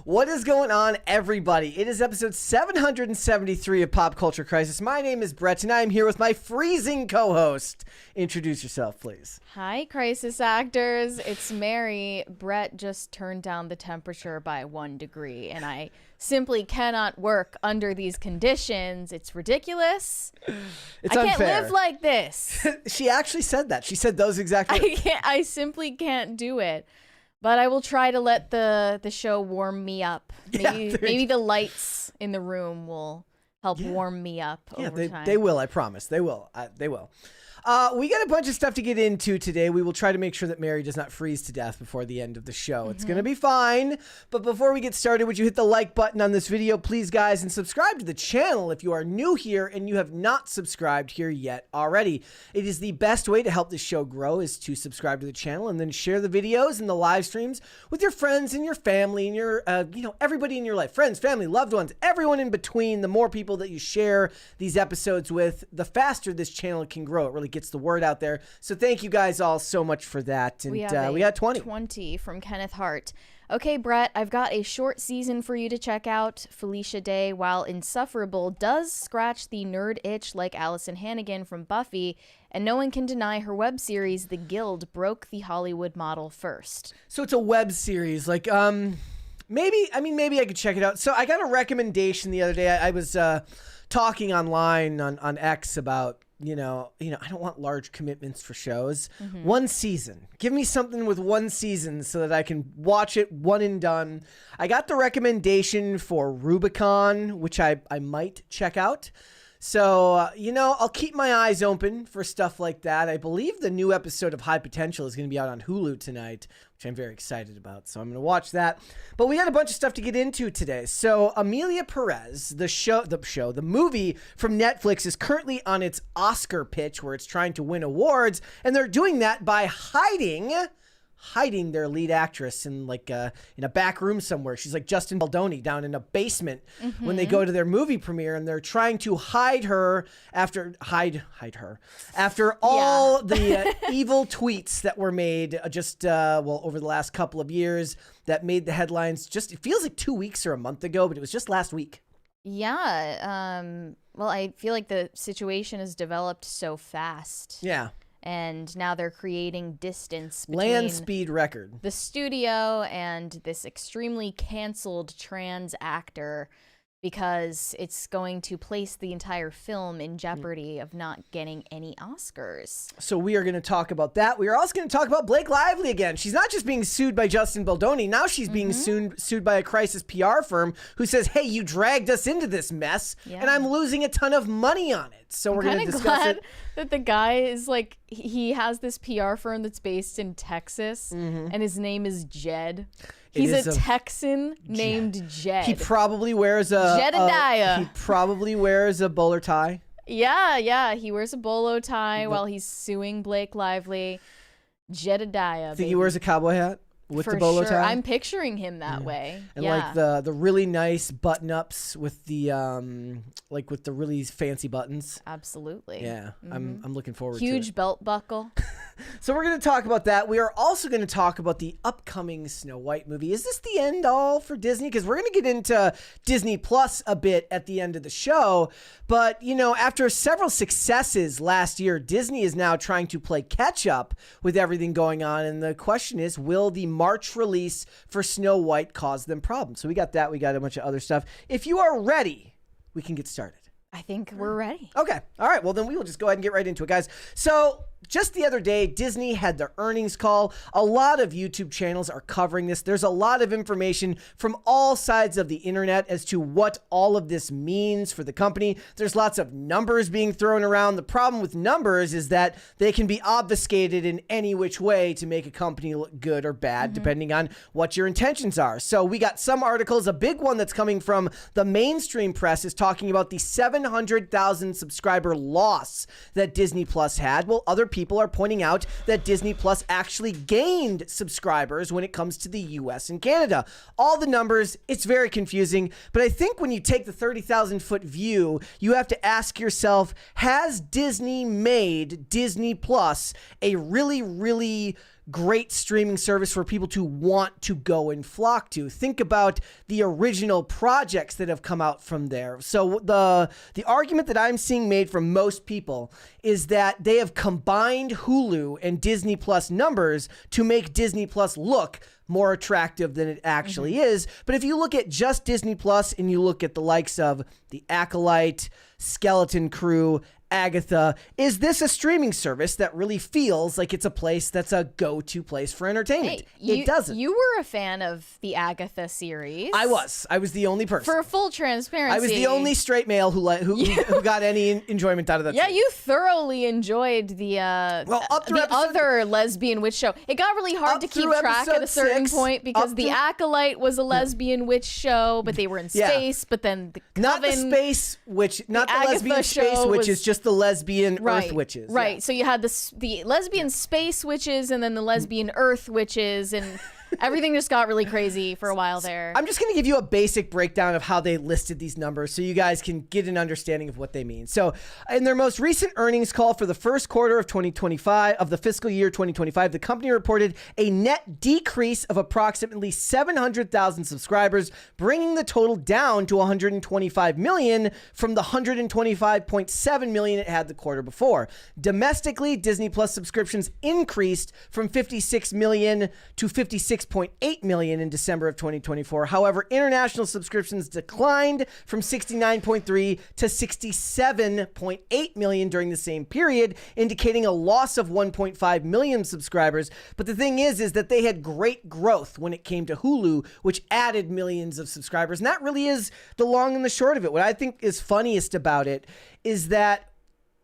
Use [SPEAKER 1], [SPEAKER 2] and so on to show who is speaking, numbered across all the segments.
[SPEAKER 1] What is going on, everybody? It is episode 773 of Pop Culture Crisis. My name is Brett, and I am here with my freezing co-host. Introduce yourself, please.
[SPEAKER 2] Hi, crisis actors. It's Mary. Brett just turned down the temperature by 1 degree, and I simply cannot work under these conditions. It's ridiculous.
[SPEAKER 1] It's
[SPEAKER 2] I
[SPEAKER 1] unfair.
[SPEAKER 2] can't live like this.
[SPEAKER 1] She actually said that. She said those exact words.
[SPEAKER 2] I simply can't do it. But I will try to let the show warm me up. Maybe the lights in the room will help warm me up over time.
[SPEAKER 1] They will, I promise. They will. They will. We got a bunch of stuff to get into today. We will try to make sure that Mary does not freeze to death before the end of the show. It's going to be fine. But before we get started, would you hit the like button on this video, please, guys, and subscribe to the channel if you are new here and you have not subscribed here yet already. It is the best way to help this show grow is to subscribe to the channel and then share the videos and the live streams with your friends and your family and your, everybody in your life. Friends, family, loved ones, everyone in between. The more people that you share these episodes with, the faster this channel can grow. It really gets the word out there. So thank you guys all so much for that. And we got
[SPEAKER 2] 20 from Kenneth Hart. Okay, Brett, I've got a short season for you to check out. Felicia Day, while insufferable, does scratch the nerd itch like Allison Hannigan from Buffy, and no one can deny her web series The Guild broke the Hollywood model first.
[SPEAKER 1] So it's a web series, like maybe I could check it out. So I got a recommendation the other day. I was talking online on X about I don't want large commitments for shows. One season. Give me something with one season so that I can watch it one and done. I got the recommendation for Rubicon, which I might check out. So, I'll keep my eyes open for stuff like that. I believe the new episode of High Potential is going to be out on Hulu tonight, which I'm very excited about. So I'm going to watch that. But we got a bunch of stuff to get into today. So Amelia Perez, the movie from Netflix is currently on its Oscar pitch where it's trying to win awards. And they're doing that by hiding their lead actress in a back room somewhere. She's like Justin Baldoni down in a basement when they go to their movie premiere, and they're trying to hide her after all the evil tweets that were made over the last couple of years that made the headlines. It feels like 2 weeks or a month ago, but it was just last week.
[SPEAKER 2] Yeah. Well, I feel like the situation has developed so fast.
[SPEAKER 1] Yeah.
[SPEAKER 2] And now they're creating distance between
[SPEAKER 1] land speed record.
[SPEAKER 2] The studio and this extremely canceled trans actor, because it's going to place the entire film in jeopardy of not getting any Oscars.
[SPEAKER 1] So we are going to talk about that. We are also going to talk about Blake Lively again. She's not just being sued by Justin Baldoni. Now she's being sued by a crisis PR firm who says, hey, you dragged us into this mess, and I'm losing a ton of money on it. So we're going to discuss it.
[SPEAKER 2] That the guy is like, he has this PR firm that's based in Texas, and his name is Jed. He's a Texan named Jed.
[SPEAKER 1] He probably wears
[SPEAKER 2] Jedediah.
[SPEAKER 1] He probably wears a bowler tie.
[SPEAKER 2] Yeah. He wears a bolo tie while he's suing Blake Lively. Jedediah.
[SPEAKER 1] Think he wears a cowboy hat with the bolo tie?
[SPEAKER 2] I'm picturing him that way.
[SPEAKER 1] And like the really nice button ups with the really fancy buttons.
[SPEAKER 2] Absolutely.
[SPEAKER 1] Yeah. I'm looking forward to it.
[SPEAKER 2] Huge belt buckle.
[SPEAKER 1] So we're going to talk about that. We are also going to talk about the upcoming Snow White movie. Is this the end all for Disney? Because we're going to get into Disney Plus a bit at the end of the show. But, after several successes last year, Disney is now trying to play catch up with everything going on. And the question is, will the March release for Snow White cause them problems? So we got that. We got a bunch of other stuff. If you are ready, we can get started.
[SPEAKER 2] I think we're ready.
[SPEAKER 1] Okay. All right. Well, then we will just go ahead and get right into it, guys. So just the other day, Disney had their earnings call. A lot of YouTube channels are covering this. There's a lot of information from all sides of the internet as to what all of this means for the company. There's lots of numbers being thrown around. The problem with numbers is that they can be obfuscated in any which way to make a company look good or bad, depending on what your intentions are. So we got some articles. A big one that's coming from the mainstream press is talking about the 700,000 subscriber loss that Disney Plus had. Well, other people are pointing out that Disney Plus actually gained subscribers when it comes to the US and Canada. All the numbers, it's very confusing, but I think when you take the 30,000 foot view, you have to ask yourself, has Disney made Disney Plus a really, really great streaming service for people to want to go and flock to. Think about the original projects that have come out from there. So the argument that I'm seeing made from most people is that they have combined Hulu and Disney Plus numbers to make Disney Plus look more attractive than it actually is. But if you look at just Disney Plus and you look at the likes of The Acolyte, Skeleton Crew, Agatha, is this a streaming service that really feels like it's a place that's a go-to place for entertainment?
[SPEAKER 2] Hey,
[SPEAKER 1] It doesn't.
[SPEAKER 2] You were a fan of the Agatha series.
[SPEAKER 1] I was the only person.
[SPEAKER 2] For full transparency.
[SPEAKER 1] I was the only straight male who got any enjoyment out of that.
[SPEAKER 2] Yeah,
[SPEAKER 1] series.
[SPEAKER 2] you thoroughly enjoyed the other lesbian witch show. It got really hard to keep track at a certain point because The Acolyte was a lesbian witch show, but they were in space. But then the Coven,
[SPEAKER 1] not the space witch, not the lesbian space witches, just the lesbian Earth witches.
[SPEAKER 2] Right.
[SPEAKER 1] Yeah.
[SPEAKER 2] So you had the lesbian space witches and then the lesbian Earth witches, and everything just got really crazy for a while there.
[SPEAKER 1] I'm just going to give you a basic breakdown of how they listed these numbers so you guys can get an understanding of what they mean. So in their most recent earnings call for the first quarter of 2025, of the fiscal year 2025, the company reported a net decrease of approximately 700,000 subscribers, bringing the total down to 125 million from the 125.7 million it had the quarter before. Domestically, Disney Plus subscriptions increased from 56 million to 56.8 million in December of 2024. However, international subscriptions declined from 69.3 to 67.8 million during the same period, indicating a loss of 1.5 million subscribers. But the thing is that they had great growth when it came to Hulu, which added millions of subscribers. And that really is the long and the short of it. What I think is funniest about it is that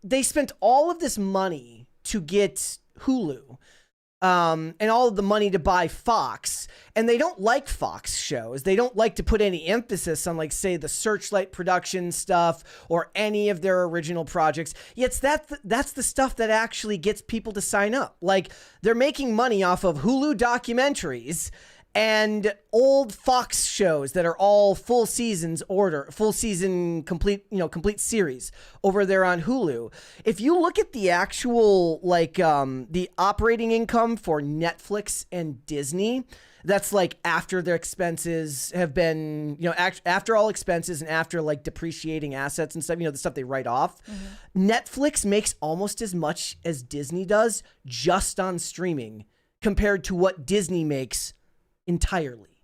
[SPEAKER 1] they spent all of this money to get Hulu. And all of the money to buy Fox, and they don't like Fox shows. They don't like to put any emphasis on, like, say, the Searchlight production stuff or any of their original projects. Yet that's the stuff that actually gets people to sign up. Like, they're making money off of Hulu documentaries and old Fox shows that are all full season complete series over there on Hulu. If you look at the actual, like, the operating income for Netflix and Disney, that's like after their expenses have been, after all expenses and after like depreciating assets and stuff, the stuff they write off. Mm-hmm. Netflix makes almost as much as Disney does just on streaming compared to what Disney makes entirely.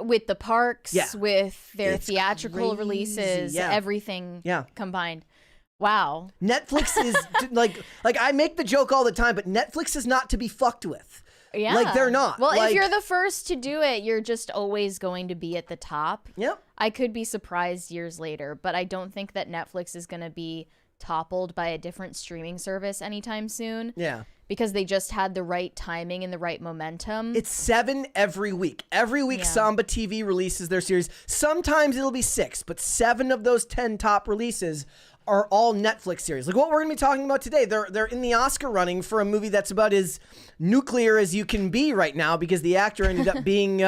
[SPEAKER 2] With the parks, with their
[SPEAKER 1] It's
[SPEAKER 2] theatrical
[SPEAKER 1] crazy.
[SPEAKER 2] releases, everything combined. Wow.
[SPEAKER 1] Netflix is like I make the joke all the time, but Netflix is not to be fucked with.
[SPEAKER 2] Yeah.
[SPEAKER 1] Like, they're not.
[SPEAKER 2] Well,
[SPEAKER 1] like,
[SPEAKER 2] if you're the first to do it, you're just always going to be at the top.
[SPEAKER 1] Yep.
[SPEAKER 2] I could be surprised years later, but I don't think that Netflix is going to be toppled by a different streaming service anytime soon.
[SPEAKER 1] Yeah.
[SPEAKER 2] Because they just had the right timing and the right momentum.
[SPEAKER 1] It's 7 every week. Every week, Samba TV releases their series. Sometimes it'll be 6, but 7 of those 10 top releases are all Netflix series. Like what we're going to be talking about today. They're in the Oscar running for a movie that's about as nuclear as you can be right now because the actor ended up being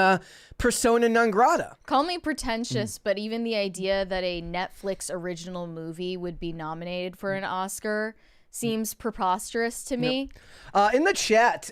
[SPEAKER 1] persona non grata.
[SPEAKER 2] Call me pretentious, but even the idea that a Netflix original movie would be nominated for an Oscar seems preposterous to me.
[SPEAKER 1] In the chat,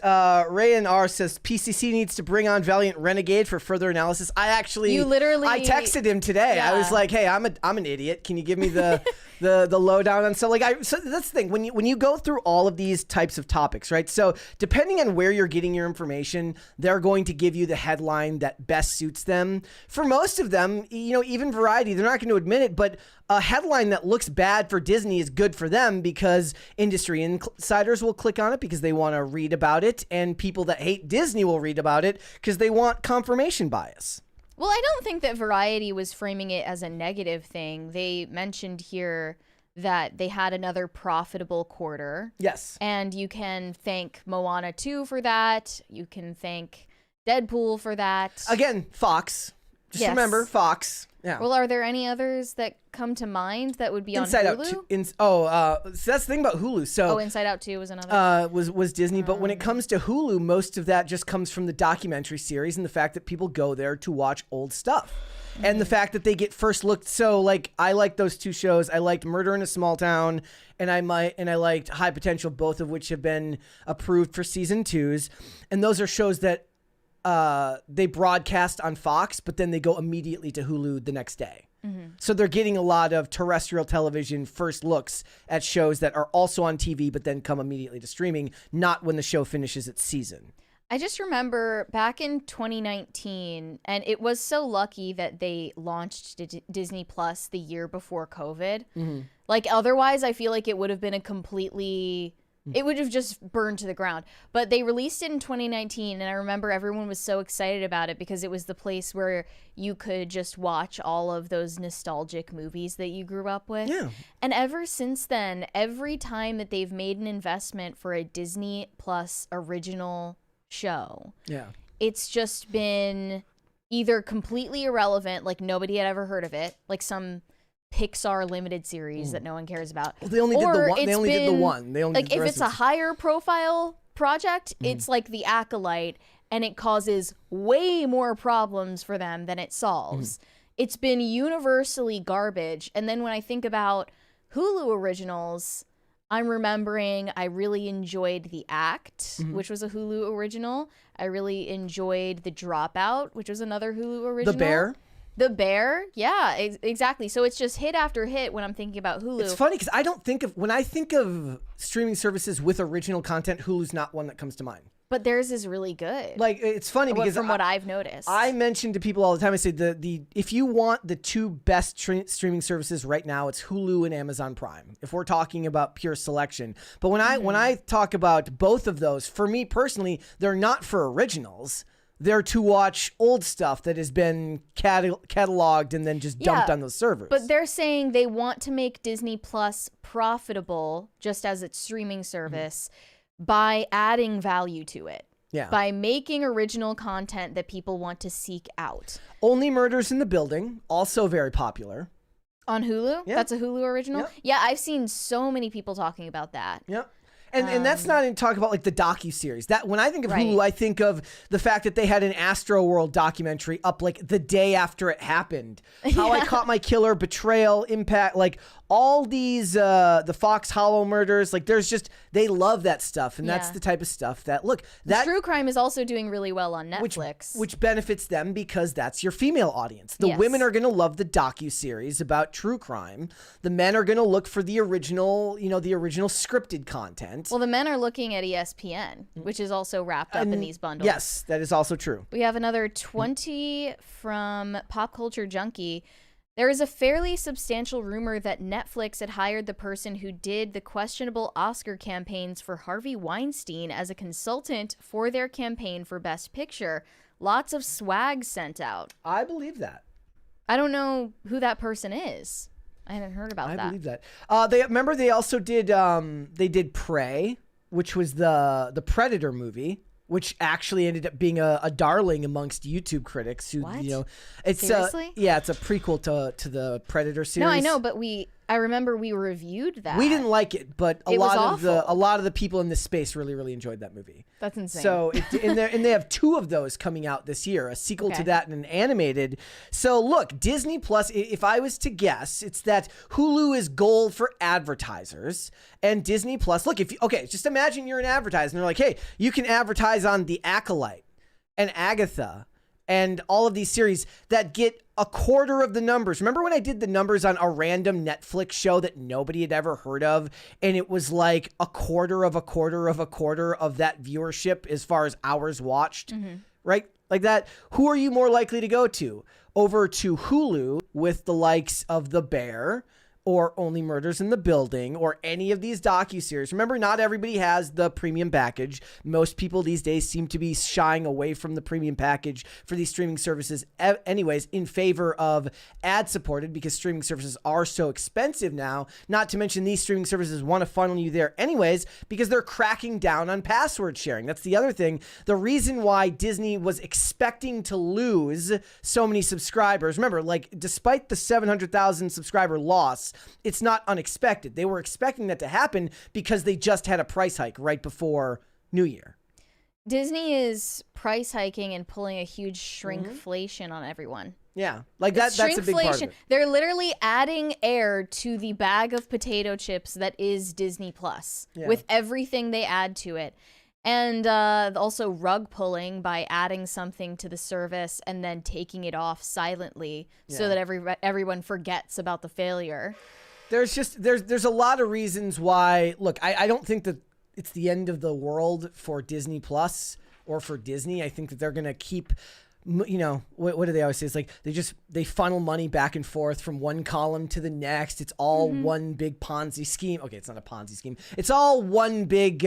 [SPEAKER 1] Ray and R says PCC needs to bring on Valiant Renegade for further analysis. I texted him today.
[SPEAKER 2] Yeah.
[SPEAKER 1] I was like, hey, I'm an idiot. Can you give me the lowdown on stuff? So that's the thing. When you go through all of these types of topics, right? So depending on where you're getting your information, they're going to give you the headline that best suits them. For most of them, even Variety, they're not going to admit it, but a headline that looks bad for Disney is good for them because industry insiders will click on it because they want to read about it, and people that hate Disney will read about it because they want confirmation bias.
[SPEAKER 2] Well, I don't think that Variety was framing it as a negative thing. They mentioned here that they had another profitable quarter.
[SPEAKER 1] Yes.
[SPEAKER 2] And you can thank Moana 2 for that. You can thank Deadpool for that.
[SPEAKER 1] Again, Fox. Just remember, Fox. Yeah.
[SPEAKER 2] Well, are there any others that come to mind that would be
[SPEAKER 1] Inside
[SPEAKER 2] on Hulu?
[SPEAKER 1] Out 2. So that's the thing about Hulu. So
[SPEAKER 2] Inside Out 2 was another.
[SPEAKER 1] Was Disney, but when it comes to Hulu, most of that just comes from the documentary series and the fact that people go there to watch old stuff. and the fact that they get first look. So like, I like those two shows. I liked Murder in a Small Town, and I liked High Potential, both of which have been approved for season 2s. And those are shows that they broadcast on Fox, but then they go immediately to Hulu the next day. So they're getting a lot of terrestrial television first looks at shows that are also on TV, but then come immediately to streaming, not when the show finishes its season.
[SPEAKER 2] I just remember back in 2019, and it was so lucky that they launched Disney Plus the year before COVID. Like, otherwise, I feel like it would have been it would have just burned to the ground. But they released it in 2019, and I remember everyone was so excited about it because it was the place where you could just watch all of those nostalgic movies that you grew up with.
[SPEAKER 1] Yeah.
[SPEAKER 2] And ever since then, every time that they've made an investment for a Disney Plus original show, it's just been either completely irrelevant, like nobody had ever heard of it, like some Pixar limited series that no one cares about.
[SPEAKER 1] Well, they only did the one. They only did the one. They only
[SPEAKER 2] like, if it's a higher profile project, it's like The Acolyte, and it causes way more problems for them than it solves. It's been universally garbage. And then when I think about Hulu originals, I'm remembering I really enjoyed The Act, which was a Hulu original. I really enjoyed The Dropout, which was another Hulu original. The Bear, yeah, exactly. So it's just hit after hit when I'm thinking about Hulu.
[SPEAKER 1] It's funny because when I think of streaming services with original content, Hulu's not one that comes to mind.
[SPEAKER 2] But theirs is really good.
[SPEAKER 1] Like, it's funny because
[SPEAKER 2] from what I've noticed,
[SPEAKER 1] I mention to people all the time, I say if you want the two best streaming services right now, it's Hulu and Amazon Prime, if we're talking about pure selection. But when I talk about both of those, for me personally, they're not for originals. They're to watch old stuff that has been cataloged and then just dumped on those servers.
[SPEAKER 2] But they're saying they want to make Disney Plus profitable just as its streaming service by adding value to it. Yeah. By making original content that people want to seek out.
[SPEAKER 1] Only Murders in the Building, also very popular.
[SPEAKER 2] On Hulu? Yeah. That's a Hulu original? Yeah, I've seen so many people talking about that.
[SPEAKER 1] Yep. And that's not even talk about like the docuseries. That when I think of Hulu, I think of the fact that they had an Astro World documentary up like the day after it happened. How I Caught My Killer, Betrayal, Impact, like all these the Fox Hollow murders. Like they love that stuff, and that's the type of stuff that
[SPEAKER 2] true crime is also doing really well on Netflix,
[SPEAKER 1] which benefits them because that's your female audience. The women are going to love the docuseries about true crime. The men are going to look for the original, the original scripted content.
[SPEAKER 2] Well, the men are looking at ESPN, which is also wrapped up in these bundles.
[SPEAKER 1] Yes, that is also true.
[SPEAKER 2] We have another 20 from Pop Culture Junkie. There is a fairly substantial rumor that Netflix had hired the person who did the questionable Oscar campaigns for Harvey Weinstein as a consultant for their campaign for Best Picture. Lots of swag sent out.
[SPEAKER 1] I believe that.
[SPEAKER 2] I don't know who that person is. I haven't heard about that.
[SPEAKER 1] I believe that. They also did they did Prey, which was the Predator movie, which actually ended up being a darling amongst YouTube critics who it's
[SPEAKER 2] Seriously?
[SPEAKER 1] It's a prequel to the Predator series.
[SPEAKER 2] No, I know, but I remember we reviewed that.
[SPEAKER 1] We didn't like it, but a lot of the people in this space really, really enjoyed that movie.
[SPEAKER 2] That's insane.
[SPEAKER 1] So and they have 2 of those coming out this year, a sequel to that and an animated. So look, Disney Plus, if I was to guess, it's that Hulu is gold for advertisers, and Disney Plus, look, just imagine you're an advertiser and they're like, hey, you can advertise on The Acolyte and Agatha and all of these series that get a quarter of the numbers. Remember when I did the numbers on a random Netflix show that nobody had ever heard of, and it was like a quarter of a quarter of a quarter of that viewership as far as hours watched, right? Like that. Who are you more likely to go to? Over to Hulu with the likes of The Bear, or Only Murders in the Building, or any of these docuseries. Remember, not everybody has the premium package. Most people these days seem to be shying away from the premium package for these streaming services anyways, in favor of ad-supported, because streaming services are so expensive now. Not to mention these streaming services want to funnel you there anyways because they're cracking down on password sharing. That's the other thing. The reason why Disney was expecting to lose so many subscribers, remember, like, despite the 700,000 subscriber loss, it's not unexpected. They were expecting that to happen because they just had a price hike right before New Year.
[SPEAKER 2] Disney is price hiking and pulling a huge shrinkflation on everyone.
[SPEAKER 1] Yeah, like that's a big part of it.
[SPEAKER 2] They're literally adding air to the bag of potato chips that is Disney Plus with everything they add to it. And also rug pulling by adding something to the service and then taking it off silently so that everyone forgets about the failure.
[SPEAKER 1] There's a lot of reasons why. Look, I don't think that it's the end of the world for Disney Plus or for Disney. I think that they're going to keep, you know, what do they always say? It's like they funnel money back and forth from one column to the next. It's all one big Ponzi scheme. Okay, it's not a Ponzi scheme. It's all one big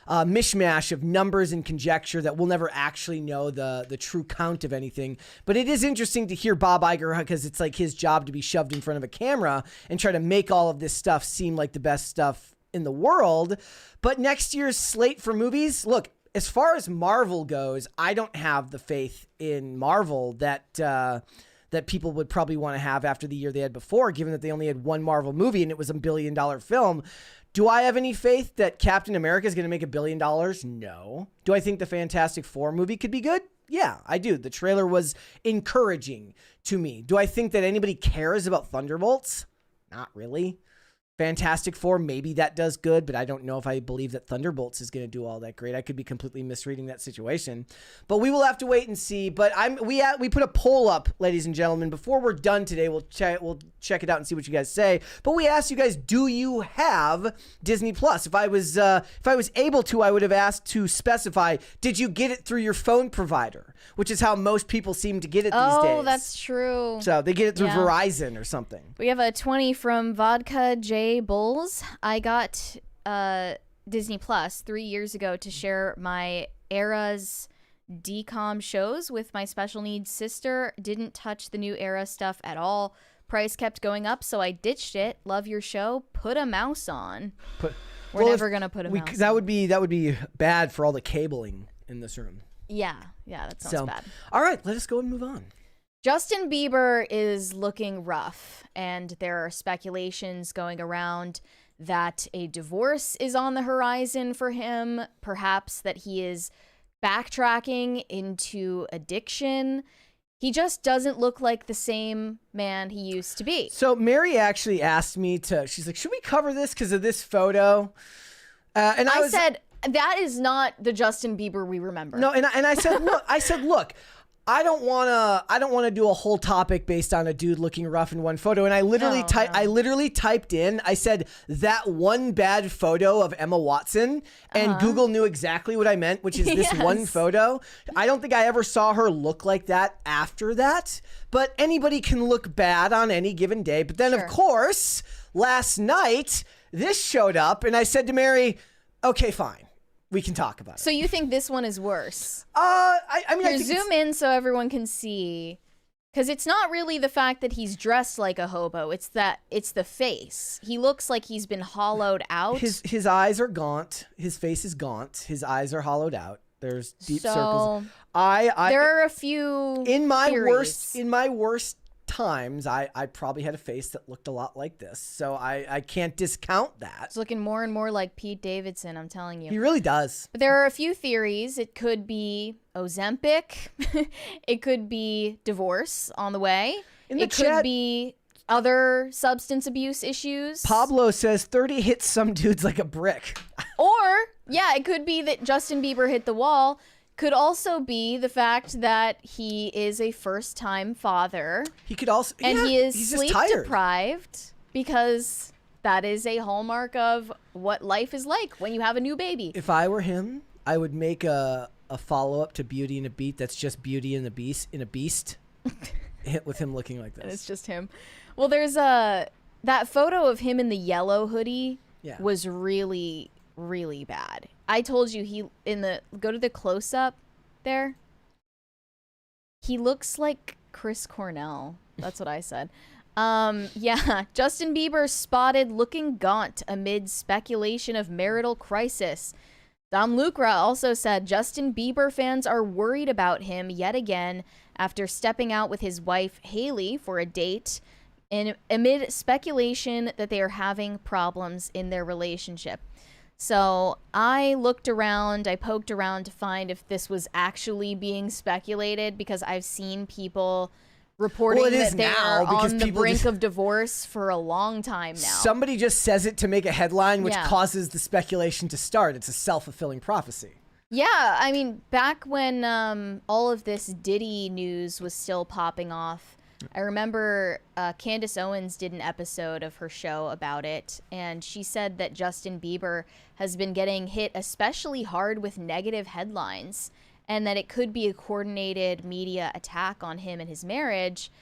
[SPEAKER 1] mishmash of numbers and conjecture that we'll never actually know the true count of anything. But it is interesting to hear Bob Iger, because it's like his job to be shoved in front of a camera and try to make all of this stuff seem like the best stuff in the world. But next year's slate for movies, look, as far as Marvel goes, I don't have the faith in Marvel that people would probably want to have after the year they had before, given that they only had one Marvel movie and it was $1 billion film. Do I have any faith that Captain America is going to make $1 billion? No. Do I think the Fantastic Four movie could be good? Yeah, I do. The trailer was encouraging to me. Do I think that anybody cares about Thunderbolts? Not really. Fantastic Four, maybe that does good, but I don't know if I believe that Thunderbolts is going to do all that great. I could be completely misreading that situation, but we will have to wait and see. But we put a poll up, ladies and gentlemen, before we're done today. We'll check it out and see what you guys say. But we asked you guys, do you have Disney Plus? If I was able to, I would have asked to specify, did you get it through your phone provider? Which is how most people seem to get it these days.
[SPEAKER 2] Oh, that's true.
[SPEAKER 1] So they get it through Verizon or something.
[SPEAKER 2] We have a 20 from Vodka J Bulls. I got Disney Plus 3 years ago to share my Era's DCOM shows with my special needs sister. Didn't touch the new Era stuff at all. Price kept going up, so I ditched it. Love your show. Put a mouse on. We're never gonna put a mouse on.
[SPEAKER 1] That would be bad for all the cabling in this room.
[SPEAKER 2] Yeah, that sounds bad.
[SPEAKER 1] All right, let us go and move on.
[SPEAKER 2] Justin Bieber is looking rough, and there are speculations going around that a divorce is on the horizon for him, perhaps that he is backtracking into addiction. He just doesn't look like the same man he used to be.
[SPEAKER 1] So Mary actually asked me she's like, should we cover this because of this photo? And I
[SPEAKER 2] said, that is not the Justin Bieber we remember.
[SPEAKER 1] No, and I said, look, I don't want to do a whole topic based on a dude looking rough in one photo. And I literally typed in, I said that one bad photo of Emma Watson, and Google knew exactly what I meant, which is this one photo. I don't think I ever saw her look like that after that, but anybody can look bad on any given day. But then of course, last night this showed up and I said to Mary, okay, fine. We can talk about it.
[SPEAKER 2] So you think this one is worse?
[SPEAKER 1] I mean,
[SPEAKER 2] zoom in so everyone can see, because it's not really the fact that he's dressed like a hobo. It's the face. He looks like he's been hollowed out.
[SPEAKER 1] His eyes are gaunt. His face is gaunt. His eyes are hollowed out. There's deep circles.
[SPEAKER 2] There are a few
[SPEAKER 1] in my
[SPEAKER 2] theories.
[SPEAKER 1] worst times, I probably had a face that looked a lot like this, so I can't discount that.
[SPEAKER 2] It's looking more and more like Pete Davidson, I'm telling you.
[SPEAKER 1] He really does.
[SPEAKER 2] But there are a few theories. It could be Ozempic. It could be divorce on the way. It could be other substance abuse issues.
[SPEAKER 1] Pablo says 30 hits some dudes like a brick.
[SPEAKER 2] Or, it could be that Justin Bieber hit the wall. Could also be the fact that he is a first-time father.
[SPEAKER 1] He could also,
[SPEAKER 2] and he is sleep deprived, because that is a hallmark of what life is like when you have a new baby.
[SPEAKER 1] If I were him, I would make a follow-up to Beauty and a Beat that's just Beauty and the Beast in a Beast, hit with him looking like this. And
[SPEAKER 2] it's just him. Well, there's that photo of him in the yellow hoodie was really, really bad. I told you go to the close-up there. He looks like Chris Cornell. That's what I said. Justin Bieber spotted looking gaunt amid speculation of marital crisis. Dom Lucra also said Justin Bieber fans are worried about him yet again after stepping out with his wife Haley for a date, and amid speculation that they are having problems in their relationship. So I looked around, I poked around to find if this was actually being speculated, because I've seen people reporting
[SPEAKER 1] Well, it is
[SPEAKER 2] that they're
[SPEAKER 1] now because
[SPEAKER 2] on the
[SPEAKER 1] people
[SPEAKER 2] brink
[SPEAKER 1] just-
[SPEAKER 2] of divorce for a long time now.
[SPEAKER 1] Somebody just says it to make a headline, which
[SPEAKER 2] Yeah.
[SPEAKER 1] causes the speculation to start. It's a self-fulfilling prophecy.
[SPEAKER 2] Yeah, I mean, back when all of this Diddy news was still popping off, I remember Candace Owens did an episode of her show about it, and she said that Justin Bieber has been getting hit especially hard with negative headlines, and that it could be a coordinated media attack on him and his marriage.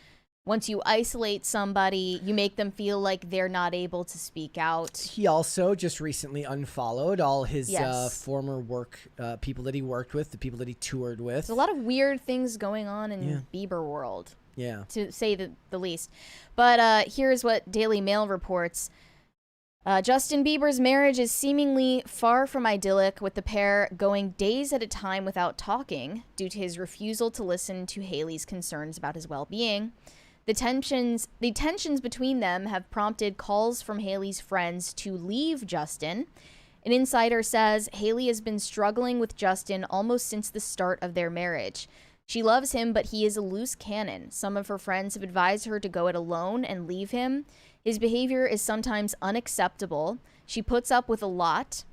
[SPEAKER 2] Once you isolate somebody, you make them feel like they're not able to speak out.
[SPEAKER 1] He also just recently unfollowed all his
[SPEAKER 2] Yes.
[SPEAKER 1] former work, people that he worked with, the people that he toured with.
[SPEAKER 2] There's a lot of weird things going on in
[SPEAKER 1] Yeah.
[SPEAKER 2] Bieber world,
[SPEAKER 1] Yeah.
[SPEAKER 2] to say the least. But here's what Daily Mail reports. Justin Bieber's marriage is seemingly far from idyllic, with the pair going days at a time without talking due to his refusal to listen to Hailey's concerns about his well-being. The tensions between them have prompted calls from Hailey's friends to leave Justin. An insider says Hailey has been struggling with Justin almost since the start of their marriage. She loves him, but he is a loose cannon. Some of her friends have advised her to go it alone and leave him. His behavior is sometimes unacceptable. She puts up with a lot.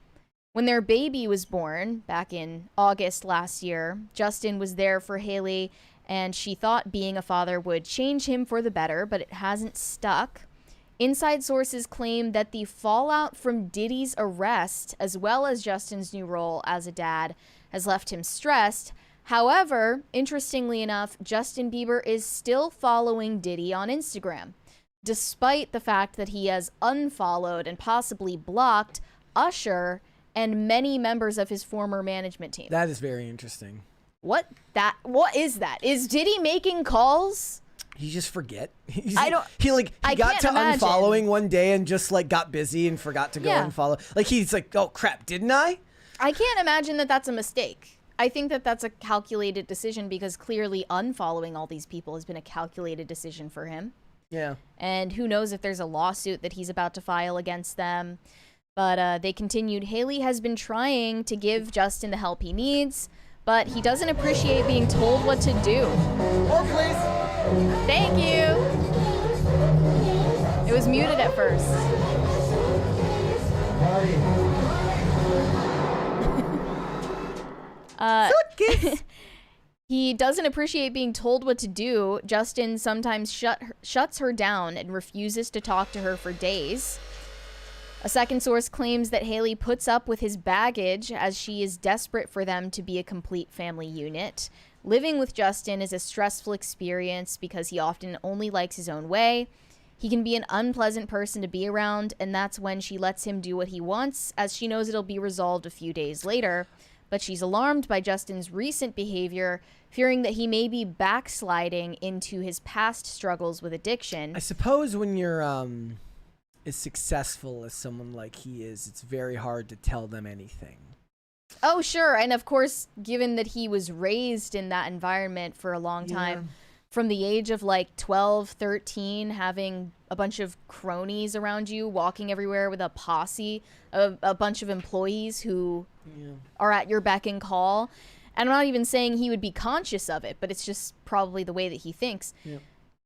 [SPEAKER 2] When their baby was born, back in August last year, Justin was there for Hailey, and she thought being a father would change him for the better, but it hasn't stuck. Inside sources claim that the fallout from Diddy's arrest, as well as Justin's new role as a dad, has left him stressed. However, interestingly enough, Justin Bieber is still following Diddy on Instagram, despite the fact that he has unfollowed and possibly blocked Usher and many members of his former management team.
[SPEAKER 1] That is very interesting.
[SPEAKER 2] What is that? Is Diddy making calls?
[SPEAKER 1] You just forget.
[SPEAKER 2] He
[SPEAKER 1] I got
[SPEAKER 2] can't
[SPEAKER 1] to
[SPEAKER 2] imagine.
[SPEAKER 1] unfollowing one day and just like got busy and forgot to go
[SPEAKER 2] Yeah.
[SPEAKER 1] unfollow. Like he's like, oh crap, didn't I?
[SPEAKER 2] I can't imagine that that's a mistake. I think that that's a calculated decision, because clearly unfollowing all these people has been a calculated decision for him.
[SPEAKER 1] Yeah.
[SPEAKER 2] And who knows if there's a lawsuit that he's about to file against them. But they continued, Hailey has been trying to give Justin the help he needs, but he doesn't appreciate being told what to do.
[SPEAKER 1] More, please.
[SPEAKER 2] Thank you. It was muted at first. He doesn't appreciate being told what to do. Justin sometimes shuts her down and refuses to talk to her for days. A second source claims that Hailey puts up with his baggage as she is desperate for them to be a complete family unit. Living with Justin is a stressful experience because he often only likes his own way. He can be an unpleasant person to be around, and that's when she lets him do what he wants, as she knows it'll be resolved a few days later. But she's alarmed by Justin's recent behavior, fearing that he may be backsliding into his past struggles with addiction.
[SPEAKER 1] I suppose when you're as successful as someone like he is, it's very hard to tell them anything.
[SPEAKER 2] Oh, sure. And of course, given that he was raised in that environment for a long time, from the age of like 12, 13, having a bunch of cronies around you, walking everywhere with a posse, a bunch of employees who are at your beck and call. And I'm not even saying he would be conscious of it, but it's just probably the way that he thinks.
[SPEAKER 1] Yeah.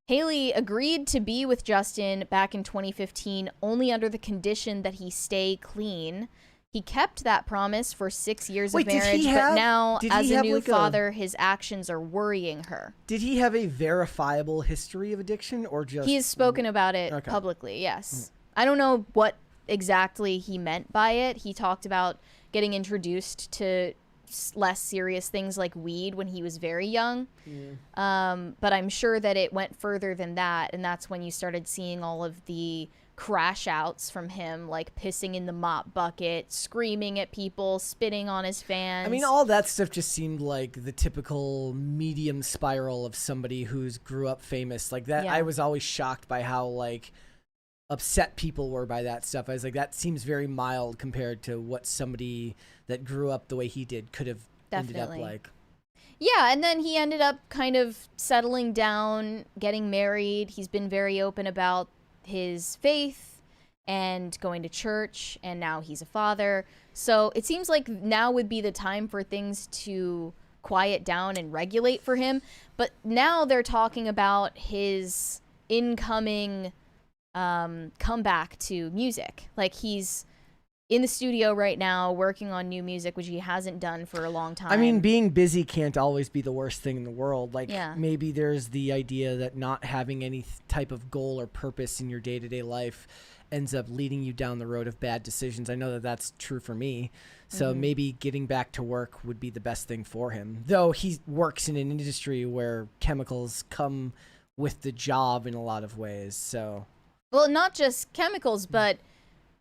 [SPEAKER 2] Hailey agreed to be with Justin back in 2015 only under the condition that he stay clean. He kept that promise for 6 years of marriage, but now, as a new father, his actions are worrying her.
[SPEAKER 1] Did he have a verifiable history of addiction, or just...
[SPEAKER 2] He has spoken about it publicly, yes. I don't know what exactly he meant by it. He talked about getting introduced to less serious things like weed when he was very young. But I'm sure that it went further than that, and that's when you started seeing all of the crash outs from him, like pissing in the mop bucket, screaming at people, spitting on his fans.
[SPEAKER 1] I mean, all that stuff just seemed like the typical medium spiral of somebody who's grew up famous. Like that, I was always shocked by how like upset people were by that stuff. I was like, that seems very mild compared to what somebody that grew up the way he did could have ended up like.
[SPEAKER 2] Yeah, and then he ended up kind of settling down, getting married. He's been very open about his faith and going to church, and now he's a father. So it seems like now would be the time for things to quiet down and regulate for him. But now they're talking about his incoming comeback to music. Like, he's in the studio right now working on new music, which he hasn't done for a long time.
[SPEAKER 1] I mean, being busy can't always be the worst thing in the world. Like,
[SPEAKER 2] Yeah.
[SPEAKER 1] maybe there's the idea that not having any type of goal or purpose in your day-to-day life ends up leading you down the road of bad decisions. I know that that's true for me. So maybe getting back to work would be the best thing for him. Though he works in an industry where chemicals come with the job in a lot of ways. So,
[SPEAKER 2] well, not just chemicals, but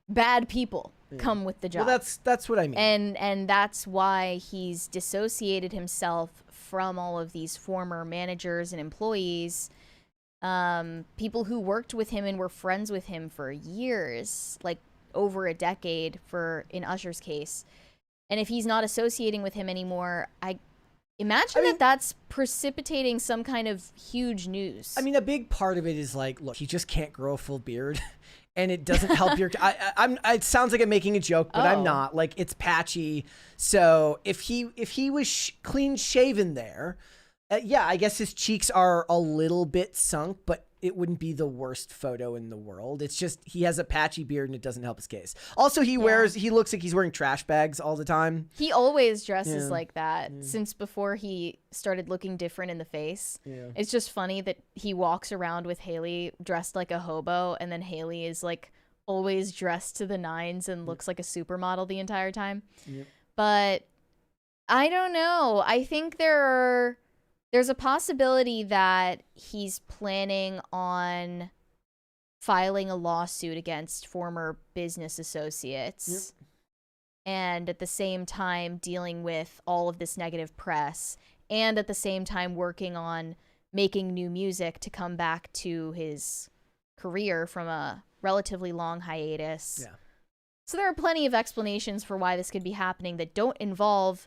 [SPEAKER 2] bad people come with the job.
[SPEAKER 1] well, that's what I mean.
[SPEAKER 2] And that's why he's dissociated himself from all of these former managers and employees, people who worked with him and were friends with him for years, like over a decade in Usher's case. And if he's not associating with him anymore, I imagine that that's precipitating some kind of huge news.
[SPEAKER 1] I mean, a big part of it is like, look, he just can't grow a full beard. And it doesn't help your. It sounds like I'm making a joke, but I'm not. Like, it's patchy. So if he was clean shaven there, yeah, I guess his cheeks are a little bit sunk, but it wouldn't be the worst photo in the world. It's just he has a patchy beard and it doesn't help his case. Also, he looks like he's wearing trash bags all the time.
[SPEAKER 2] He always dresses like that since before he started looking different in the face.
[SPEAKER 1] Yeah.
[SPEAKER 2] It's just funny that he walks around with Haley dressed like a hobo, and then Haley is like always dressed to the nines and looks like a supermodel the entire time.
[SPEAKER 1] Yep.
[SPEAKER 2] But I don't know. I think there's a possibility that he's planning on filing a lawsuit against former business associates and at the same time dealing with all of this negative press, and at the same time working on making new music to come back to his career from a relatively long hiatus.
[SPEAKER 1] Yeah.
[SPEAKER 2] So there are plenty of explanations for why this could be happening that don't involve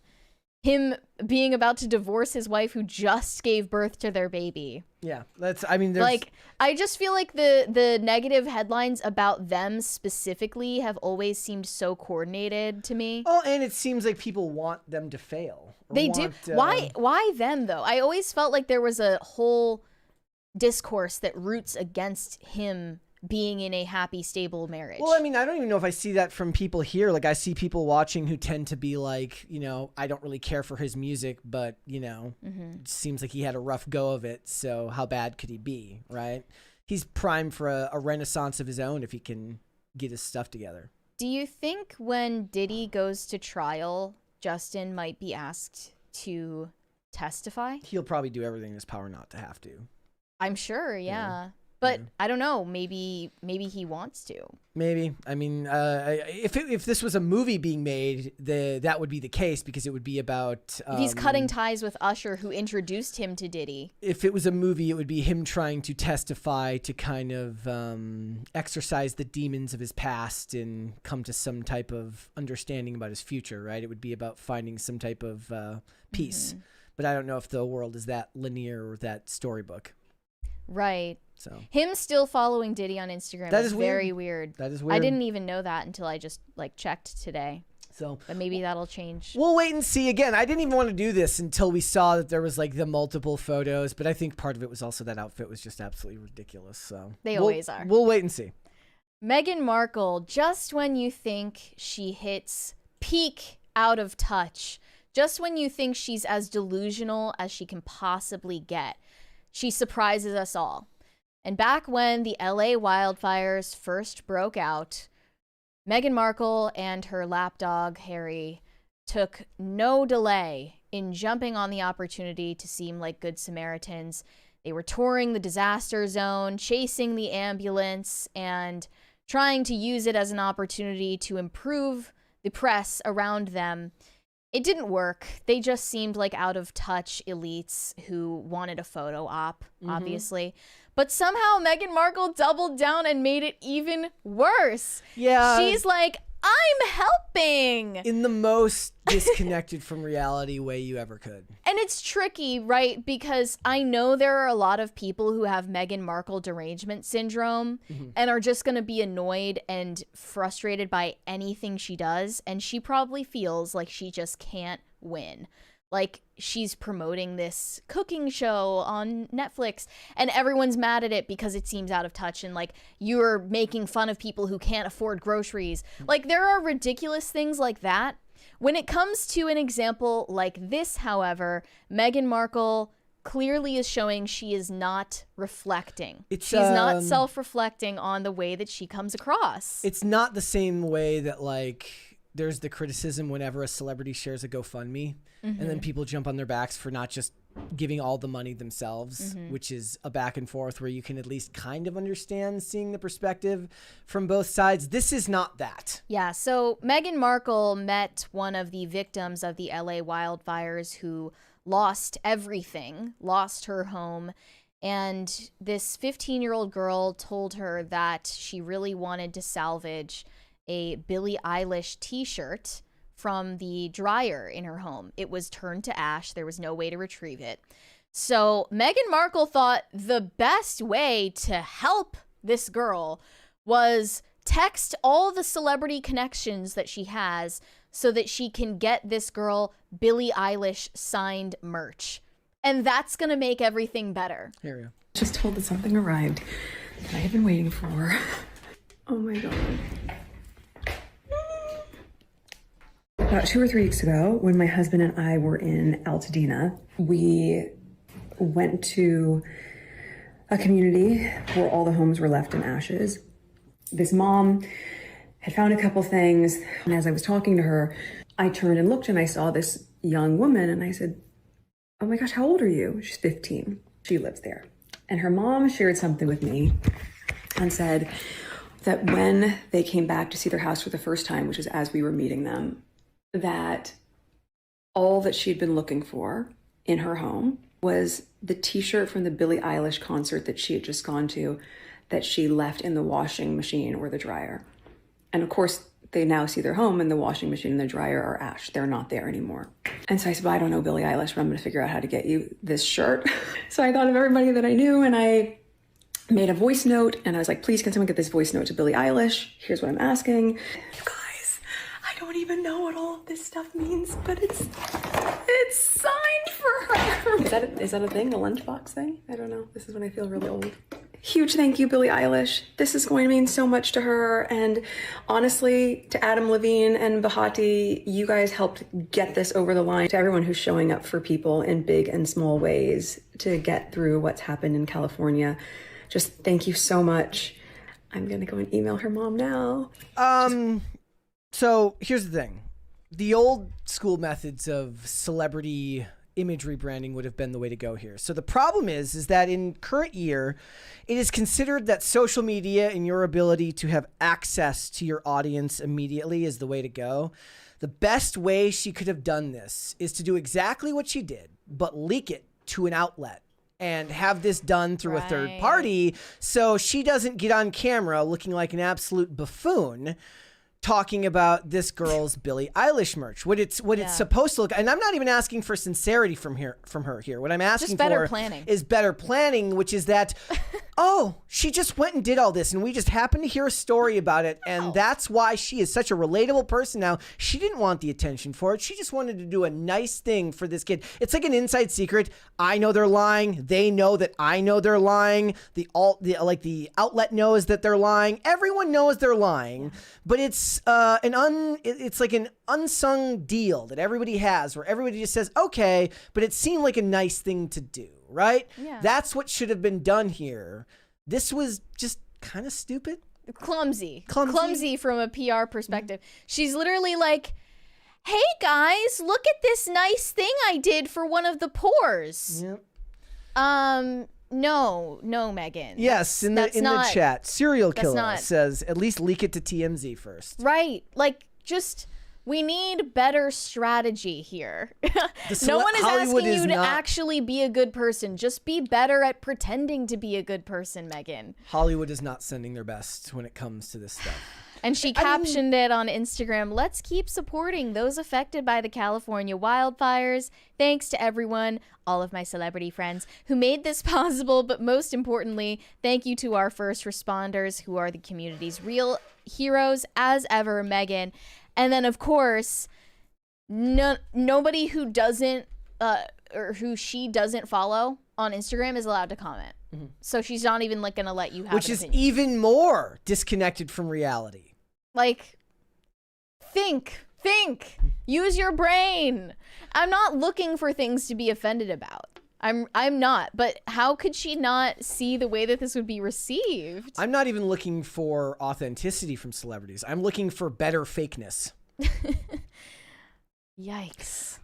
[SPEAKER 2] him being about to divorce his wife who just gave birth to their baby.
[SPEAKER 1] Yeah, there's...
[SPEAKER 2] Like, I just feel like the negative headlines about them specifically have always seemed so coordinated to me.
[SPEAKER 1] Oh, and it seems like people want them to fail.
[SPEAKER 2] They do. Why them, though? I always felt like there was a whole discourse that roots against him being in a happy, stable marriage.
[SPEAKER 1] Well, I mean, I don't even know if I see that from people here. Like, I see people watching who tend to be like, I don't really care for his music, but, it seems like he had a rough go of it. So how bad could he be, right? He's primed for a renaissance of his own if he can get his stuff together.
[SPEAKER 2] Do you think when Diddy goes to trial, Justin might be asked to testify?
[SPEAKER 1] He'll probably do everything in his power not to have to.
[SPEAKER 2] I'm sure, yeah. But I don't know. Maybe he wants to.
[SPEAKER 1] Maybe. I mean, if this was a movie being made, that would be the case, because it would be about...
[SPEAKER 2] he's cutting ties with Usher, who introduced him to Diddy.
[SPEAKER 1] If it was a movie, it would be him trying to testify to kind of exorcise the demons of his past and come to some type of understanding about his future, right? It would be about finding some type of peace. But I don't know if the world is that linear or that storybook.
[SPEAKER 2] Right.
[SPEAKER 1] So
[SPEAKER 2] him still following Diddy on Instagram is very weird.
[SPEAKER 1] That is weird.
[SPEAKER 2] I didn't even know that until I just checked today.
[SPEAKER 1] So,
[SPEAKER 2] but maybe that'll change.
[SPEAKER 1] We'll wait and see. Again, I didn't even want to do this until we saw that there was the multiple photos, but I think part of it was also that outfit was just absolutely ridiculous. So
[SPEAKER 2] they always are.
[SPEAKER 1] We'll wait and see.
[SPEAKER 2] Meghan Markle, just when you think she hits peak out of touch, just when you think she's as delusional as she can possibly get, she surprises us all. And back when the LA wildfires first broke out, Meghan Markle and her lapdog, Harry, took no delay in jumping on the opportunity to seem like good Samaritans. They were touring the disaster zone, chasing the ambulance, and trying to use it as an opportunity to improve the press around them. It didn't work. They just seemed like out-of-touch elites who wanted a photo op, obviously. But somehow Meghan Markle doubled down and made it even worse.
[SPEAKER 1] Yeah.
[SPEAKER 2] She's like, I'm helping!
[SPEAKER 1] In the most disconnected from reality way you ever could.
[SPEAKER 2] And it's tricky, right? Because I know there are a lot of people who have Meghan Markle derangement syndrome and are just going to be annoyed and frustrated by anything she does. And she probably feels like she just can't win. Like, she's promoting this cooking show on Netflix, and everyone's mad at it because it seems out of touch, and like, you're making fun of people who can't afford groceries. Like, there are ridiculous things like that. When it comes to an example like this, however, Meghan Markle clearly is showing she is not reflecting. She's not self-reflecting on the way that she comes across.
[SPEAKER 1] It's not the same way that, like, there's the criticism whenever a celebrity shares a GoFundMe, and then people jump on their backs for not just giving all the money themselves, which is a back and forth where you can at least kind of understand seeing the perspective from both sides. This is not that. Yeah.
[SPEAKER 2] So Meghan Markle met one of the victims of the LA wildfires who lost everything, lost her home. And this 15-year-old girl told her that she really wanted to salvage a Billie Eilish t-shirt from the dryer in her home. It was turned to ash. There was no way to retrieve it. So Meghan Markle thought the best way to help this girl was text all the celebrity connections that she has so that she can get this girl Billie Eilish signed merch. And that's going to make everything better.
[SPEAKER 1] Here we go.
[SPEAKER 3] Just told that something arrived that I have been waiting for. Oh my God. About 2 or 3 weeks ago, when my husband and I were in Altadena, we went to a community where all the homes were left in ashes. This mom had found a couple things, and as I was talking to her, I turned and looked and I saw this young woman, and I said, "Oh my gosh, how old are you?" She's 15. She lives there. And her mom shared something with me and said that when they came back to see their house for the first time, which is as we were meeting them, that all that she'd been looking for in her home was the t-shirt from the Billie Eilish concert that she had just gone to, that she left in the washing machine or the dryer. And of course, they now see their home and the washing machine and the dryer are ash. They're not there anymore. And so I said, "Well, I don't know Billie Eilish, but I'm going to figure out how to get you this shirt." So I thought of everybody that I knew, and I made a voice note, and I was like, "Please, can someone get this voice note to Billie Eilish? Here's what I'm asking." You guys, I don't even know what all of this stuff means, but it's signed for her. Is that a thing? A lunchbox thing? I don't know. This is when I feel really old. Huge thank you, Billie Eilish. This is going to mean so much to her. And honestly, to Adam Levine and Bahati, you guys helped get this over the line. To everyone who's showing up for people in big and small ways to get through what's happened in California, just thank you so much. I'm going to go and email her mom now.
[SPEAKER 1] So here's the thing. The old school methods of celebrity imagery branding would have been the way to go here. So the problem is that in current year, it is considered that social media and your ability to have access to your audience immediately is the way to go. The best way she could have done this is to do exactly what she did, but leak it to an outlet and have this done through a third party so she doesn't get on camera looking like an absolute buffoon talking about this girl's Billie Eilish merch. What it's supposed to look, and I'm not even asking for sincerity from her here. What I'm asking for is better planning, which is that, oh, she just went and did all this, and we just happened to hear a story about it, and that's why she is such a relatable person now. She didn't want the attention for it. She just wanted to do a nice thing for this kid. It's like an inside secret. I know they're lying. They know that I know they're lying. The outlet knows that they're lying. Everyone knows they're lying, but it's like an unsung deal that everybody has where everybody just says, okay, but it seemed like a nice thing to do, right? Yeah. That's what should have been done here. This was just kind of stupid.
[SPEAKER 2] Clumsy from a PR perspective. She's literally like, "Hey guys, look at this nice thing I did for one of the poors."
[SPEAKER 1] Yep.
[SPEAKER 2] No, Meghan.
[SPEAKER 1] Yes, in the chat, serial killer says, at least leak it to TMZ first.
[SPEAKER 2] Right. Like, just, we need better strategy here. No one is asking you to actually be a good person. Just be better at pretending to be a good person, Meghan.
[SPEAKER 1] Hollywood is not sending their best when it comes to this stuff.
[SPEAKER 2] And she captioned it on Instagram, "Let's keep supporting those affected by the California wildfires. Thanks to everyone, all of my celebrity friends, who made this possible. But most importantly, thank you to our first responders who are the community's real heroes as ever, Meghan." And then, of course, nobody who doesn't or who she doesn't follow on Instagram is allowed to comment. So she's not even like gonna let you have
[SPEAKER 1] which
[SPEAKER 2] an
[SPEAKER 1] is
[SPEAKER 2] opinion.
[SPEAKER 1] even more disconnected from reality.
[SPEAKER 2] Like, think, use your brain. I'm not looking for things to be offended about. I'm not, but how could she not see the way that this would be received?
[SPEAKER 1] I'm not even looking for authenticity from celebrities. I'm looking for better fakeness.
[SPEAKER 2] Yikes.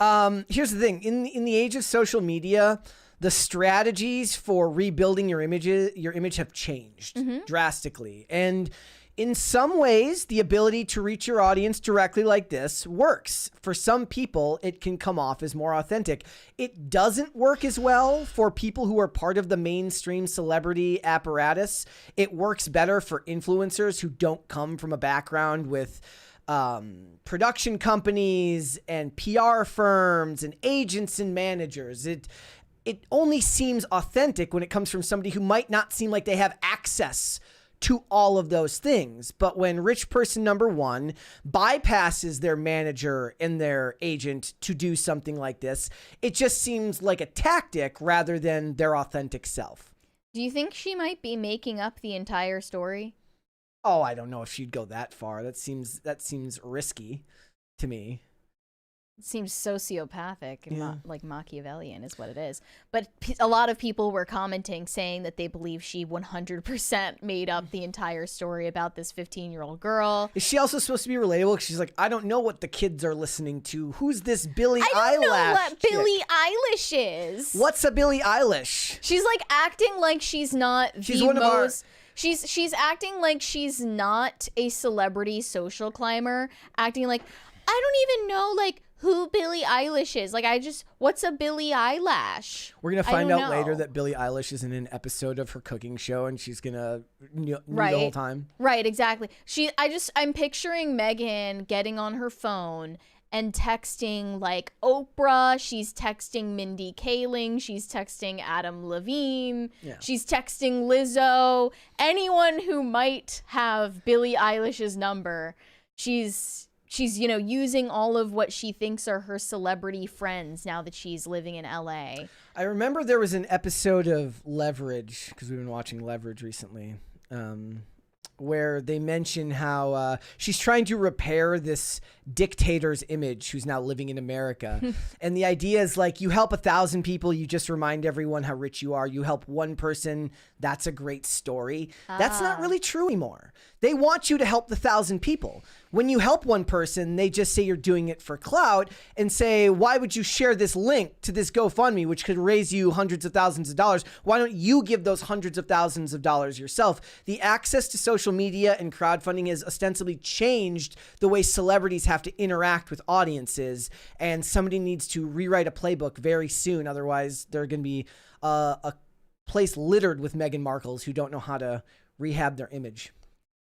[SPEAKER 1] Here's the thing. In the age of social media, the strategies for rebuilding your image have changed drastically. And in some ways, the ability to reach your audience directly like this works. For some people, it can come off as more authentic. It doesn't work as well for people who are part of the mainstream celebrity apparatus. It works better for influencers who don't come from a background with production companies and PR firms and agents and managers. It only seems authentic when it comes from somebody who might not seem like they have access to all of those things. But when rich person number one bypasses their manager and their agent to do something like this, it just seems like a tactic rather than their authentic self.
[SPEAKER 2] Do you think she might be making up the entire story?
[SPEAKER 1] Oh, I don't know if she'd go that far. That seems risky to me.
[SPEAKER 2] It seems sociopathic and like Machiavellian is what it is. But a lot of people were commenting saying that they believe she 100% made up the entire story about this 15-year-old girl.
[SPEAKER 1] Is she also supposed to be relatable? 'Cause she's like, I don't know what the kids are listening to. Who's this Billie Eilish?
[SPEAKER 2] I don't know what
[SPEAKER 1] chick?
[SPEAKER 2] Billie Eilish is.
[SPEAKER 1] What's a Billie Eilish?
[SPEAKER 2] She's like acting like she's not
[SPEAKER 1] She's
[SPEAKER 2] the
[SPEAKER 1] one of our-
[SPEAKER 2] most... She's acting like she's not a celebrity social climber, acting like, I don't even know, like, who Billie Eilish is. Like, what's a Billie Eyelash?
[SPEAKER 1] We're going to find
[SPEAKER 2] don't
[SPEAKER 1] out
[SPEAKER 2] know.
[SPEAKER 1] later that Billie Eilish is in an episode of her cooking show and she's going to knew the whole time.
[SPEAKER 2] Right, exactly. I'm picturing Megan getting on her phone and texting like Oprah, she's texting Mindy Kaling, she's texting Adam Levine, she's texting Lizzo, anyone who might have Billie Eilish's number. She's using all of what she thinks are her celebrity friends now that she's living in LA.
[SPEAKER 1] I remember there was an episode of Leverage, because we've been watching Leverage recently, where they mention how she's trying to repair this dictator's image who's now living in America. And the idea is like, you help 1,000 people, you just remind everyone how rich you are. You help one person, that's a great story. That's not really true anymore. They want you to help the 1,000 people. When you help one person, they just say you're doing it for clout and say, why would you share this link to this GoFundMe, which could raise you hundreds of thousands of dollars? Why don't you give those hundreds of thousands of dollars yourself? The access to social media and crowdfunding has ostensibly changed the way celebrities have to interact with audiences, and somebody needs to rewrite a playbook very soon. Otherwise, they're going to be a place littered with Meghan Markles who don't know how to rehab their image.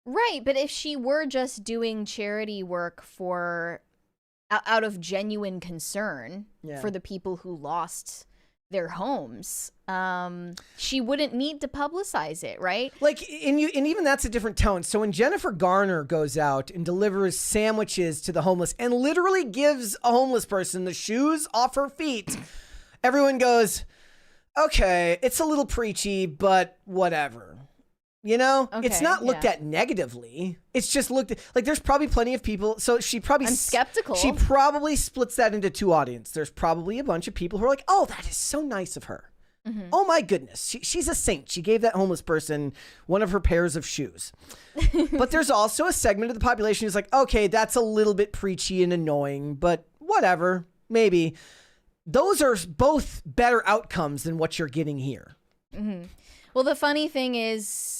[SPEAKER 2] Right, but if she were just doing charity work out of genuine concern for the people who lost their homes, she wouldn't need to publicize it, right?
[SPEAKER 1] Like, and even that's a different tone. So when Jennifer Garner goes out and delivers sandwiches to the homeless and literally gives a homeless person the shoes off her feet, everyone goes, okay, it's a little preachy, but whatever. You know, it's not looked at negatively. It's just looked at like there's probably plenty of people. So I'm
[SPEAKER 2] skeptical.
[SPEAKER 1] She probably splits that into two audiences. There's probably a bunch of people who are like, oh, that is so nice of her. Oh my goodness. She's a saint. She gave that homeless person one of her pairs of shoes. But there's also a segment of the population who's like, okay, that's a little bit preachy and annoying, but whatever, maybe. Those are both better outcomes than what you're getting here.
[SPEAKER 2] Well, the funny thing is,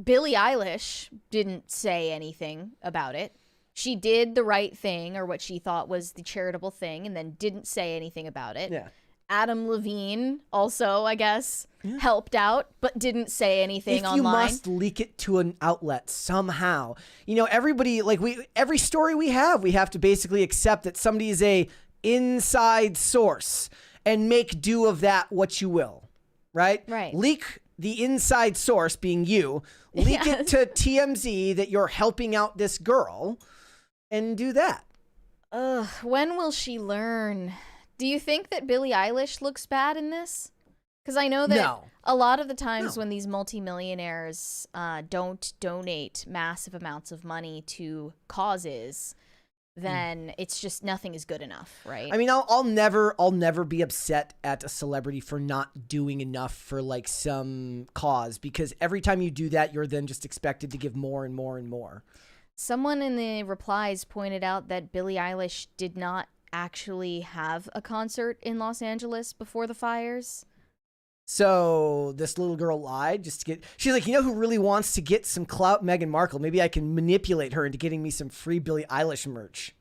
[SPEAKER 2] Billie Eilish didn't say anything about it. She did the right thing, or what she thought was the charitable thing, and then didn't say anything about it.
[SPEAKER 1] Yeah.
[SPEAKER 2] Adam Levine also, I guess, helped out, but didn't say anything online.
[SPEAKER 1] If you must leak it to an outlet somehow. You know, everybody, like every story we have to basically accept that somebody is a inside source and make do of that what you will. Right?
[SPEAKER 2] Right.
[SPEAKER 1] Leak the inside source, being you, leak it to TMZ that you're helping out this girl and do that.
[SPEAKER 2] When will she learn Do you think that Billie Eilish looks bad in this? Because I know that
[SPEAKER 1] No.
[SPEAKER 2] a lot of the times when these multimillionaires don't donate massive amounts of money to causes, then it's just nothing is good enough, right?
[SPEAKER 1] I mean, I'll never be upset at a celebrity for not doing enough for like some cause, because every time you do that, you're then just expected to give more and more and more.
[SPEAKER 2] Someone in the replies pointed out that Billie Eilish did not actually have a concert in Los Angeles before the fires.
[SPEAKER 1] So this little girl lied just to get. She's like, you know who really wants to get some clout? Meghan Markle. Maybe I can manipulate her into getting me some free Billie Eilish merch.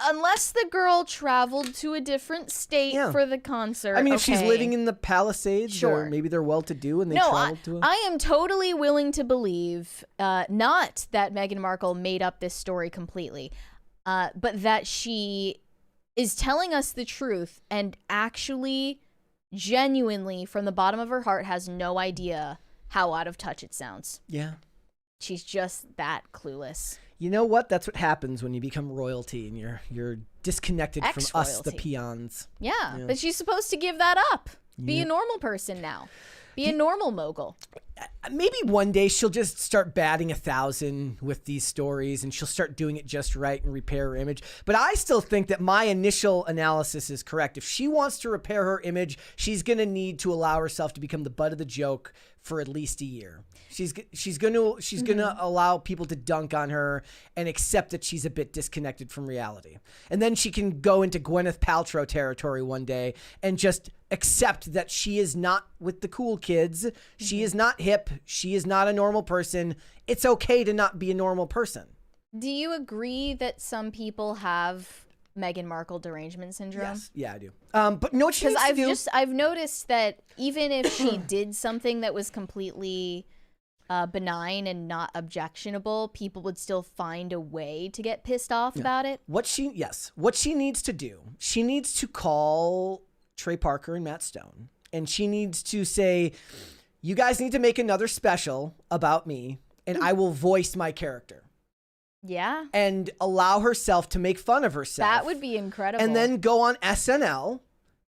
[SPEAKER 2] Unless the girl traveled to a different state for the concert.
[SPEAKER 1] I mean, if she's living in the Palisades, or maybe they're well-to-do and they traveled to it.
[SPEAKER 2] I am totally willing to believe, not that Meghan Markle made up this story completely, but that she is telling us the truth and actually, genuinely, from the bottom of her heart, has no idea how out of touch it sounds.
[SPEAKER 1] Yeah.
[SPEAKER 2] She's just that clueless.
[SPEAKER 1] You know what? That's what happens when you become royalty and you're disconnected from us, the peons.
[SPEAKER 2] Yeah, but she's supposed to give that up. Be a normal person now. Be a normal mogul.
[SPEAKER 1] Maybe one day she'll just start batting 1,000 with these stories, and she'll start doing it just right and repair her image. But I still think that my initial analysis is correct. If she wants to repair her image, she's going to need to allow herself to become the butt of the joke for at least a year. She's going to allow people to dunk on her and accept that she's a bit disconnected from reality. And then she can go into Gwyneth Paltrow territory one day and just accept that she is not with the cool kids. She is not hip. She is not a normal person. It's okay to not be a normal person.
[SPEAKER 2] Do you agree that some people have Meghan Markle derangement syndrome?
[SPEAKER 1] Yes. Yeah, I do. But no, what she needs to do...
[SPEAKER 2] I've noticed that even if she did something that was completely benign and not objectionable, people would still find a way to get pissed off about it. What she
[SPEAKER 1] needs to do, she needs to call Trey Parker and Matt Stone, and she needs to say, you guys need to make another special about me, and I will voice my character.
[SPEAKER 2] Yeah.
[SPEAKER 1] And allow herself to make fun of herself.
[SPEAKER 2] That would be incredible.
[SPEAKER 1] And then go on SNL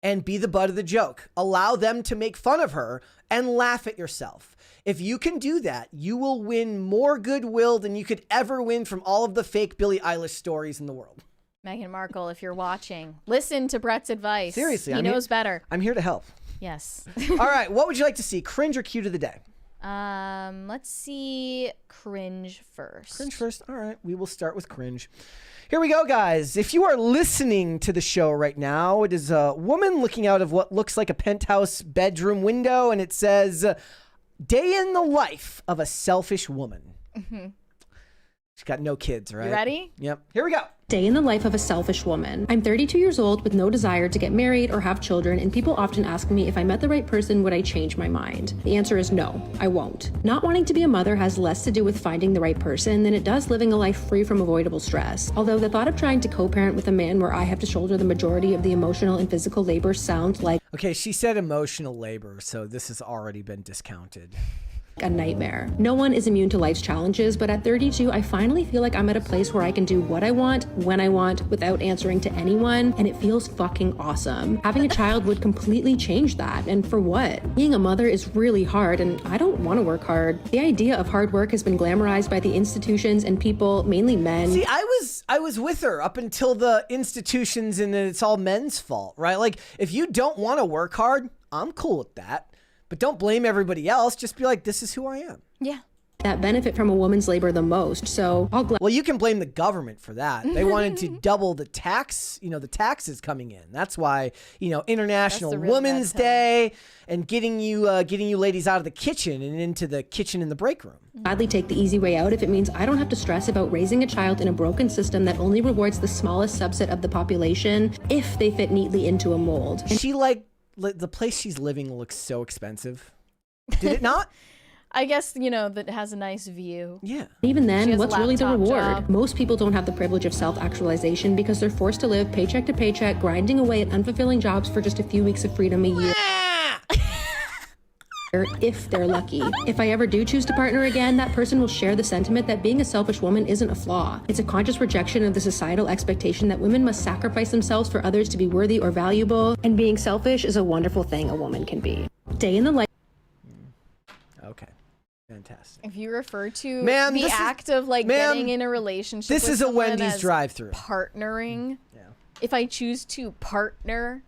[SPEAKER 1] and be the butt of the joke. Allow them to make fun of her and laugh at yourself. If you can do that, you will win more goodwill than you could ever win from all of the fake Billie Eilish stories in the world.
[SPEAKER 2] Meghan Markle, if you're watching, listen to Brett's advice.
[SPEAKER 1] Seriously.
[SPEAKER 2] He knows better.
[SPEAKER 1] I'm here to help.
[SPEAKER 2] Yes.
[SPEAKER 1] All right. What would you like to see? Cringe or cute of the day?
[SPEAKER 2] Let's see cringe first.
[SPEAKER 1] Cringe first. All right. We will start with cringe. Here we go, guys. If you are listening to the show right now, it is a woman looking out of what looks like a penthouse bedroom window, and it says, "Day in the life of a selfish woman." Mm-hmm. She's got no kids, right?
[SPEAKER 2] You ready?
[SPEAKER 1] Yep. Here we go.
[SPEAKER 3] Day in the life of a selfish woman. I'm 32 years old with no desire to get married or have children, and people often ask me if I met the right person, would I change my mind? The answer is no, I won't. Not wanting to be a mother has less to do with finding the right person than it does living a life free from avoidable stress. Although the thought of trying to co-parent with a man where I have to shoulder the majority of the emotional and physical labor sounds like...
[SPEAKER 1] Okay, she said emotional labor, so this has already been discounted.
[SPEAKER 3] A nightmare. No one is immune to life's challenges, but at 32, I finally feel like I'm at a place where I can do what I want, when I want, without answering to anyone, and it feels fucking awesome. Having a child would completely change that, and for what? Being a mother is really hard, and I don't want to work hard. The idea of hard work has been glamorized by the institutions and people, mainly men.
[SPEAKER 1] See, I was with her up until the institutions and it's all men's fault, right? Like, if you don't want to work hard, I'm cool with that. But don't blame everybody else. Just be like, this is who I am.
[SPEAKER 2] Yeah.
[SPEAKER 3] That benefit from a woman's labor the most. So
[SPEAKER 1] well, you can blame the government for that. They wanted to double the tax, the taxes coming in. That's why, International Women's Day and getting you ladies out of the kitchen and into the kitchen in the break room.
[SPEAKER 3] Gladly take the easy way out if it means I don't have to stress about raising a child in a broken system that only rewards the smallest subset of the population if they fit neatly into a mold.
[SPEAKER 1] And she the place she's living looks so expensive. Did it not?
[SPEAKER 2] I guess, that has a nice view.
[SPEAKER 1] Yeah.
[SPEAKER 3] Even then, what's really the reward?
[SPEAKER 2] Job.
[SPEAKER 3] Most people don't have the privilege of self-actualization because they're forced to live paycheck to paycheck, grinding away at unfulfilling jobs for just a few weeks of freedom a year.
[SPEAKER 4] if they're lucky. If I ever do choose to partner again, that person will share the sentiment that being a selfish woman isn't a flaw. It's a conscious rejection of the societal expectation that women must sacrifice themselves for others to be worthy or valuable, and being selfish is a wonderful thing a woman can be. Day in the life.
[SPEAKER 1] Okay. Fantastic.
[SPEAKER 2] If you refer to
[SPEAKER 1] Ma'am,
[SPEAKER 2] the act of like
[SPEAKER 1] ma'am,
[SPEAKER 2] getting in a relationship
[SPEAKER 1] this
[SPEAKER 2] with
[SPEAKER 1] is a
[SPEAKER 2] someone
[SPEAKER 1] Wendy's
[SPEAKER 2] as
[SPEAKER 1] drive-through.
[SPEAKER 2] Partnering.
[SPEAKER 1] Yeah.
[SPEAKER 2] If I choose to partner.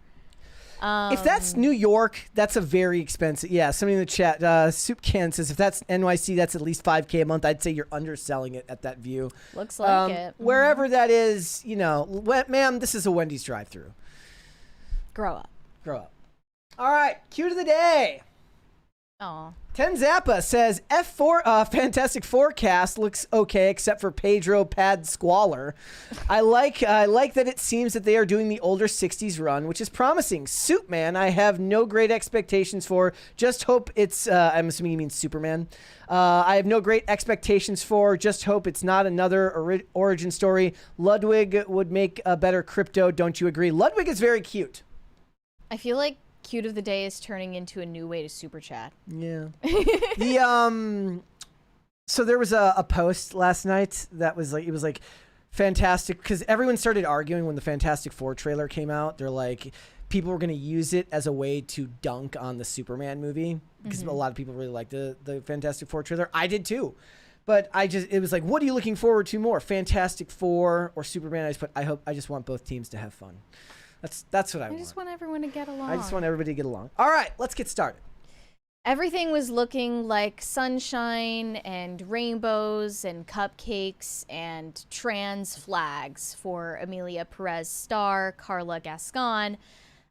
[SPEAKER 1] If that's New York, that's a very expensive. Yeah, somebody in the chat, Soup Can says, if that's NYC, that's at least $5,000 a month. I'd say you're underselling it at that view.
[SPEAKER 2] Looks like it.
[SPEAKER 1] Wherever that is, you know, ma'am, this is a Wendy's drive-through.
[SPEAKER 2] Grow up.
[SPEAKER 1] Grow up. All right, cue to the day.
[SPEAKER 2] Aw.
[SPEAKER 1] Ten Zappa says F4 Fantastic Forecast looks okay except for Pedro Pad Squalor. I like that it seems that they are doing the older 60s run, which is promising. Soup Man, I have no great expectations for. Just hope it's I'm assuming you mean Superman. I have no great expectations for. Just hope it's not another origin story. Ludwig would make a better Crypto, don't you agree? Ludwig is very cute.
[SPEAKER 2] I feel like cute of the day is turning into a new way to super chat.
[SPEAKER 1] Yeah. So there was a post last night that was like, it was like fantastic because everyone started arguing when the Fantastic Four trailer came out. They're like, people were going to use it as a way to dunk on the Superman movie because a lot of people really liked the Fantastic Four trailer. I did too. But it was like, what are you looking forward to more, Fantastic Four or Superman? I just want both teams to have fun. That's what I want.
[SPEAKER 2] I just want everyone to get along.
[SPEAKER 1] I just want everybody to get along. All right, let's get started.
[SPEAKER 2] Everything was looking like sunshine and rainbows and cupcakes and trans flags for Emilia Perez star Karla Gascon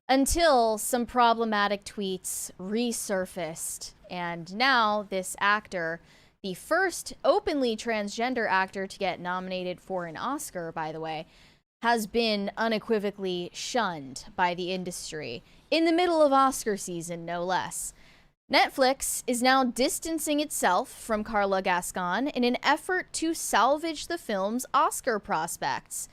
[SPEAKER 2] until some problematic tweets resurfaced. And now this actor, the first openly transgender actor to get nominated for an Oscar, by the way, has been unequivocally shunned by the industry in the middle of Oscar season, no less. Netflix is now distancing itself from Karla Gascon in an effort to salvage the film's Oscar prospects.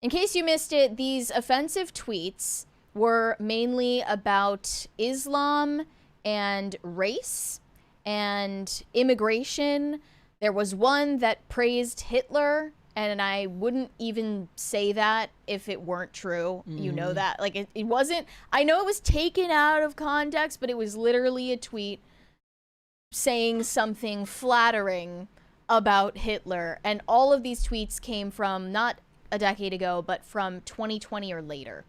[SPEAKER 2] In case you missed it, these offensive tweets were mainly about Islam and race and immigration. There was one that praised Hitler, and I wouldn't even say that if it weren't true. You know that. Like, it wasn't... I know it was taken out of context, but it was literally a tweet saying something flattering about Hitler. And all of these tweets came from, not a decade ago, but from 2020 or later.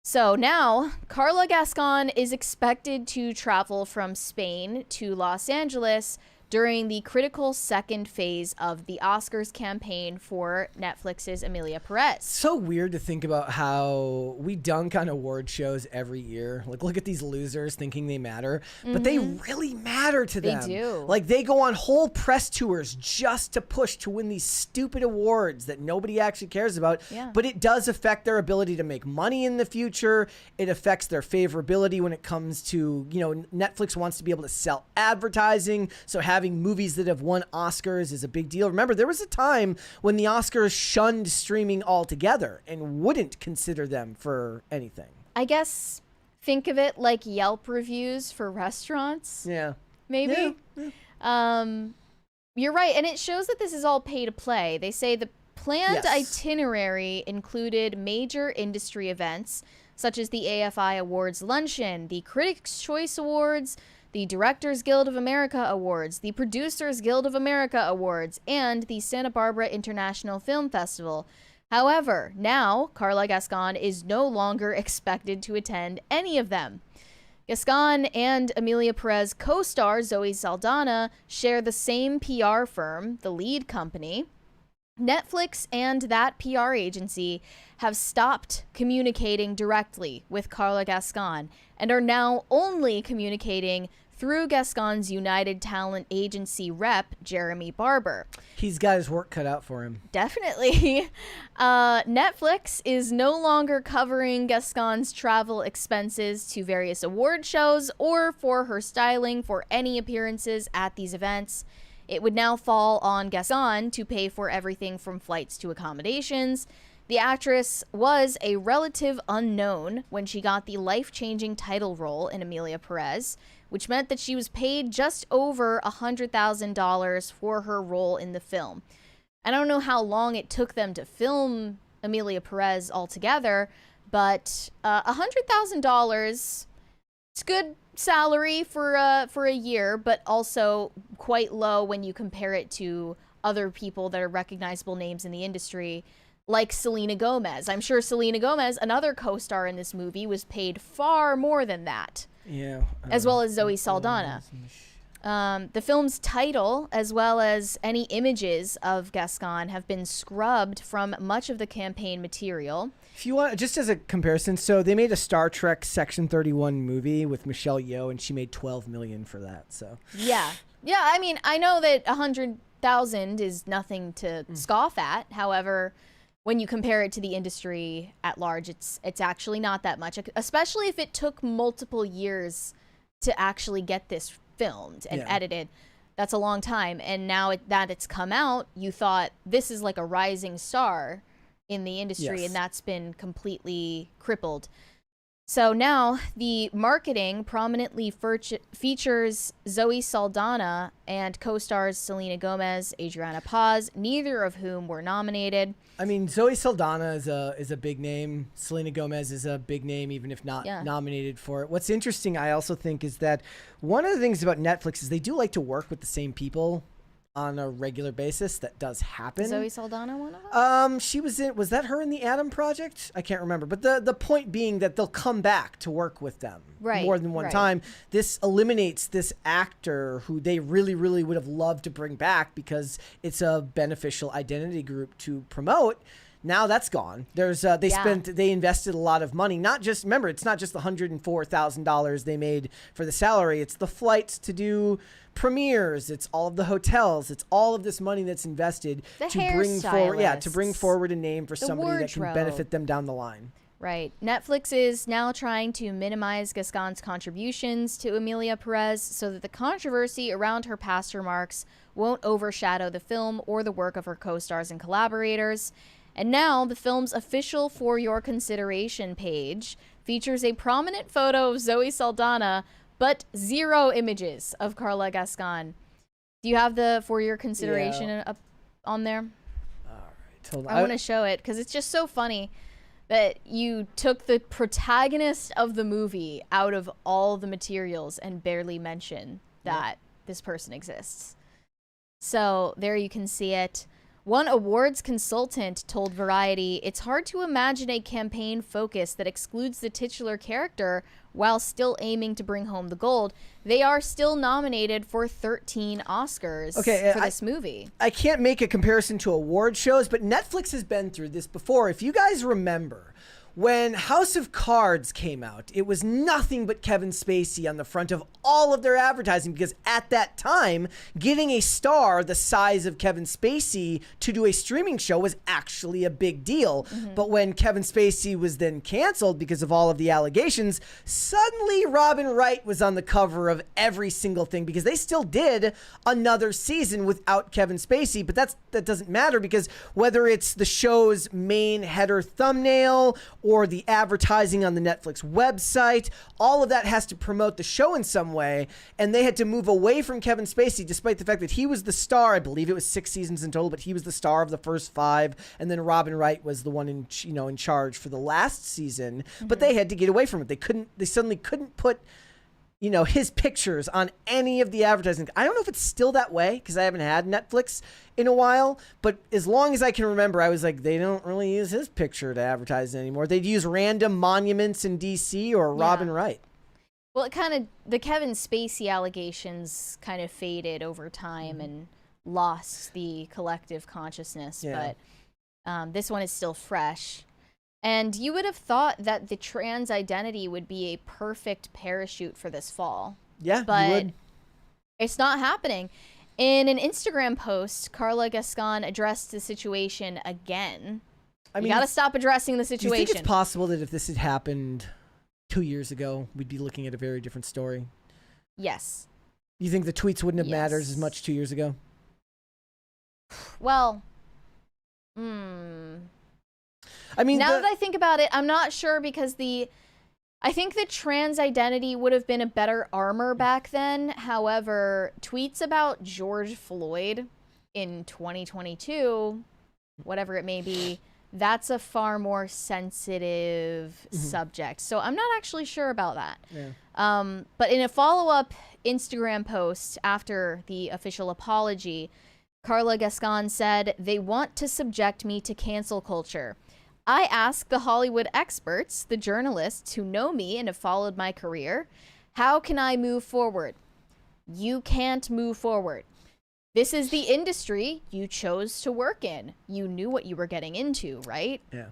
[SPEAKER 2] So now, Karla Gascon is expected to travel from Spain to Los Angeles during the critical second phase of the Oscars campaign for Netflix's Emilia Perez.
[SPEAKER 1] So weird to think about how we dunk on award shows every year. Like, look at these losers thinking they matter, but they really matter to them.
[SPEAKER 2] They do.
[SPEAKER 1] Like, they go on whole press tours just to push to win these stupid awards that nobody actually cares about.
[SPEAKER 2] Yeah.
[SPEAKER 1] But it does affect their ability to make money in the future. It affects their favorability when it comes to, you know, Netflix wants to be able to sell advertising. So having movies that have won Oscars is a big deal. Remember, there was a time when the Oscars shunned streaming altogether and wouldn't consider them for anything.
[SPEAKER 2] I guess think of it like Yelp reviews for restaurants.
[SPEAKER 1] Yeah.
[SPEAKER 2] Maybe.
[SPEAKER 1] Yeah.
[SPEAKER 2] You're right, and it shows that this is all pay to play. They say the planned
[SPEAKER 1] Yes.
[SPEAKER 2] itinerary included major industry events such as the AFI Awards Luncheon, the Critics' Choice Awards, the Directors Guild of America Awards, the Producers Guild of America Awards, and the Santa Barbara International Film Festival. However, now Karla Gascon is no longer expected to attend any of them. Gascon and Emilia Perez co-star Zoe Saldana share the same PR firm, the Lead Company. Netflix and that PR agency have stopped communicating directly with Karla Gascon and are now only communicating through Gascon's United Talent Agency rep, Jeremy Barber.
[SPEAKER 1] He's got his work cut out for him.
[SPEAKER 2] Definitely. Netflix is no longer covering Gascon's travel expenses to various award shows or for her styling for any appearances at these events. It would now fall on Gascon to pay for everything from flights to accommodations. The actress was a relative unknown when she got the life-changing title role in Emilia Perez, which meant that she was paid just over $100,000 for her role in the film. I don't know how long it took them to film Emilia Perez altogether, but $100,000, it's good salary for a year, but also quite low when you compare it to other people that are recognizable names in the industry, like Selena Gomez. I'm sure Selena Gomez, another co-star in this movie, was paid far more than that.
[SPEAKER 1] Yeah.
[SPEAKER 2] As well as Zoe Saldana. The film's title, as well as any images of Gascon, have been scrubbed from much of the campaign material.
[SPEAKER 1] If you want, just as a comparison, so they made a Star Trek Section 31 movie with Michelle Yeoh, and she made $12 million for that. So
[SPEAKER 2] yeah. I mean, I know that 100,000 is nothing to scoff at. However, when you compare it to the industry at large, it's actually not that much, especially if it took multiple years to actually get this filmed and edited. That's a long time. And now that it's come out, you thought this is like a rising star in the industry, and that's been completely crippled. So now the marketing prominently features Zoe Saldana and co-stars Selena Gomez, Adriana Paz, neither of whom were nominated.
[SPEAKER 1] I mean, Zoe Saldana is a big name. Selena Gomez is a big name, even if not nominated for it. What's interesting, I also think, is that one of the things about Netflix is they do like to work with the same people on a regular basis. That does happen.
[SPEAKER 2] Zoe Saldana, one of them?
[SPEAKER 1] She was that her in the Adam Project? I can't remember. But the point being that they'll come back to work with them more than one time. This eliminates this actor who they really, really would have loved to bring back because it's a beneficial identity group to promote. Now that's gone. There's they invested a lot of money. Not just, remember, it's not just the $104,000 they made for the salary. It's the flights to do premieres. It's all of the hotels. It's all of this money that's invested to bring forward a name for somebody that can benefit them down the line.
[SPEAKER 2] Right. Netflix is now trying to minimize Gascon's contributions to Emilia Perez so that the controversy around her past remarks won't overshadow the film or the work of her co-stars and collaborators. And now the film's official For Your Consideration page features a prominent photo of Zoe Saldana, but 0 images of Karla Gascon. Do you have the For Your Consideration up on there?
[SPEAKER 1] All right. Hold on.
[SPEAKER 2] I want to show it because it's just so funny that you took the protagonist of the movie out of all the materials and barely mention that this person exists. So there you can see it. One awards consultant told Variety, "It's hard to imagine a campaign focus that excludes the titular character while still aiming to bring home the gold." They are still nominated for 13 Oscars for this movie.
[SPEAKER 1] I can't make a comparison to award shows, but Netflix has been through this before. If you guys remember, when House of Cards came out, it was nothing but Kevin Spacey on the front of all of their advertising because at that time, getting a star the size of Kevin Spacey to do a streaming show was actually a big deal. But when Kevin Spacey was then canceled because of all of the allegations, suddenly Robin Wright was on the cover of every single thing because they still did another season without Kevin Spacey. But that doesn't matter because whether it's the show's main header thumbnail or the advertising on the Netflix website, all of that has to promote the show in some way. And they had to move away from Kevin Spacey, despite the fact that he was the star. I believe it was 6 seasons in total, but he was the star of the first 5. And then Robin Wright was the one in charge for the last season. But they had to get away from it. They suddenly couldn't put his pictures on any of the advertising. I don't know if it's still that way because I haven't had Netflix in a while, but as long as I can remember, I was like, they don't really use his picture to advertise anymore. They'd use random monuments in DC or Robin Wright.
[SPEAKER 2] Well, the Kevin Spacey allegations kind of faded over time and lost the collective consciousness, but this one is still fresh. And you would have thought that the trans identity would be a perfect parachute for this fall.
[SPEAKER 1] Yeah,
[SPEAKER 2] but
[SPEAKER 1] you would.
[SPEAKER 2] It's not happening. In an Instagram post, Karla Gascon addressed the situation again. You gotta stop addressing the situation.
[SPEAKER 1] Do you think it's possible that if this had happened 2 years ago, we'd be looking at a very different story?
[SPEAKER 2] Yes.
[SPEAKER 1] You think the tweets wouldn't have mattered as much 2 years ago?
[SPEAKER 2] Well,
[SPEAKER 1] I mean,
[SPEAKER 2] now that I think about it, I'm not sure because I think the trans identity would have been a better armor back then. However, tweets about George Floyd in 2022, whatever it may be, that's a far more sensitive subject. So I'm not actually sure about that.
[SPEAKER 1] Yeah.
[SPEAKER 2] But in a follow-up Instagram post after the official apology, Karla Gascon said, "They want to subject me to cancel culture. I ask the Hollywood experts, the journalists who know me and have followed my career, how can I move forward? You can't move forward. This is the industry you chose to work in. You knew what you were getting into, right?
[SPEAKER 1] Yeah.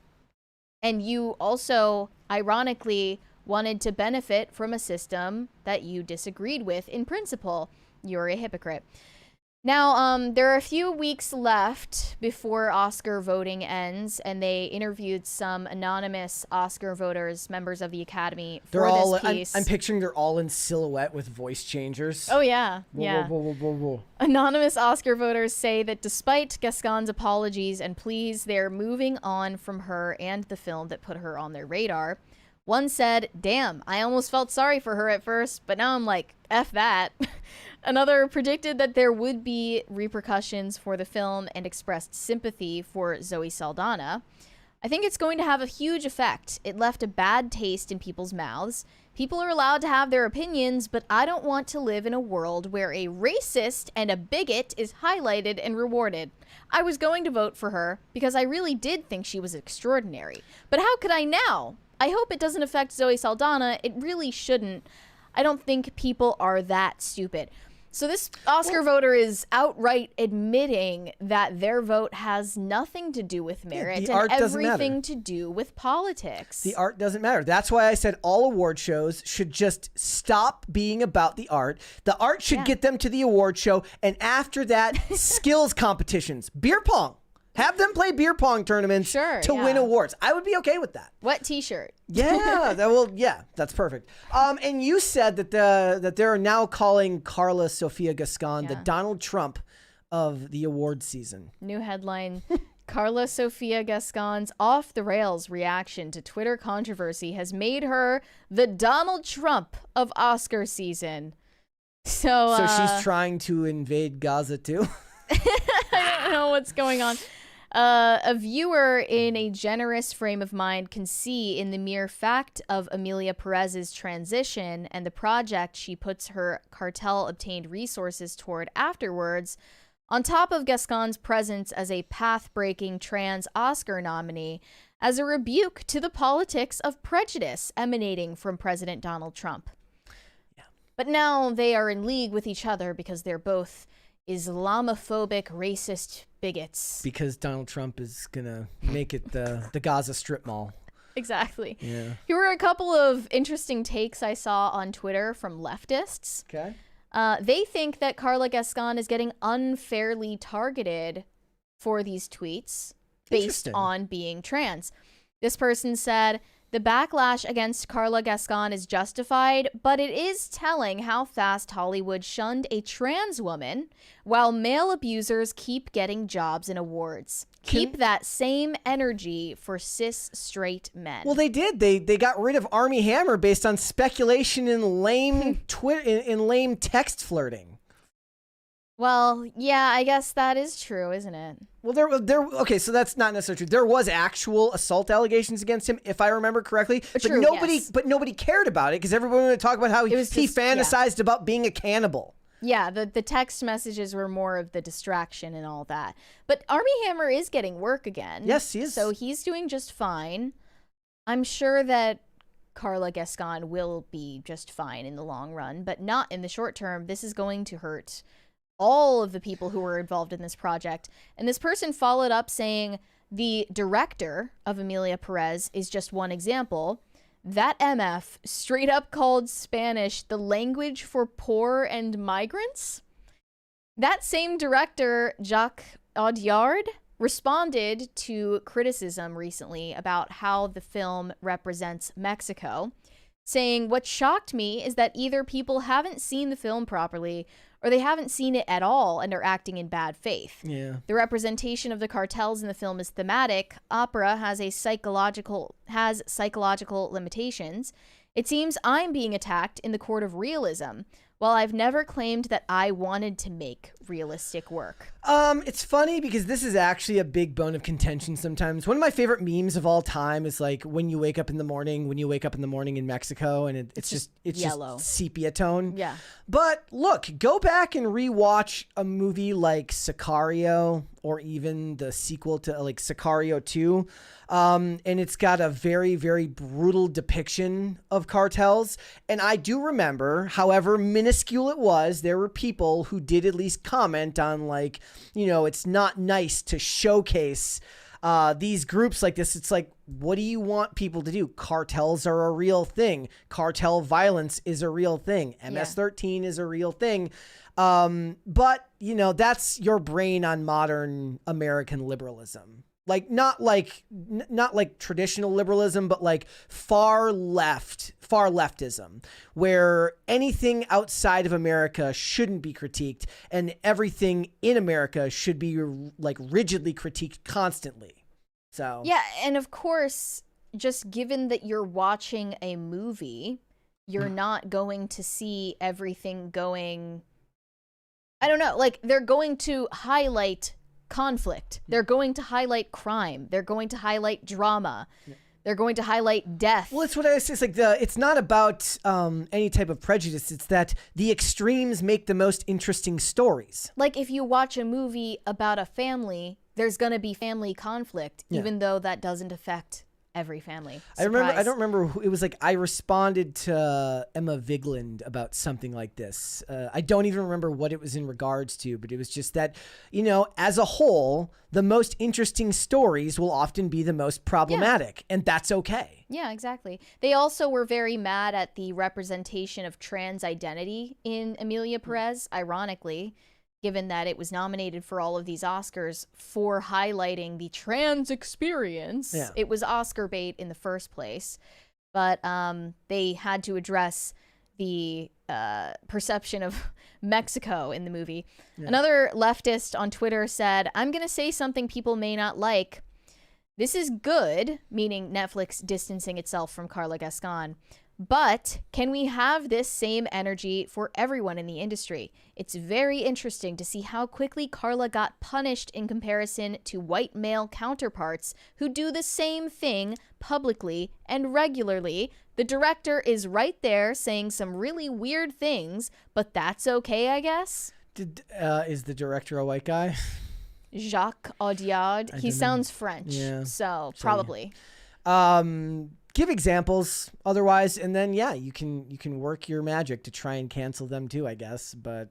[SPEAKER 2] And you also, ironically, wanted to benefit from a system that you disagreed with in principle. You're a hypocrite." Now, there are a few weeks left before Oscar voting ends, and they interviewed some anonymous Oscar voters, members of the Academy, for this piece.
[SPEAKER 1] I'm picturing they're all in silhouette with voice changers.
[SPEAKER 2] Oh, yeah. Yeah.
[SPEAKER 1] Whoa, whoa, whoa, whoa, whoa.
[SPEAKER 2] Anonymous Oscar voters say that despite Gascon's apologies and pleas, they're moving on from her and the film that put her on their radar. One said, "Damn, I almost felt sorry for her at first, but now I'm like, F that." Another predicted that there would be repercussions for the film and expressed sympathy for Zoe Saldana. "I think it's going to have a huge effect. It left a bad taste in people's mouths. People are allowed to have their opinions, but I don't want to live in a world where a racist and a bigot is highlighted and rewarded. I was going to vote for her because I really did think she was extraordinary. But how could I now? I hope it doesn't affect Zoe Saldana. It really shouldn't. I don't think people are that stupid." So this Oscar voter is outright admitting that their vote has nothing to do with merit and everything to do with politics.
[SPEAKER 1] The art doesn't matter. That's why I said all award shows should just stop being about the art. The art should get them to the award show, and after that, skills competitions, beer pong. Have them play beer pong tournaments to win awards. I would be okay with that.
[SPEAKER 2] Wet t-shirt.
[SPEAKER 1] Yeah, that's perfect. And you said that they're now calling Karla Sofia Gascon the Donald Trump of the award season.
[SPEAKER 2] New headline: Karla Sofia Gascon's off the rails reaction to Twitter controversy has made her the Donald Trump of Oscar season. So
[SPEAKER 1] she's trying to invade Gaza too.
[SPEAKER 2] I don't know what's going on. A viewer in a generous frame of mind can see in the mere fact of Amelia Perez's transition and the project she puts her cartel-obtained resources toward afterwards, on top of Gascon's presence as a path-breaking trans Oscar nominee, as a rebuke to the politics of prejudice emanating from President Donald Trump. Yeah. But now they are in league with each other because they're both Islamophobic, racist bigots.
[SPEAKER 1] Because Donald Trump is gonna make it the Gaza Strip Mall.
[SPEAKER 2] Exactly.
[SPEAKER 1] Yeah.
[SPEAKER 2] Here were a couple of interesting takes I saw on Twitter from leftists.
[SPEAKER 1] Okay.
[SPEAKER 2] They think that Karla Gascon is getting unfairly targeted for these tweets based on being trans. This person said, "The backlash against Karla Gascon is justified, but it is telling how fast Hollywood shunned a trans woman while male abusers keep getting jobs and awards. Keep that same energy for cis straight men."
[SPEAKER 1] Well, they did. They got rid of Armie Hammer based on speculation and lame in lame text flirting.
[SPEAKER 2] Well, yeah, I guess that is true, isn't it?
[SPEAKER 1] Well, okay, so that's not necessarily true. There was actual assault allegations against him, if I remember correctly.
[SPEAKER 2] True,
[SPEAKER 1] but nobody cared about it because everyone wanted to talk about how he fantasized about being a cannibal.
[SPEAKER 2] Yeah, the text messages were more of the distraction and all that. But Armie Hammer is getting work again.
[SPEAKER 1] Yes, he is.
[SPEAKER 2] So he's doing just fine. I'm sure that Karla Gascon will be just fine in the long run, but not in the short term. This is going to hurt all of the people who were involved in this project. And this person followed up saying the director of Amelia Perez is just one example. That MF straight up called Spanish the language for poor and migrants. That same director, Jacques Audiard, responded to criticism recently about how the film represents Mexico, saying, "What shocked me is that either people haven't seen the film properly or they haven't seen it at all and are acting in bad faith.
[SPEAKER 1] Yeah.
[SPEAKER 2] The representation of the cartels in the film is thematic. Opera has psychological limitations. It seems I'm being attacked in the court of realism, while I've never claimed that I wanted to make realistic work.
[SPEAKER 1] It's funny because this is actually a big bone of contention sometimes. One of my favorite memes of all time is like when you wake up in the morning in Mexico, and it's just
[SPEAKER 2] yellow.
[SPEAKER 1] just sepia tone.
[SPEAKER 2] Yeah.
[SPEAKER 1] But look, go back and rewatch a movie like Sicario, or even the sequel to like Sicario 2. And it's got a very, very brutal depiction of cartels. And I do remember, however minuscule it was, there were people who did at least comment on like, it's not nice to showcase these groups like this. It's like, what do you want people to do? Cartels are a real thing. Cartel violence is a real thing. MS-13 is a real thing. But that's your brain on modern American liberalism. Like not like traditional liberalism, but like far leftism, where anything outside of America shouldn't be critiqued and everything in America should be like rigidly critiqued constantly. So
[SPEAKER 2] yeah, and of course, just given that you're watching a movie, you're not going to see everything going, I don't know, like they're going to highlight conflict. They're going to highlight crime. They're going to highlight drama. They're going to highlight death.
[SPEAKER 1] Well, it's what I say. It's like it's not about any type of prejudice. It's that the extremes make the most interesting stories.
[SPEAKER 2] Like if you watch a movie about a family, there's going to be family conflict, even though that doesn't affect every family. Surprise.
[SPEAKER 1] I don't remember who, it was like I responded to Emma Vigland about something like this. I don't even remember what it was in regards to, but it was just that, as a whole, the most interesting stories will often be the most problematic, and that's okay.
[SPEAKER 2] Yeah, exactly. They also were very mad at the representation of trans identity in Emilia Perez, ironically, given that it was nominated for all of these Oscars for highlighting the trans experience.
[SPEAKER 1] Yeah.
[SPEAKER 2] It was Oscar bait in the first place, but they had to address the perception of Mexico in the movie. Yeah. Another leftist on Twitter said, "I'm going to say something people may not like. This is good," meaning Netflix distancing itself from Karla Gascon. "But can we have this same energy for everyone in the industry? It's very interesting to see how quickly Karla got punished in comparison to white male counterparts who do the same thing publicly and regularly. The director is right there saying some really weird things, but that's okay, I guess."
[SPEAKER 1] Is the director a white guy?
[SPEAKER 2] Jacques Audiard. He sounds French, so probably.
[SPEAKER 1] Give examples otherwise, and then you can work your magic to try and cancel them too, I guess. But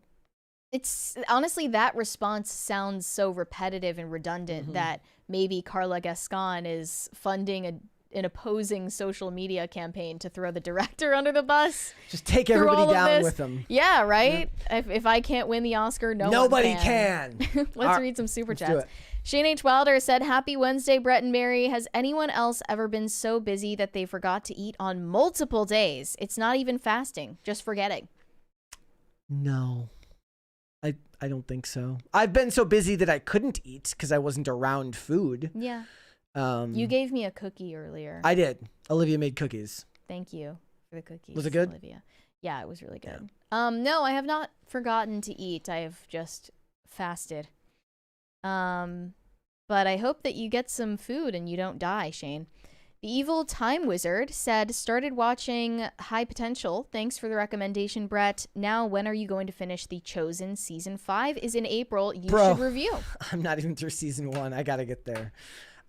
[SPEAKER 2] it's honestly, that response sounds so repetitive and redundant that maybe Karla Gascon is funding an opposing social media campaign to throw the director under the bus.
[SPEAKER 1] Just take everybody down with them.
[SPEAKER 2] Yeah, right? If I can't win the Oscar, nobody can. Let's read some super chats. Shane H. Wilder said, "Happy Wednesday, Brett and Mary. Has anyone else ever been so busy that they forgot to eat on multiple days? It's not even fasting, just forgetting."
[SPEAKER 1] No, I don't think so. I've been so busy that I couldn't eat because I wasn't around food.
[SPEAKER 2] Yeah. You gave me a cookie earlier.
[SPEAKER 1] I did. Olivia made cookies.
[SPEAKER 2] Thank you for the cookies.
[SPEAKER 1] Was it good?
[SPEAKER 2] Olivia? Yeah, it was really good. Yeah. No, I have not forgotten to eat. I have just fasted. But I hope that you get some food and you don't die, Shane. The Evil Time Wizard said, "Started watching High Potential. Thanks for the recommendation, Brett. Now, when are you going to finish The Chosen? Season 5 is in April. You should review."
[SPEAKER 1] I'm not even through season 1. I gotta get there.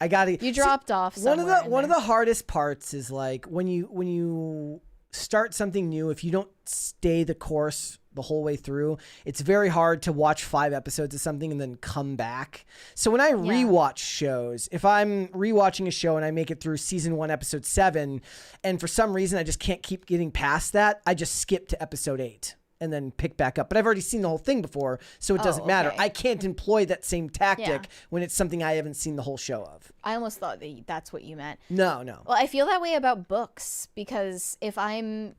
[SPEAKER 2] You dropped off somewhere.
[SPEAKER 1] One of the hardest parts is like when you start something new, if you don't stay the course the whole way through, it's very hard to watch 5 episodes of something and then come back. So when I rewatch shows, if I'm rewatching a show and I make it through season 1, episode 7, and for some reason I just can't keep getting past that, I just skip to episode 8 and then pick back up. But I've already seen the whole thing before, so it doesn't matter. I can't employ that same tactic when it's something I haven't seen the whole show of.
[SPEAKER 2] I almost thought that's what you meant.
[SPEAKER 1] No.
[SPEAKER 2] Well, I feel that way about books because if I'm,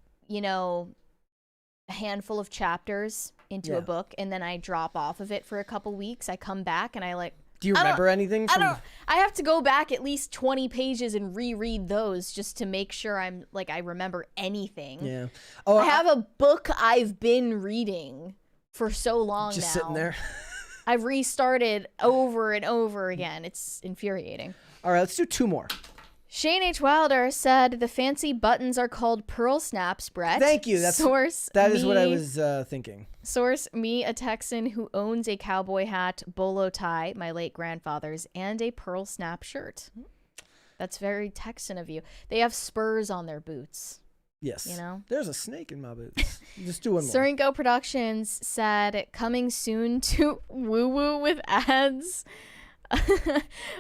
[SPEAKER 2] a handful of chapters into a book, and then I drop off of it for a couple weeks. I come back and
[SPEAKER 1] Do you remember anything from...
[SPEAKER 2] I have to go back at least 20 pages and reread those just to make sure I remember anything.
[SPEAKER 1] Yeah. Oh,
[SPEAKER 2] I have a book I've been reading for so long
[SPEAKER 1] just
[SPEAKER 2] now.
[SPEAKER 1] sitting there.
[SPEAKER 2] I've restarted over and over again. It's infuriating.
[SPEAKER 1] All right, let's do 2 more.
[SPEAKER 2] Shane H. Wilder said the fancy buttons are called pearl snaps, Brett.
[SPEAKER 1] Thank you. That is what I was thinking.
[SPEAKER 2] Source, me, a Texan who owns a cowboy hat, bolo tie, my late grandfather's, and a pearl snap shirt. That's very Texan of you. They have spurs on their boots.
[SPEAKER 1] Yes.
[SPEAKER 2] You know?
[SPEAKER 1] There's a snake in my boots. Just do one more.
[SPEAKER 2] Suringo Productions said, coming soon to Woo Woo with ads.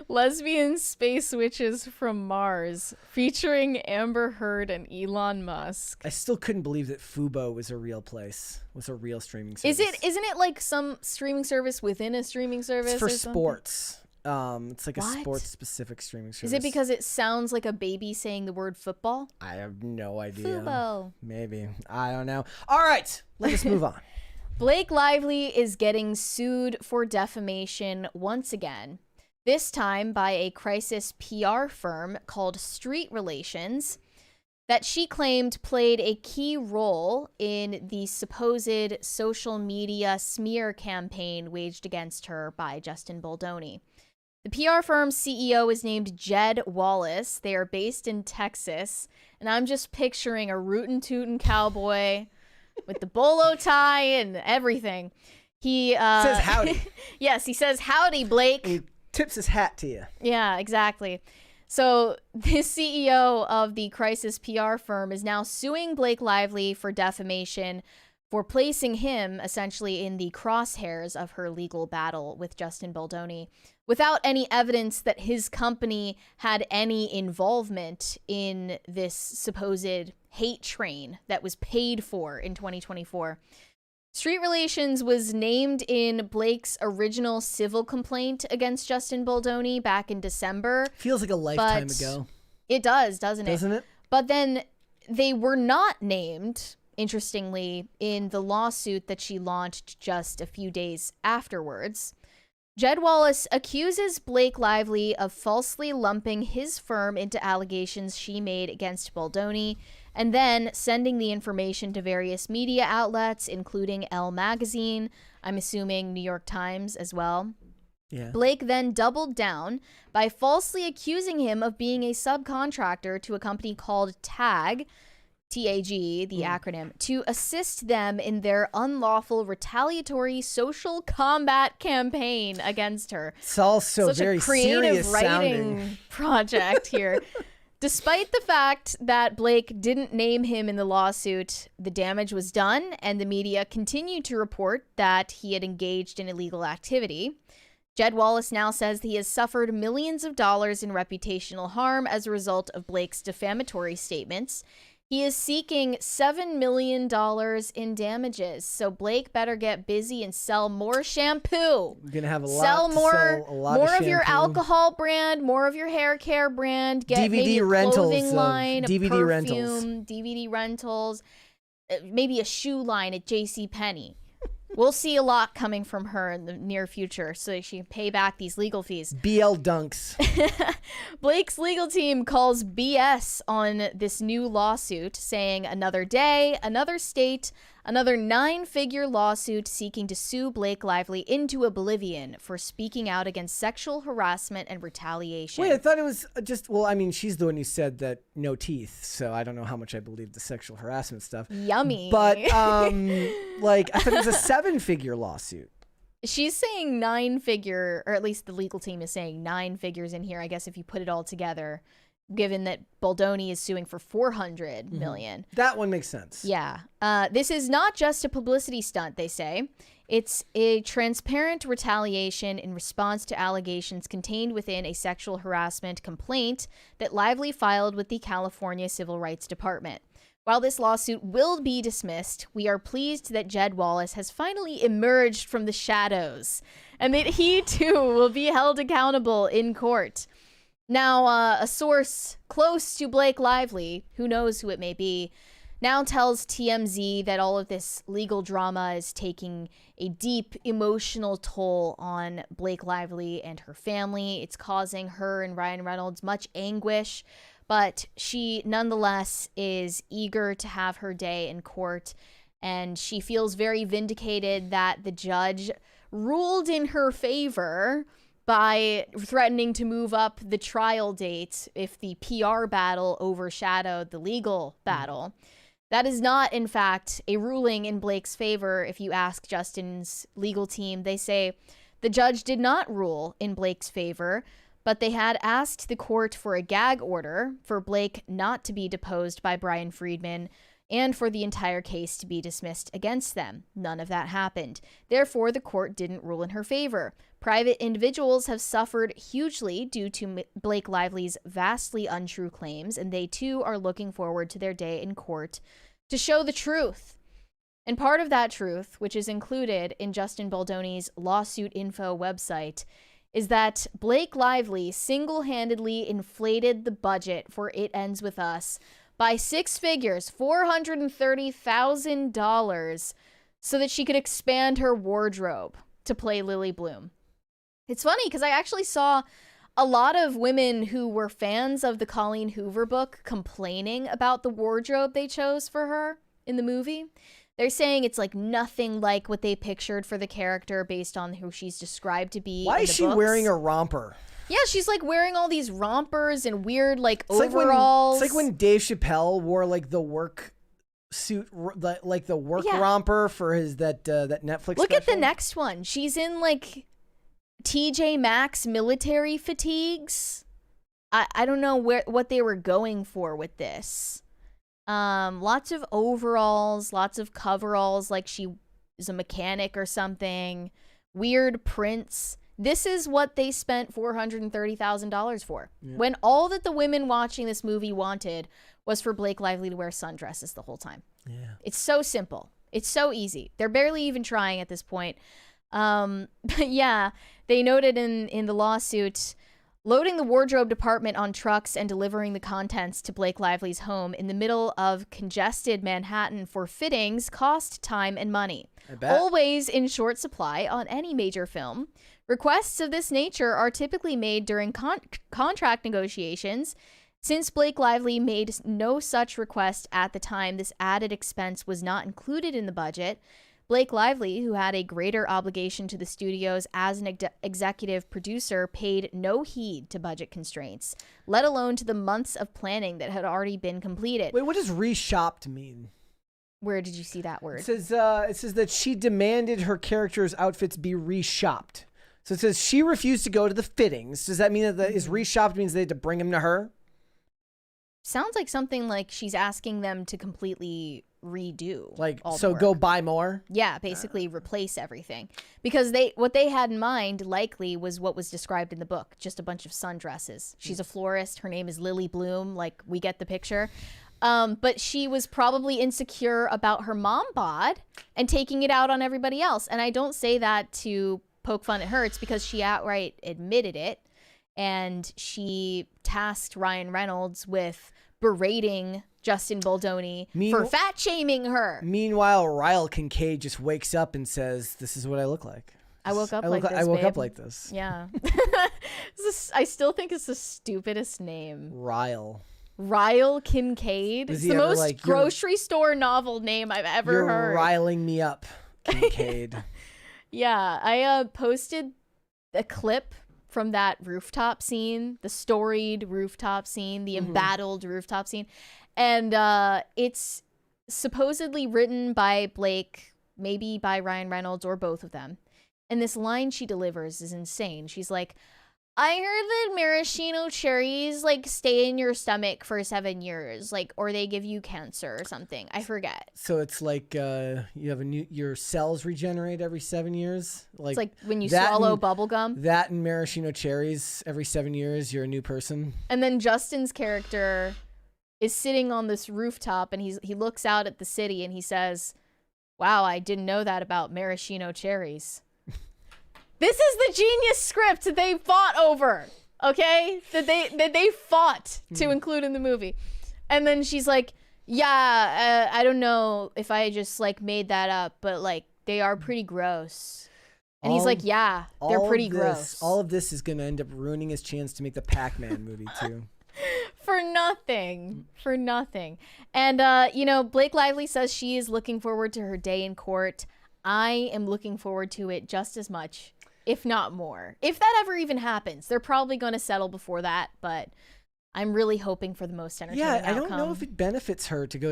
[SPEAKER 2] Lesbian space witches from Mars featuring Amber Heard and Elon Musk.
[SPEAKER 1] I still couldn't believe that Fubo was a real place, was a real streaming service.
[SPEAKER 2] Isn't it like some streaming service within a streaming service?
[SPEAKER 1] It's for
[SPEAKER 2] or something?
[SPEAKER 1] Sports. It's like
[SPEAKER 2] What?
[SPEAKER 1] a sports specific streaming service.
[SPEAKER 2] Is it because it sounds like a baby saying the word football?
[SPEAKER 1] I have no idea.
[SPEAKER 2] Fubo.
[SPEAKER 1] Maybe. I don't know. All right, let us move on.
[SPEAKER 2] Blake Lively is getting sued for defamation once again. This time by a crisis PR firm called Street Relations that she claimed played a key role in the supposed social media smear campaign waged against her by Justin Baldoni. The PR firm's CEO is named Jed Wallace. They are based in Texas, and I'm just picturing a rootin' tootin' cowboy with the bolo tie and everything. He
[SPEAKER 1] says howdy.
[SPEAKER 2] Yes, he says howdy, Blake.
[SPEAKER 1] He tips his hat to you.
[SPEAKER 2] Yeah, exactly. So the CEO of the crisis PR firm is now suing Blake Lively for defamation for placing him essentially in the crosshairs of her legal battle with Justin Baldoni without any evidence that his company had any involvement in this supposed hate train that was paid for in 2024. Street Relations was named in Blake's original civil complaint against Justin Baldoni back in December.
[SPEAKER 1] Feels like a lifetime ago.
[SPEAKER 2] It does, doesn't it?
[SPEAKER 1] Doesn't it?
[SPEAKER 2] But then they were not named, interestingly, in the lawsuit that she launched just a few days afterwards. Jed Wallace accuses Blake Lively of falsely lumping his firm into allegations she made against Baldoni and then sending the information to various media outlets, including Elle Magazine, I'm assuming New York Times as well.
[SPEAKER 1] Yeah.
[SPEAKER 2] Blake then doubled down by falsely accusing him of being a subcontractor to a company called TAG, T-A-G, the acronym, to assist them in their unlawful retaliatory social combat campaign against her.
[SPEAKER 1] It's also
[SPEAKER 2] Such
[SPEAKER 1] very
[SPEAKER 2] a creative
[SPEAKER 1] serious
[SPEAKER 2] writing
[SPEAKER 1] sounding.
[SPEAKER 2] project here. Despite the fact that Blake didn't name him in the lawsuit, the damage was done, and the media continued to report that he had engaged in illegal activity. Jed Wallace now says he has suffered millions of dollars in reputational harm as a result of Blake's defamatory statements. He is seeking $7 million in damages, so Blake better get busy and sell more shampoo.
[SPEAKER 1] We're gonna have a lot.
[SPEAKER 2] Sell more,
[SPEAKER 1] a lot
[SPEAKER 2] more
[SPEAKER 1] of
[SPEAKER 2] of your
[SPEAKER 1] shampoo.
[SPEAKER 2] alcohol brand, more of your hair care brand. Get
[SPEAKER 1] DVD
[SPEAKER 2] maybe a
[SPEAKER 1] rentals
[SPEAKER 2] clothing
[SPEAKER 1] of
[SPEAKER 2] line, a
[SPEAKER 1] DVD
[SPEAKER 2] perfume,
[SPEAKER 1] rentals.
[SPEAKER 2] DVD rentals, maybe a shoe line at JCPenney. We'll see a lot coming from her in the near future so that she can pay back these legal fees.
[SPEAKER 1] BL Dunks.
[SPEAKER 2] Blake's legal team calls BS on this new lawsuit, saying another day, another state, another 9-figure lawsuit seeking to sue Blake Lively into oblivion for speaking out against sexual harassment and retaliation.
[SPEAKER 1] Wait, I thought it was just, well, I mean, she's the one who said that no teeth, so I don't know how much I believe the sexual harassment stuff.
[SPEAKER 2] Yummy.
[SPEAKER 1] But, like, I thought it was a 7-figure lawsuit.
[SPEAKER 2] She's saying 9-figure, or at least the legal team is saying 9 figures in here, I guess, if you put it all together, given that Baldoni is suing for $400 million.
[SPEAKER 1] That one makes sense.
[SPEAKER 2] Yeah. This is not just a publicity stunt, they say. It's a transparent retaliation in response to allegations contained within a sexual harassment complaint that Lively filed with the California Civil Rights Department. While this lawsuit will be dismissed, we are pleased that Jed Wallace has finally emerged from the shadows and that he too will be held accountable in court. Now, a source close to Blake Lively, who knows who it may be, now tells TMZ that all of this legal drama is taking a deep emotional toll on Blake Lively and her family. It's causing her and Ryan Reynolds much anguish, but she nonetheless is eager to have her day in court, and she feels very vindicated that the judge ruled in her favor by threatening to move up the trial date if the PR battle overshadowed the legal battle. That is not, in fact, a ruling in Blake's favor. If you ask Justin's legal team, they say the judge did not rule in Blake's favor, but they had asked the court for a gag order for Blake not to be deposed by Brian Friedman and for the entire case to be dismissed against them. None of that happened. Therefore, the court didn't rule in her favor. Private individuals have suffered hugely due to Blake Lively's vastly untrue claims, and they too are looking forward to their day in court to show the truth. And part of that truth, which is included in Justin Baldoni's lawsuit info website, is that Blake Lively single-handedly inflated the budget for It Ends With Us by 6 figures, $430,000, so that she could expand her wardrobe to play Lily Bloom. It's funny because I actually saw a lot of women who were fans of the Colleen Hoover book complaining about the wardrobe they chose for her in the movie. They're saying it's like nothing like what they pictured for the character based on who she's described to be.
[SPEAKER 1] Why
[SPEAKER 2] in
[SPEAKER 1] is
[SPEAKER 2] the
[SPEAKER 1] she
[SPEAKER 2] books.
[SPEAKER 1] wearing a romper?
[SPEAKER 2] Yeah, she's like wearing all these rompers and weird like
[SPEAKER 1] It's
[SPEAKER 2] overalls.
[SPEAKER 1] It's like when Dave Chappelle wore like the work suit, like the work romper for his that Netflix.
[SPEAKER 2] Look
[SPEAKER 1] special.
[SPEAKER 2] at the next one. She's in like TJ Maxx military fatigues. I don't know what they were going for with this. Lots of overalls, lots of coveralls, like she is a mechanic or something. Weird prints. This is what they spent $430,000 for. Yeah. When all that the women watching this movie wanted was for Blake Lively to wear sundresses the whole time. Yeah. It's so simple. It's so easy. They're barely even trying at this point. But yeah, they noted in the lawsuit, loading the wardrobe department on trucks and delivering the contents to Blake Lively's home in the middle of congested Manhattan for fittings cost time and money.
[SPEAKER 1] I bet.
[SPEAKER 2] Always in short supply on any major film. Requests of this nature are typically made during contract negotiations. Since Blake Lively made no such request at the time, this added expense was not included in the budget. Blake Lively, who had a greater obligation to the studios as an executive producer, paid no heed to budget constraints, let alone to the months of planning that had already been completed.
[SPEAKER 1] Wait, what does reshopped mean?
[SPEAKER 2] Where did you see that word?
[SPEAKER 1] It says that she demanded her character's outfits be reshopped. So it says she refused to go to the fittings. Does that mean that is reshopped means they had to bring them to her?
[SPEAKER 2] Sounds like something like she's asking them to completely redo.
[SPEAKER 1] Like,
[SPEAKER 2] all
[SPEAKER 1] so
[SPEAKER 2] the work.
[SPEAKER 1] go buy more?
[SPEAKER 2] Yeah, basically replace everything. Because what they had in mind likely was what was described in the book, just a bunch of sundresses. She's a florist. Her name is Lily Bloom. Like, we get the picture. But she was probably insecure about her mom bod and taking it out on everybody else. And I don't say that to poke fun at her. It's because she outright admitted it. And she tasked Ryan Reynolds with berating Justin Baldoni for fat shaming her.
[SPEAKER 1] Meanwhile, Ryle Kincaid just wakes up and says, "This is what I look like.
[SPEAKER 2] I woke up like this.
[SPEAKER 1] I woke
[SPEAKER 2] babe.
[SPEAKER 1] up like this."
[SPEAKER 2] Yeah. I still think it's the stupidest name.
[SPEAKER 1] Ryle
[SPEAKER 2] Kincaid. It's the most
[SPEAKER 1] like,
[SPEAKER 2] grocery store novel name I've ever heard.
[SPEAKER 1] You're riling me up, Kincaid.
[SPEAKER 2] Yeah, I posted a clip from that rooftop scene, the storied rooftop scene, the embattled rooftop scene. And it's supposedly written by Blake, maybe by Ryan Reynolds or both of them. And this line she delivers is insane. She's like, I heard that maraschino cherries like stay in your stomach for 7 years, like, or they give you cancer or something. I forget.
[SPEAKER 1] So it's like you have your cells regenerate every 7 years. Like
[SPEAKER 2] it's like when you swallow bubble gum.
[SPEAKER 1] That and maraschino cherries every 7 years, you're a new person.
[SPEAKER 2] And then Justin's character is sitting on this rooftop and he looks out at the city and he says, "Wow, I didn't know that about maraschino cherries." This is the genius script that they fought over, okay? That they fought to include in the movie. And then she's like, Yeah, I don't know if I just like made that up, but like they are pretty gross. And he's like, yeah, they're pretty gross.
[SPEAKER 1] All of this is going to end up ruining his chance to make the Pac-Man movie too.
[SPEAKER 2] For nothing. And, Blake Lively says she is looking forward to her day in court. I am looking forward to it just as much, if not more. If that ever even happens, they're probably going to settle before that, but I'm really hoping for the most entertaining outcome.
[SPEAKER 1] I don't know if it benefits her to go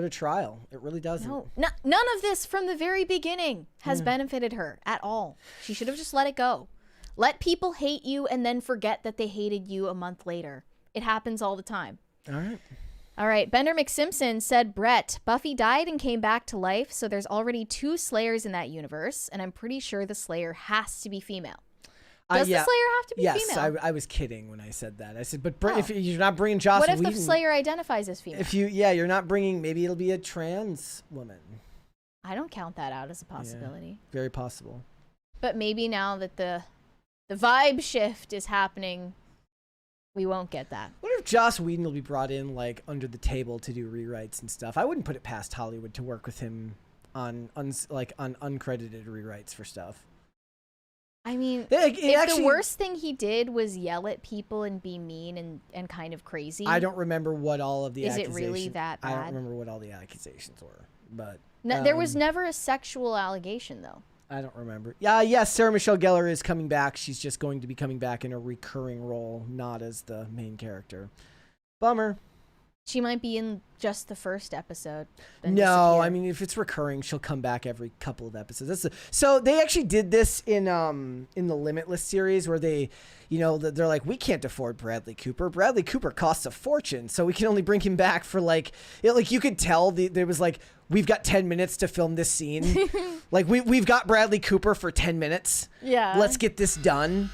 [SPEAKER 1] to trial. It really doesn't.
[SPEAKER 2] No, none of this from the very beginning has benefited her at all. She should have just let it go. Let people hate you and then forget that they hated you a month later. It happens all the time. All right. Bender McSimpson said, Brett, Buffy died and came back to life, so there's already 2 Slayers in that universe, and I'm pretty sure the Slayer has to be female. Does the Slayer have to be female?
[SPEAKER 1] Yes, I was kidding when I said that. I said, but if you're not bringing Joss Whedon...
[SPEAKER 2] What if the Slayer identifies as female?
[SPEAKER 1] You're not bringing... Maybe it'll be a trans woman.
[SPEAKER 2] I don't count that out as a possibility.
[SPEAKER 1] Yeah, very possible.
[SPEAKER 2] But maybe now that the vibe shift is happening, we won't get that.
[SPEAKER 1] What if Joss Whedon will be brought in like under the table to do rewrites and stuff? I wouldn't put it past Hollywood to work with him on uncredited rewrites for stuff.
[SPEAKER 2] I mean, if the worst thing he did was yell at people and be mean and kind of crazy.
[SPEAKER 1] I don't remember what all of the accusations...
[SPEAKER 2] Is it really that bad?
[SPEAKER 1] I don't remember what all the accusations were, but...
[SPEAKER 2] there was never a sexual allegation, though.
[SPEAKER 1] I don't remember. Yes, Sarah Michelle Gellar is coming back. She's just going to be coming back in a recurring role, not as the main character. Bummer.
[SPEAKER 2] She might be in just the first episode.
[SPEAKER 1] No, I mean, if it's recurring, she'll come back every couple of episodes. So they actually did this in the Limitless series where they, they're like, we can't afford Bradley Cooper. Bradley Cooper costs a fortune, so we can only bring him back for like you could tell there was like, we've got 10 minutes to film this scene. Like we've got Bradley Cooper for 10 minutes.
[SPEAKER 2] Yeah.
[SPEAKER 1] Let's get this done.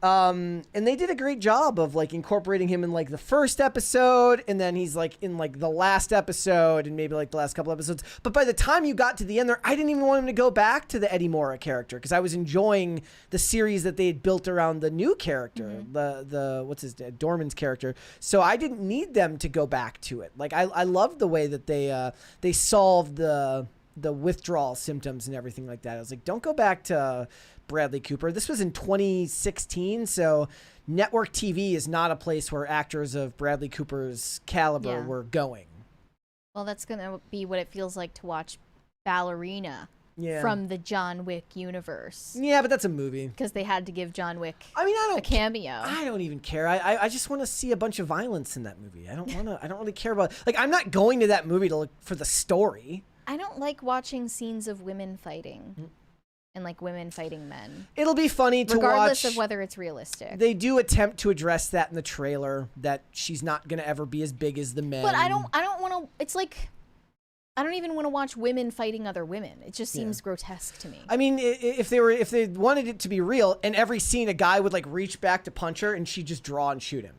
[SPEAKER 1] And they did a great job of like incorporating him in like the first episode, and then he's like in like the last episode and maybe like the last couple episodes. But by the time you got to the end there, I didn't even want him to go back to the Eddie Mora character because I was enjoying the series that they had built around the new character, the what's his name, Dorman's character. So I didn't need them to go back to it. Like I loved the way that they solved the withdrawal symptoms and everything like that. I was like, don't go back to Bradley Cooper. This was in 2016, so network TV is not a place where actors of Bradley Cooper's caliber were going.
[SPEAKER 2] Well, that's going to be what it feels like to watch Ballerina from the John Wick universe.
[SPEAKER 1] Yeah, but that's a movie.
[SPEAKER 2] Because they had to give John Wick
[SPEAKER 1] a
[SPEAKER 2] cameo.
[SPEAKER 1] I don't even care. I just want to see a bunch of violence in that movie. I don't really care about... Like, I'm not going to that movie to look for the story.
[SPEAKER 2] I don't like watching scenes of women fighting. And like women fighting men.
[SPEAKER 1] It'll be funny to watch.
[SPEAKER 2] Regardless of whether it's realistic.
[SPEAKER 1] They do attempt to address that in the trailer, that she's not going to ever be as big as the men.
[SPEAKER 2] But I don't want to, it's like, I don't even want to watch women fighting other women. It just seems grotesque to me. I
[SPEAKER 1] mean, if they wanted it to be real, in every scene a guy would like reach back to punch her and she'd just draw and shoot him.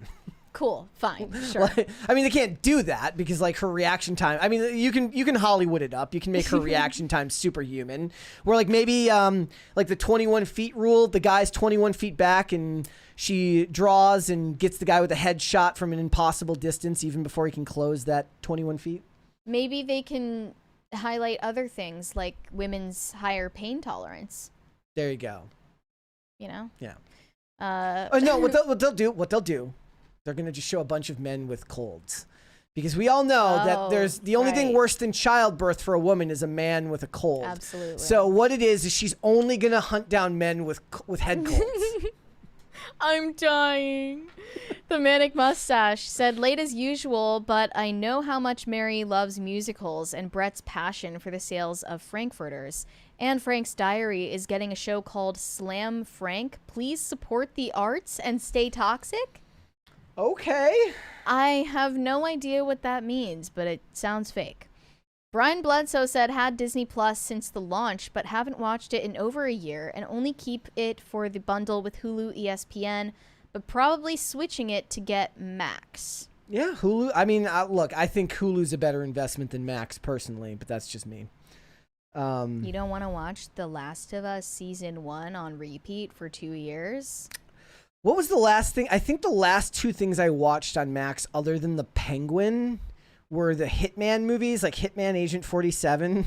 [SPEAKER 2] Cool, fine, sure.
[SPEAKER 1] I mean, they can't do that because like her reaction time. I mean, you can Hollywood it up. You can make her reaction time superhuman. Where like maybe like the 21 feet rule. The guy's 21 feet back and she draws and gets the guy with a headshot from an impossible distance even before he can close that 21 feet.
[SPEAKER 2] Maybe they can highlight other things like women's higher pain tolerance.
[SPEAKER 1] There you go.
[SPEAKER 2] Yeah.
[SPEAKER 1] No, what they'll do. They're going to just show a bunch of men with colds. Because we all know that there's the only thing worse than childbirth for a woman is a man with a cold.
[SPEAKER 2] Absolutely.
[SPEAKER 1] So what it is she's only going to hunt down men with head colds.
[SPEAKER 2] I'm dying. The Manic Mustache said, late as usual, but I know how much Mary loves musicals and Brett's passion for the sales of Frankfurters. Anne Frank's Diary is getting a show called Slam Frank. Please support the arts and stay toxic.
[SPEAKER 1] Okay.
[SPEAKER 2] I have no idea what that means, but it sounds fake. Brian Bledsoe said had Disney Plus since the launch, but haven't watched it in over a year and only keep it for the bundle with Hulu, ESPN, but probably switching it to get Max.
[SPEAKER 1] Yeah, Hulu. I mean, look, I think Hulu's a better investment than Max personally, but that's just me.
[SPEAKER 2] You don't want to watch The Last of Us Season 1 on repeat for 2 years?
[SPEAKER 1] What was the last thing? I think the last 2 things I watched on Max, other than The Penguin, were the Hitman movies, like Hitman Agent 47,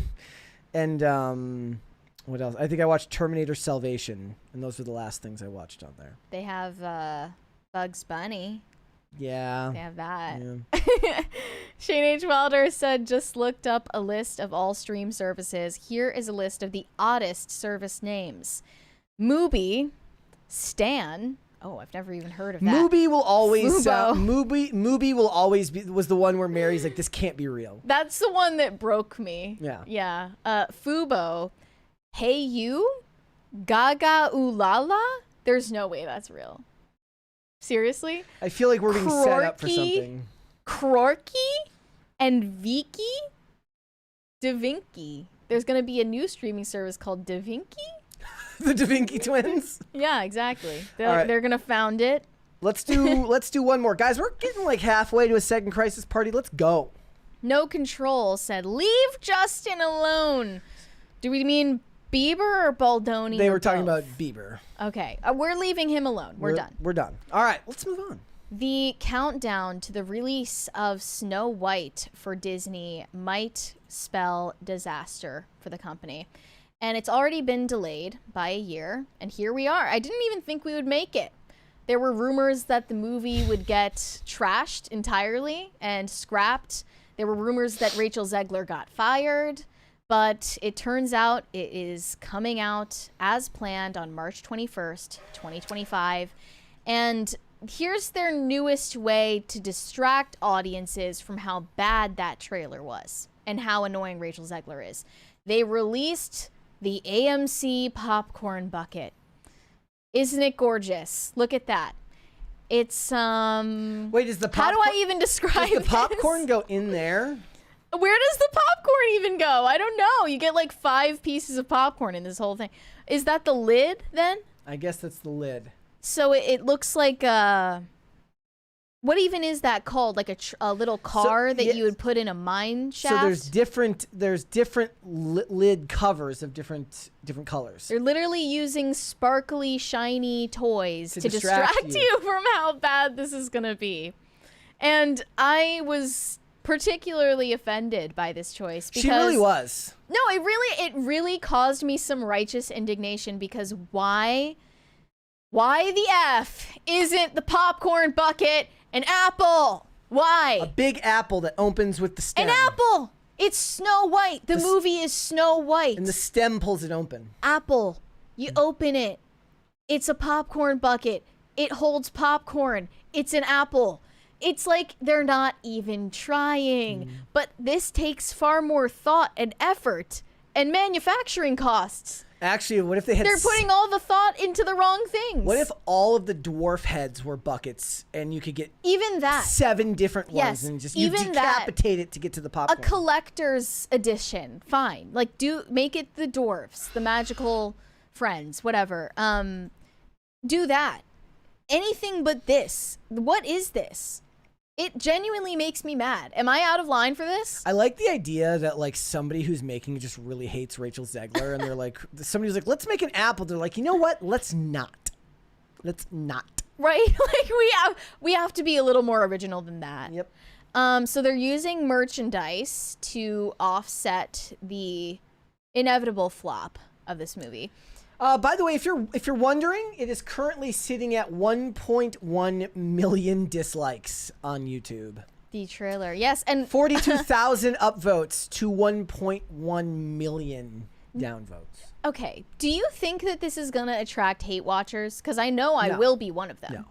[SPEAKER 1] and what else? I think I watched Terminator Salvation, and those were the last things I watched on there.
[SPEAKER 2] They have Bugs Bunny.
[SPEAKER 1] Yeah.
[SPEAKER 2] They have that.
[SPEAKER 1] Yeah.
[SPEAKER 2] Shane H. Wilder said, just looked up a list of all stream services. Here is a list of the oddest service names. Mubi, Stan. Oh, I've never even heard of that.
[SPEAKER 1] Mubi will always
[SPEAKER 2] Fubo.
[SPEAKER 1] Mubi will always be was the one where Mary's like, this can't be real.
[SPEAKER 2] That's the one that broke me.
[SPEAKER 1] Yeah.
[SPEAKER 2] Yeah. Fubo, Hey You, Gaga Ulala. There's no way that's real. Seriously?
[SPEAKER 1] I feel like we're being set up for something.
[SPEAKER 2] Krorky and Viki DaVinci. There's going to be a new streaming service called DaVinci?
[SPEAKER 1] The DaVinci twins.
[SPEAKER 2] Yeah, exactly.
[SPEAKER 1] All right.
[SPEAKER 2] They're going to found it.
[SPEAKER 1] Let's do one more. Guys, we're getting like halfway to a second crisis party. Let's go.
[SPEAKER 2] No Control said, leave Justin alone. Do we mean Bieber or Baldoni?
[SPEAKER 1] They
[SPEAKER 2] or
[SPEAKER 1] were talking
[SPEAKER 2] both?
[SPEAKER 1] about Bieber.
[SPEAKER 2] Okay. We're leaving him alone. We're done.
[SPEAKER 1] We're done. All right, let's move on.
[SPEAKER 2] The countdown to the release of Snow White for Disney might spell disaster for the company. And it's already been delayed by a year. And here we are. I didn't even think we would make it. There were rumors that the movie would get trashed entirely and scrapped. There were rumors that Rachel Zegler got fired. But it turns out it is coming out as planned on March 21st, 2025. And here's their newest way to distract audiences from how bad that trailer was and how annoying Rachel Zegler is. They released the AMC popcorn bucket. Isn't it gorgeous? Look at that. It's
[SPEAKER 1] Wait, does the
[SPEAKER 2] how do I even describe
[SPEAKER 1] does the popcorn
[SPEAKER 2] this?
[SPEAKER 1] go in there?
[SPEAKER 2] Where does the popcorn even go? I don't know. You get like 5 pieces of popcorn in this whole thing. Is that the lid then?
[SPEAKER 1] I guess that's the lid.
[SPEAKER 2] So it looks like what even is that called? Like a little car that you would put in a mine shaft?
[SPEAKER 1] So there's different lid covers of different colors.
[SPEAKER 2] They're literally using sparkly, shiny toys to
[SPEAKER 1] distract
[SPEAKER 2] distract you from how bad this is going to be. And I was particularly offended by this choice because
[SPEAKER 1] She really was.
[SPEAKER 2] No, it really caused me some righteous indignation because why the F isn't the popcorn bucket an apple? Why?
[SPEAKER 1] A big apple that opens with the stem.
[SPEAKER 2] An apple! It's Snow White. The movie is Snow White.
[SPEAKER 1] And the stem pulls it open.
[SPEAKER 2] Apple. You open it. It's a popcorn bucket. It holds popcorn. It's an apple. It's like they're not even trying. But this takes far more thought and effort and manufacturing costs.
[SPEAKER 1] Actually, what if they had...
[SPEAKER 2] They're putting all the thought into the wrong things.
[SPEAKER 1] What if all of the dwarf heads were buckets and you could get
[SPEAKER 2] even that
[SPEAKER 1] 7 different ones
[SPEAKER 2] Yes,
[SPEAKER 1] and just you
[SPEAKER 2] even
[SPEAKER 1] decapitate it to get to the
[SPEAKER 2] a
[SPEAKER 1] popcorn?
[SPEAKER 2] collector's edition? Fine. Like make it the dwarfs, the magical friends, whatever. Do that. Anything but this. What is this? It genuinely makes me mad. Am I out of line for this?
[SPEAKER 1] I like the idea that like somebody who's making it just really hates Rachel Zegler and they're like, somebody's like, let's make an apple. They're like, you know what? Let's not.
[SPEAKER 2] Right? Like we have to be a little more original than that.
[SPEAKER 1] Yep.
[SPEAKER 2] So they're using merchandise to offset the inevitable flop of this movie.
[SPEAKER 1] By the way, if you're wondering, it is currently sitting at 1.1 million dislikes on YouTube.
[SPEAKER 2] The trailer, yes, and
[SPEAKER 1] 42,000 upvotes to 1.1 million downvotes.
[SPEAKER 2] Okay, do you think that this is gonna attract hate watchers? Because I know I will be one of them.
[SPEAKER 1] No.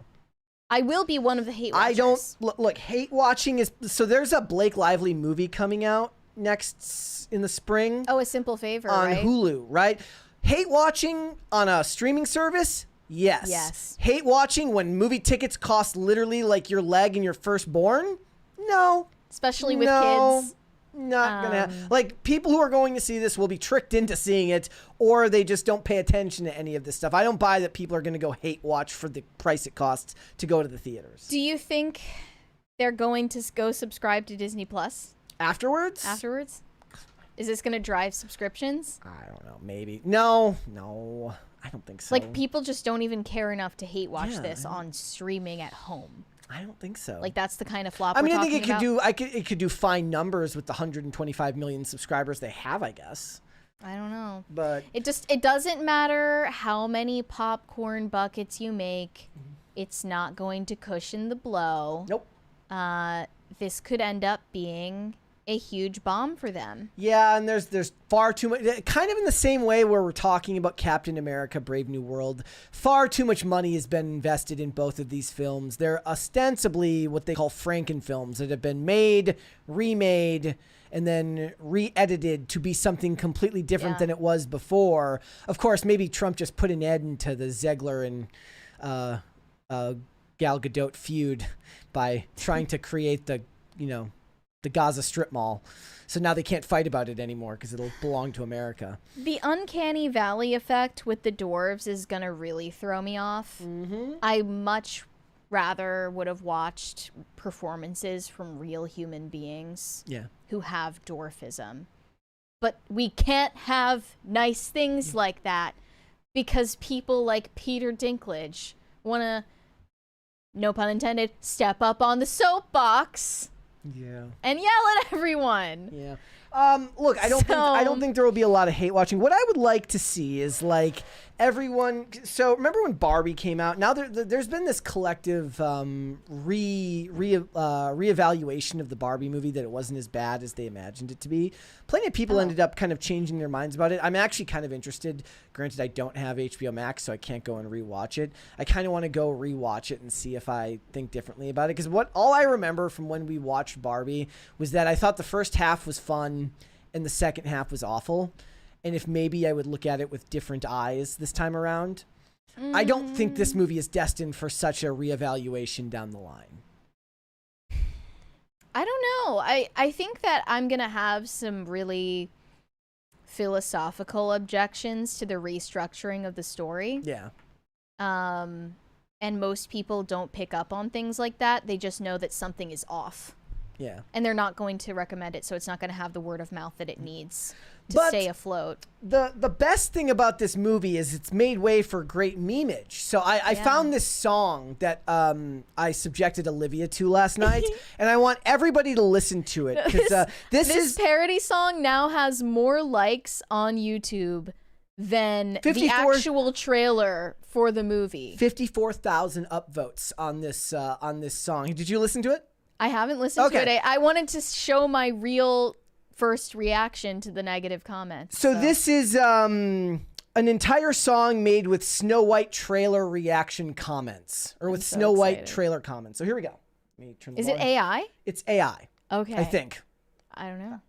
[SPEAKER 2] I will be one of the hate watchers.
[SPEAKER 1] I don't look. Hate watching is so. There's a Blake Lively movie coming out next in the spring.
[SPEAKER 2] Oh, A Simple Favor,
[SPEAKER 1] on
[SPEAKER 2] right?
[SPEAKER 1] Hulu, right? Hate watching on a streaming service? Yes.
[SPEAKER 2] Yes.
[SPEAKER 1] Hate watching when movie tickets cost literally like your leg and your firstborn? No.
[SPEAKER 2] Especially with kids.
[SPEAKER 1] Not gonna like people who are going to see this will be tricked into seeing it, or they just don't pay attention to any of this stuff. I don't buy that people are gonna go hate watch for the price it costs to go to the theaters.
[SPEAKER 2] Do you think they're going to go subscribe to Disney Plus
[SPEAKER 1] Afterwards?
[SPEAKER 2] Is this going to drive subscriptions?
[SPEAKER 1] I don't know. Maybe. No. I don't think so.
[SPEAKER 2] Like people just don't even care enough to hate watch this on streaming at home.
[SPEAKER 1] I don't think so.
[SPEAKER 2] Like that's the kind of flop.
[SPEAKER 1] I mean,
[SPEAKER 2] we're
[SPEAKER 1] I think
[SPEAKER 2] talking
[SPEAKER 1] it could do fine numbers with the 125 million subscribers they have, I guess.
[SPEAKER 2] I don't know.
[SPEAKER 1] But
[SPEAKER 2] it doesn't matter how many popcorn buckets you make. It's not going to cushion the blow.
[SPEAKER 1] Nope.
[SPEAKER 2] This could end up being a huge bomb for them.
[SPEAKER 1] Yeah, and there's far too much, kind of in the same way where we're talking about Captain America Brave New World. Far too much money has been invested in both of these films. They're ostensibly what they call Frankenfilms that have been made, remade, and then re-edited to be something completely different than it was before. Of course, maybe Trump just put an end to the Zegler and Gal Gadot feud by trying to create the Gaza Strip Mall. So now they can't fight about it anymore because it'll belong to America.
[SPEAKER 2] The uncanny valley effect with the dwarves is going to really throw me off.
[SPEAKER 1] Mm-hmm.
[SPEAKER 2] I much rather would have watched performances from real human beings who have dwarfism. But we can't have nice things like that because people like Peter Dinklage want to, no pun intended, step up on the soapbox and yell at everyone.
[SPEAKER 1] Yeah. Look, I don't think there will be a lot of hate watching. What I would like to see is like everyone. So remember when Barbie came out? Now there's been this collective reevaluation of the Barbie movie, that it wasn't as bad as they imagined it to be. Plenty of people ended up kind of changing their minds about it. I'm actually kind of interested. Granted, I don't have HBO Max, so I can't go and rewatch it. I kind of want to go rewatch it and see if I think differently about it. Because all I remember from when we watched Barbie was that I thought the first half was fun and the second half was awful. And if maybe I would look at it with different eyes this time around. I don't think this movie is destined for such a reevaluation down the line.
[SPEAKER 2] I don't know. I think that I'm going to have some really philosophical objections to the restructuring of the story.
[SPEAKER 1] Yeah.
[SPEAKER 2] And most people don't pick up on things like that. They just know that something is off.
[SPEAKER 1] Yeah.
[SPEAKER 2] And they're not going to recommend it, so it's not going to have the word of mouth that it needs to stay afloat.
[SPEAKER 1] The best thing about this movie is it's made way for great memeage. So I found this song that I subjected Olivia to last night, and I want everybody to listen to it. Because this
[SPEAKER 2] parody song now has more likes on YouTube than the actual trailer for the movie.
[SPEAKER 1] 54,000 upvotes on this song. Did you listen to it?
[SPEAKER 2] I haven't listened to it. I wanted to show my real first reaction to the negative comments.
[SPEAKER 1] So this is an entire song made with Snow White trailer reaction comments, or with Snow White trailer comments. So here we go. Let me turn the volume.
[SPEAKER 2] Is it AI?
[SPEAKER 1] It's AI.
[SPEAKER 2] Okay.
[SPEAKER 1] I think.
[SPEAKER 2] I don't know.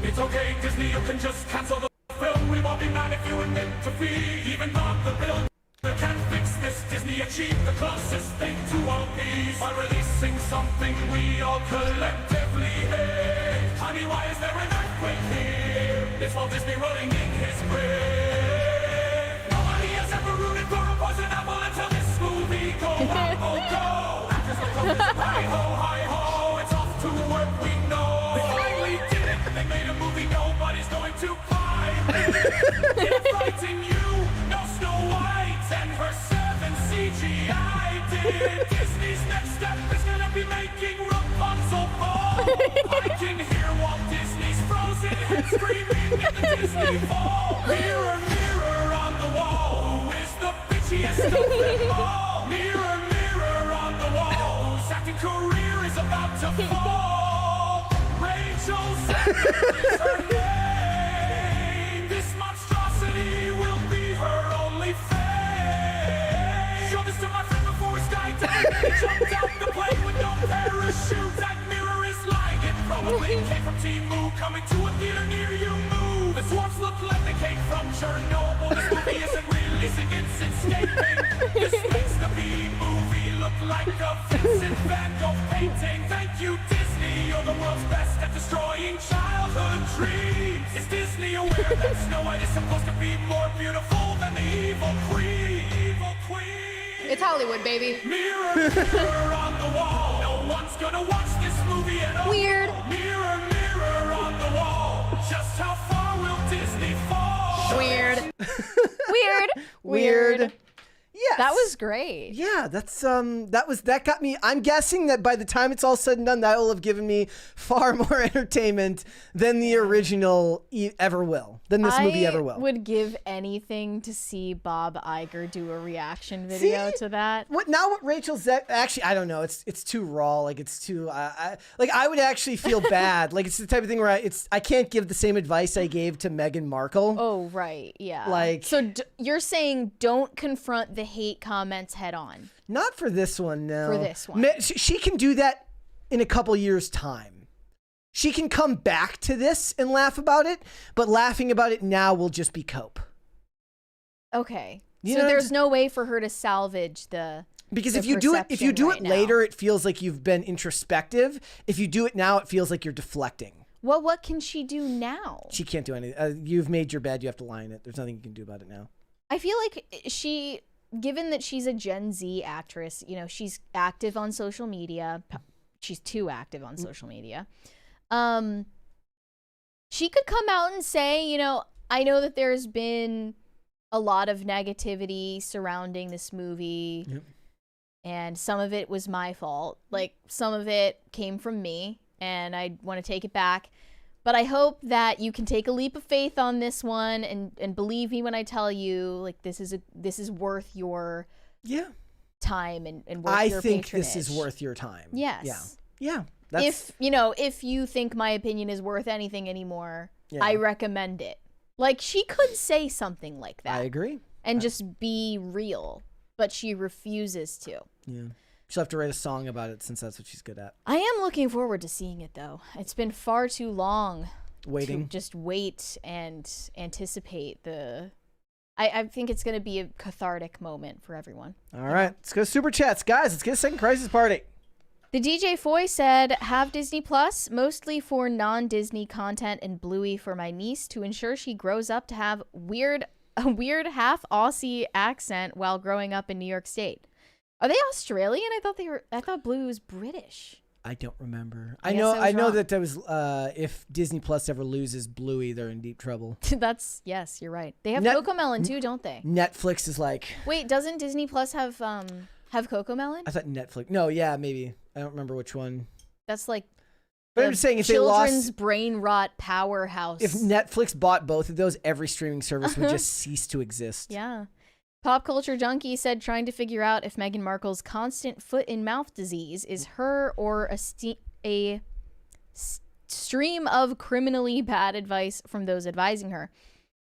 [SPEAKER 5] It's okay, Disney, you can just cancel the film. We won't be mad if you admit defeat. Even on the bill, they can't fix this. Disney achieved the closest thing to world peace by releasing something we all collectively hate. I mean, why is there an earthquake here? It's Walt Disney rolling in his grave. Nobody has ever rooted for a poison apple until this movie go apple go. Actors like Thomas, hi-ho, it's off to work, we know. They finally did it. They made a movie nobody's going to buy. Did it frighten you? No Snow White and her 7 CGI did. Disney's next step is gonna be making Rapunzel fall. I can hear Walt Disney's frozen head screaming in the Disney fall. Mirror, mirror on the wall, who is the bitchiest of them all? Mirror, mirror on the wall, whose acting career is about to fall. Rachel Zegler is her name. This monstrosity will be her only fame. Show this to my friend before we skydive. He jumped out the plane with no parachute. That mirror is lying. It probably came from Temu, coming to a theater near you. Move. The dwarfs look like they came from Chernobyl. This movie isn't releasing, it's escaping. This makes the B-movie look like a Vincent Van Gogh painting. Thank you, Disney. You're the world's best at destroying childhood dreams. Is Disney aware that Snow White is supposed to be more beautiful than the evil queen? Evil queen.
[SPEAKER 4] It's Hollywood, baby.
[SPEAKER 5] Mirror, mirror on the wall. No one's gonna watch this movie at all.
[SPEAKER 4] Weird.
[SPEAKER 5] Mirror, mirror on the wall. Just how far will Disney fall?
[SPEAKER 4] Weird.
[SPEAKER 2] Weird.
[SPEAKER 1] Weird. Yes.
[SPEAKER 2] That was great.
[SPEAKER 1] Yeah, that got me. I'm guessing that by the time it's all said and done, that will have given me far more entertainment than the original ever will. Than this movie ever will.
[SPEAKER 2] I would give anything to see Bob Iger do a reaction video to that.
[SPEAKER 1] What Rachel's actually, I don't know. It's too raw. Like it's too. I would actually feel bad. Like it's the type of thing where I can't give the same advice I gave to Meghan Markle.
[SPEAKER 2] Oh right, yeah.
[SPEAKER 1] Like
[SPEAKER 2] so, you're saying don't confront the hate comments head on.
[SPEAKER 1] Not for this one, no.
[SPEAKER 2] For this one.
[SPEAKER 1] She can do that in a couple years' time. She can come back to this and laugh about it, but laughing about it now will just be cope.
[SPEAKER 2] Okay.
[SPEAKER 1] You
[SPEAKER 2] so
[SPEAKER 1] know,
[SPEAKER 2] there's no way for her to salvage the
[SPEAKER 1] because
[SPEAKER 2] the
[SPEAKER 1] if you do it
[SPEAKER 2] right now.
[SPEAKER 1] later, it feels like you've been introspective. If you do it now, it feels like you're deflecting.
[SPEAKER 2] Well, what can she do now?
[SPEAKER 1] She can't do anything. You've made your bed. You have to lie in it. There's nothing you can do about it now.
[SPEAKER 2] I feel like given that she's a Gen Z actress, you know, she's active on social media. She's too active on social media. She could come out and say, you know, I know that there's been a lot of negativity surrounding this movie.
[SPEAKER 1] Yep.
[SPEAKER 2] And some of it was my fault. Like, some of it came from me, and I want to take it back. But I hope that you can take a leap of faith on this one and believe me when I tell you, like, this is worth your time and worth your
[SPEAKER 1] think
[SPEAKER 2] patronage.
[SPEAKER 1] this is worth your time.
[SPEAKER 2] Yes.
[SPEAKER 1] Yeah.
[SPEAKER 2] If you think my opinion is worth anything anymore,
[SPEAKER 1] Yeah.
[SPEAKER 2] I recommend it. Like, she could say something like that.
[SPEAKER 1] I agree.
[SPEAKER 2] And just be real, but she refuses to.
[SPEAKER 1] Yeah. She'll have to write a song about it since that's what she's good at.
[SPEAKER 2] I am looking forward to seeing it, though. It's been far too long
[SPEAKER 1] Waiting.
[SPEAKER 2] to just wait and anticipate the... I think it's going to be a cathartic moment for everyone.
[SPEAKER 1] All right. Let's go to Super Chats. Guys, let's get a second Crisis Party.
[SPEAKER 2] The DJ Foy said, have Disney Plus, mostly for non-Disney content, and Bluey for my niece to ensure she grows up to have a weird half Aussie accent while growing up in New York State. Are they Australian? I thought Bluey was British.
[SPEAKER 1] I don't remember.
[SPEAKER 2] I
[SPEAKER 1] I
[SPEAKER 2] guess
[SPEAKER 1] know
[SPEAKER 2] I was wrong.
[SPEAKER 1] that there was if Disney Plus ever loses Bluey, they're in deep trouble.
[SPEAKER 2] Yes, you're right. They have
[SPEAKER 1] Net-
[SPEAKER 2] Cocomelon too, don't they?
[SPEAKER 1] Netflix is like,
[SPEAKER 2] Wait, doesn't Disney Plus have Cocomelon?
[SPEAKER 1] I thought Netflix. No, yeah, maybe. I don't remember which one.
[SPEAKER 2] That's like
[SPEAKER 1] But
[SPEAKER 2] the
[SPEAKER 1] I'm just saying if they
[SPEAKER 2] children's
[SPEAKER 1] lost,
[SPEAKER 2] brain rot powerhouse.
[SPEAKER 1] if Netflix bought both of those, every streaming service would just cease to exist.
[SPEAKER 2] Yeah. Pop Culture Junkie said trying to figure out if Meghan Markle's constant foot and mouth disease is her or a stream of criminally bad advice from those advising her.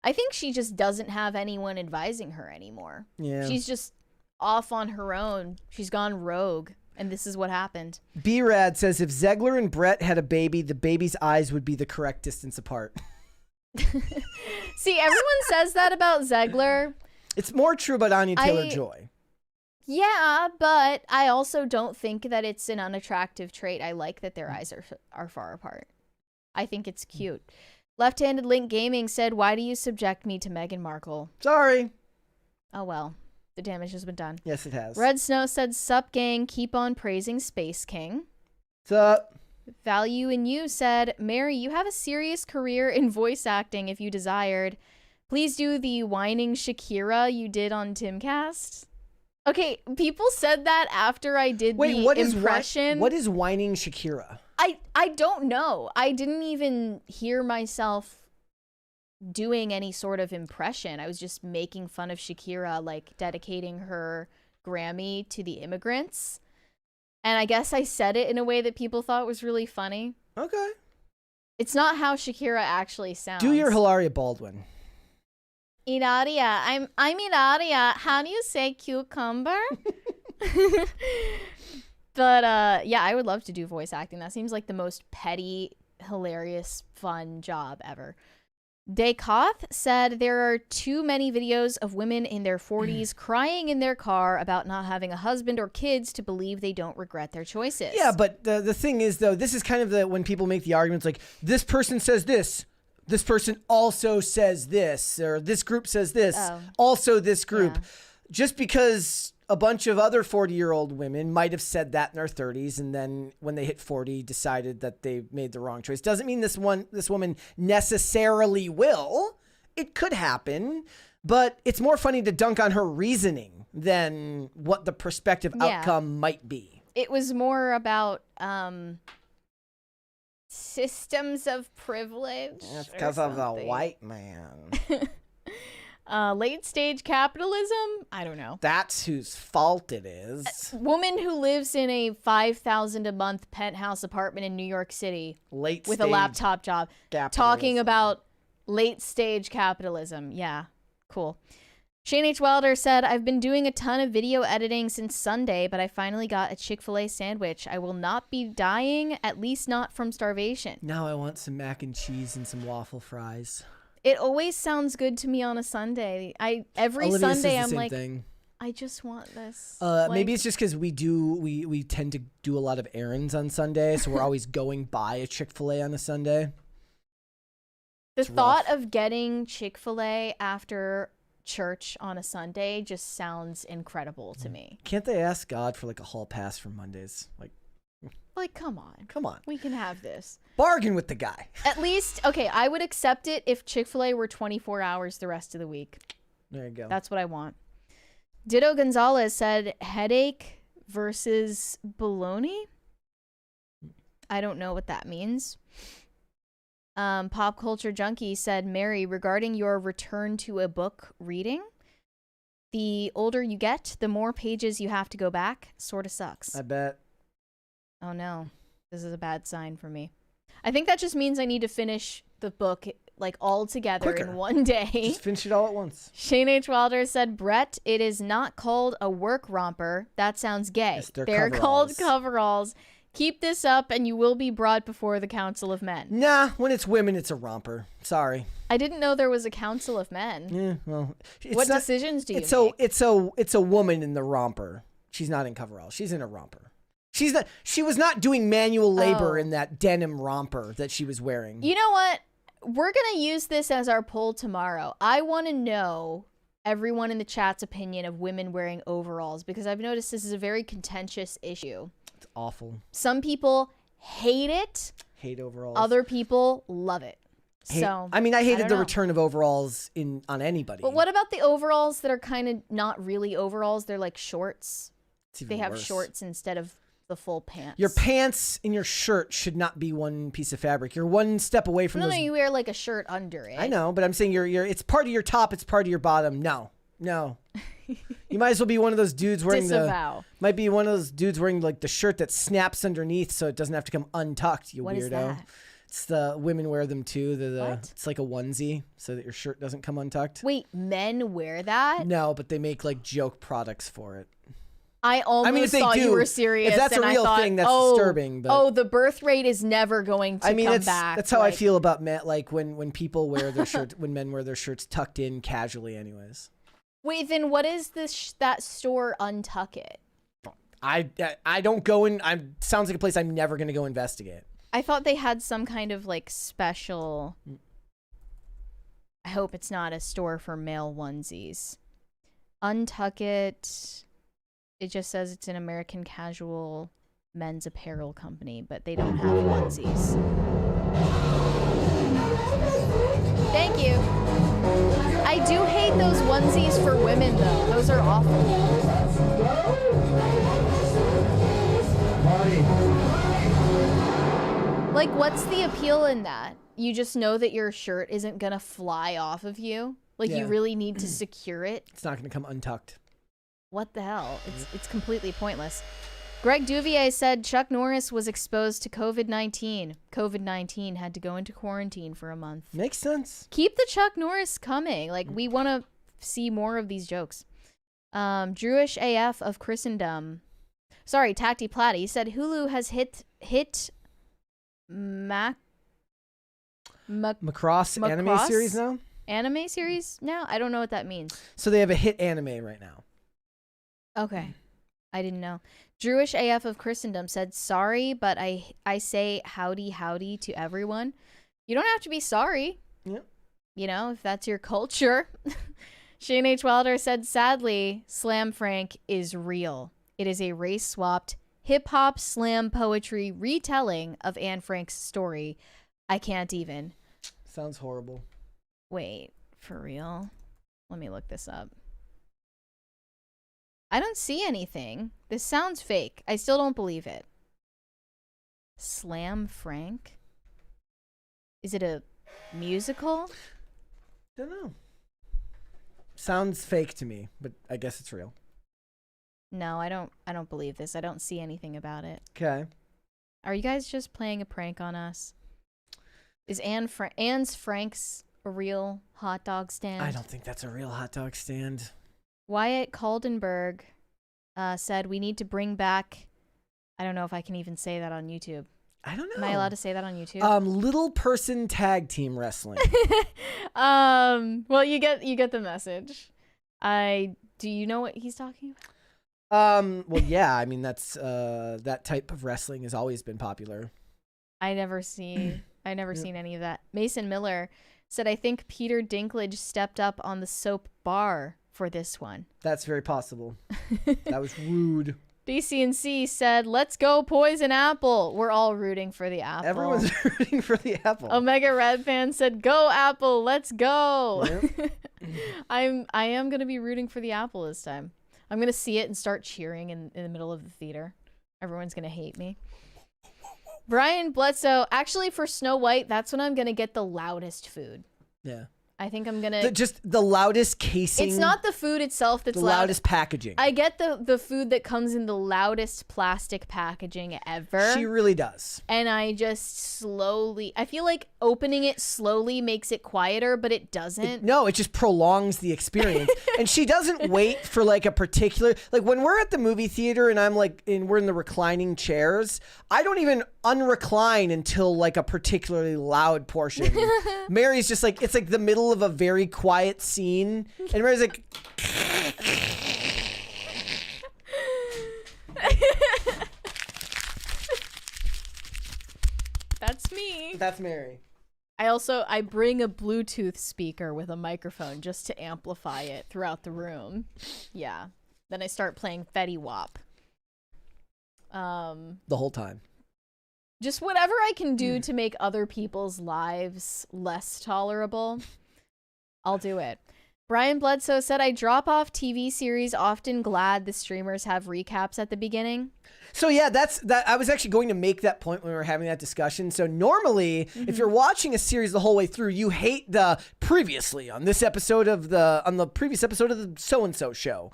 [SPEAKER 2] I think she just doesn't have anyone advising her anymore.
[SPEAKER 1] Yeah.
[SPEAKER 2] She's just off on her own. She's gone rogue, and this is what happened.
[SPEAKER 1] B-Rad says if Zegler and Brett had a baby, the baby's eyes would be the correct distance apart.
[SPEAKER 2] See, everyone says that about Zegler.
[SPEAKER 1] It's more true about Anya Taylor-Joy.
[SPEAKER 2] Yeah, but I also don't think that it's an unattractive trait. I like that their eyes are far apart. I think it's cute. Left-Handed Link Gaming said, why do you subject me to Meghan Markle?
[SPEAKER 1] Sorry.
[SPEAKER 2] Oh, well. The damage has been done.
[SPEAKER 1] Yes, it has.
[SPEAKER 2] Red Snow said, sup, gang. Keep on praising Space King.
[SPEAKER 1] What's up?
[SPEAKER 2] Value in You said, Mary, you have a serious career in voice acting if you desired. Please do the whining Shakira you did on Timcast. Okay, people said that after I did the impression.
[SPEAKER 1] What is whining Shakira?
[SPEAKER 2] I don't know. I didn't even hear myself doing any sort of impression. I was just making fun of Shakira, like dedicating her Grammy to the immigrants. And I guess I said it in a way that people thought was really funny.
[SPEAKER 1] Okay.
[SPEAKER 2] It's not how Shakira actually sounds.
[SPEAKER 1] Do your Hilaria Baldwin.
[SPEAKER 2] Ilaria. I'm Ilaria. How do you say cucumber? But yeah, I would love to do voice acting. That seems like the most petty, hilarious, fun job ever. Dekoth said there are too many videos of women in their 40s crying in their car about not having a husband or kids to believe they don't regret their choices.
[SPEAKER 1] Yeah, but the thing is, though, this is kind of when people make the arguments like, this person says this person also says this, or this group says this, also this group.
[SPEAKER 2] Yeah.
[SPEAKER 1] Just because a bunch of other 40-year-old women might have said that in their 30s, and then when they hit 40 decided that they made the wrong choice, doesn't mean this woman necessarily will. It could happen, But it's more funny to dunk on her reasoning than what the prospective outcome might be.
[SPEAKER 2] It was more about systems of privilege.
[SPEAKER 1] It's because of the white man.
[SPEAKER 2] Late stage capitalism? I don't know.
[SPEAKER 1] That's whose fault it is.
[SPEAKER 2] Woman who lives in a $5,000 a month penthouse apartment in New York City with a laptop job, talking about late stage capitalism. Yeah, cool. Shane H. Wilder said, I've been doing a ton of video editing since Sunday, but I finally got a Chick-fil-A sandwich. I will not be dying, at least not from starvation.
[SPEAKER 1] Now I want some mac and cheese and some waffle fries.
[SPEAKER 2] It always sounds good to me on a Sunday. Every
[SPEAKER 1] Olivia
[SPEAKER 2] Sunday
[SPEAKER 1] says
[SPEAKER 2] I'm
[SPEAKER 1] the same
[SPEAKER 2] like,
[SPEAKER 1] thing.
[SPEAKER 2] I just want this.
[SPEAKER 1] Maybe it's just because we tend to do a lot of errands on Sunday, so we're always going by a Chick-fil-A on a Sunday.
[SPEAKER 2] The thought of getting Chick-fil-A after church on a Sunday just sounds incredible to me.
[SPEAKER 1] Can't they ask God for like a hall pass for Mondays?
[SPEAKER 2] Like, come on.
[SPEAKER 1] Come on.
[SPEAKER 2] We can have this.
[SPEAKER 1] Bargain with the guy.
[SPEAKER 2] At least, okay, I would accept it if Chick-fil-A were 24 hours the rest of the week.
[SPEAKER 1] There you go.
[SPEAKER 2] That's what I want. Ditto Gonzalez said, headache versus bologna? I don't know what that means. Pop Culture Junkie said, Mary, regarding your return to a book reading, the older you get, the more pages you have to go back. Sort of sucks.
[SPEAKER 1] I bet.
[SPEAKER 2] Oh no, this is a bad sign for me. I think that just means I need to finish the book like all together in one day.
[SPEAKER 1] Just finish it all at once.
[SPEAKER 2] Shane H. Wilder said, Brett, it is not called a work romper. That sounds gay.
[SPEAKER 1] Yes,
[SPEAKER 2] they're called coveralls. Keep this up and you will be brought before the Council of Men.
[SPEAKER 1] Nah, when it's women, it's a romper. Sorry.
[SPEAKER 2] I didn't know there was a Council of Men.
[SPEAKER 1] Yeah, well,
[SPEAKER 2] what decisions do you make?
[SPEAKER 1] It's a woman in the romper. She's not in coveralls. She's in a romper. She was not doing manual labor in that denim romper that she was wearing.
[SPEAKER 2] You know what? We're going to use this as our poll tomorrow. I want to know everyone in the chat's opinion of women wearing overalls because I've noticed this is a very contentious issue.
[SPEAKER 1] It's awful.
[SPEAKER 2] Some people hate it.
[SPEAKER 1] Hate overalls.
[SPEAKER 2] Other people love it.
[SPEAKER 1] I hated the return of overalls on anybody.
[SPEAKER 2] But what about the overalls that are kind of not really overalls? They're like shorts. They have
[SPEAKER 1] worse.
[SPEAKER 2] Shorts instead of the full pants.
[SPEAKER 1] Your pants and your shirt should not be one pice of fabric. You're one step away from
[SPEAKER 2] No, you wear like a shirt under it.
[SPEAKER 1] I know, but I'm saying it's part of your top, it's part of your bottom. No. You might as well be one of those dudes wearing might be one of those dudes wearing like the shirt that snaps underneath so it doesn't have to come untucked, you
[SPEAKER 2] what
[SPEAKER 1] weirdo.
[SPEAKER 2] Is that?
[SPEAKER 1] It's the women wear them too.
[SPEAKER 2] What?
[SPEAKER 1] It's like a onesie so that your shirt doesn't come untucked.
[SPEAKER 2] Wait, men wear that?
[SPEAKER 1] No, but they make like joke products for it.
[SPEAKER 2] I almost thought you were serious.
[SPEAKER 1] If that's a real thing, that's disturbing. But
[SPEAKER 2] the birth rate is never going to come back.
[SPEAKER 1] That's how I feel about men. Like when people wear their shirts, when men wear their shirts tucked in casually, anyways.
[SPEAKER 2] Wait, then what is that store Untuck It?
[SPEAKER 1] I don't go in. Sounds like a place I'm never going to go investigate.
[SPEAKER 2] I thought they had some kind of like special. I hope it's not a store for male onesies. Untuck It. It just says it's an American casual men's apparel company, but they don't have onesies. Thank you. I do hate those onesies for women, though. Those are awful. Like, what's the appeal in that? You just know that your shirt isn't going to fly off of you? Like, you really need to secure it?
[SPEAKER 1] It's not going to come untucked.
[SPEAKER 2] What the hell? It's completely pointless. Greg Duvier said Chuck Norris was exposed to COVID-19. COVID-19 had to go into quarantine for a month.
[SPEAKER 1] Makes sense.
[SPEAKER 2] Keep the Chuck Norris coming. Like, we want to see more of these jokes. Jewish AF of Christendom. Sorry, Tacty Platty said Hulu has hit
[SPEAKER 1] Macross anime series now?
[SPEAKER 2] Anime series now? I don't know what that means.
[SPEAKER 1] So they have a hit anime right now.
[SPEAKER 2] Okay. I didn't know. Jewish AF of Christendom said, sorry, but I say howdy to everyone. You don't have to be sorry.
[SPEAKER 1] Yep.
[SPEAKER 2] You know, if that's your culture. Shane H. Wilder said, sadly, Slam Frank is real. It is a race-swapped hip-hop slam poetry retelling of Anne Frank's story. I can't even.
[SPEAKER 1] Sounds horrible.
[SPEAKER 2] Wait, for real? Let me look this up. I don't see anything. This sounds fake. I still don't believe it. Slam Frank? Is it a musical?
[SPEAKER 1] Don't know. Sounds fake to me, but I guess it's real.
[SPEAKER 2] No, I don't believe this. I don't see anything about it.
[SPEAKER 1] Okay.
[SPEAKER 2] Are you guys just playing a prank on us? Is Anne's Frank's a real hot dog stand?
[SPEAKER 1] I don't think that's a real hot dog stand.
[SPEAKER 2] Wyatt Kaldenberg said we need to bring back. I don't know if I can even say that on YouTube.
[SPEAKER 1] I don't know.
[SPEAKER 2] Am I allowed to say that on YouTube?
[SPEAKER 1] Little person tag team wrestling.
[SPEAKER 2] Well, you get the message. Do you know what he's talking about?
[SPEAKER 1] Well, yeah. I mean, that's that type of wrestling has always been popular.
[SPEAKER 2] I never seen any of that. Mason Miller said, I think Peter Dinklage stepped up on the soap bar for this one.
[SPEAKER 1] That's very possible. That was rude.
[SPEAKER 2] BC&C said, let's go Poison Apple. We're all rooting for the apple.
[SPEAKER 1] Everyone's rooting for the apple.
[SPEAKER 2] Omega Red Fan said, go Apple, let's go.
[SPEAKER 1] Yep.
[SPEAKER 2] I am going to be rooting for the apple this time. I'm going to see it and start cheering in the middle of the theater. Everyone's going to hate me. Brian Bledsoe, actually for Snow White, that's when I'm going to get the loudest food.
[SPEAKER 1] Yeah.
[SPEAKER 2] I think I'm gonna
[SPEAKER 1] just the loudest casing.
[SPEAKER 2] It's not the food itself that's
[SPEAKER 1] the
[SPEAKER 2] loud.
[SPEAKER 1] loudest packaging.
[SPEAKER 2] I get the food that comes in the loudest plastic packaging ever.
[SPEAKER 1] She really does.
[SPEAKER 2] And I just slowly, I feel like opening it slowly makes it quieter, but it doesn't.
[SPEAKER 1] No, it just prolongs the experience. And she doesn't wait for like a particular, like when we're at the movie theater and we're in the reclining chairs, I don't even unrecline until like a particularly loud portion. Mary's just like, it's like the middle of a very quiet scene, and Mary's like,
[SPEAKER 2] that's me.
[SPEAKER 1] That's Mary.
[SPEAKER 2] I bring a Bluetooth speaker with a microphone just to amplify it throughout the room. Yeah. Then I start playing Fetty Wap.
[SPEAKER 1] The whole time.
[SPEAKER 2] Just whatever I can do to make other people's lives less tolerable, I'll do it. Brian Bledsoe said, I drop off TV series, often glad the streamers have recaps at the beginning.
[SPEAKER 1] So yeah, that I was actually going to make that point when we were having that discussion. So normally, if you're watching a series the whole way through, you hate the previously on the previous episode of the so-and-so show.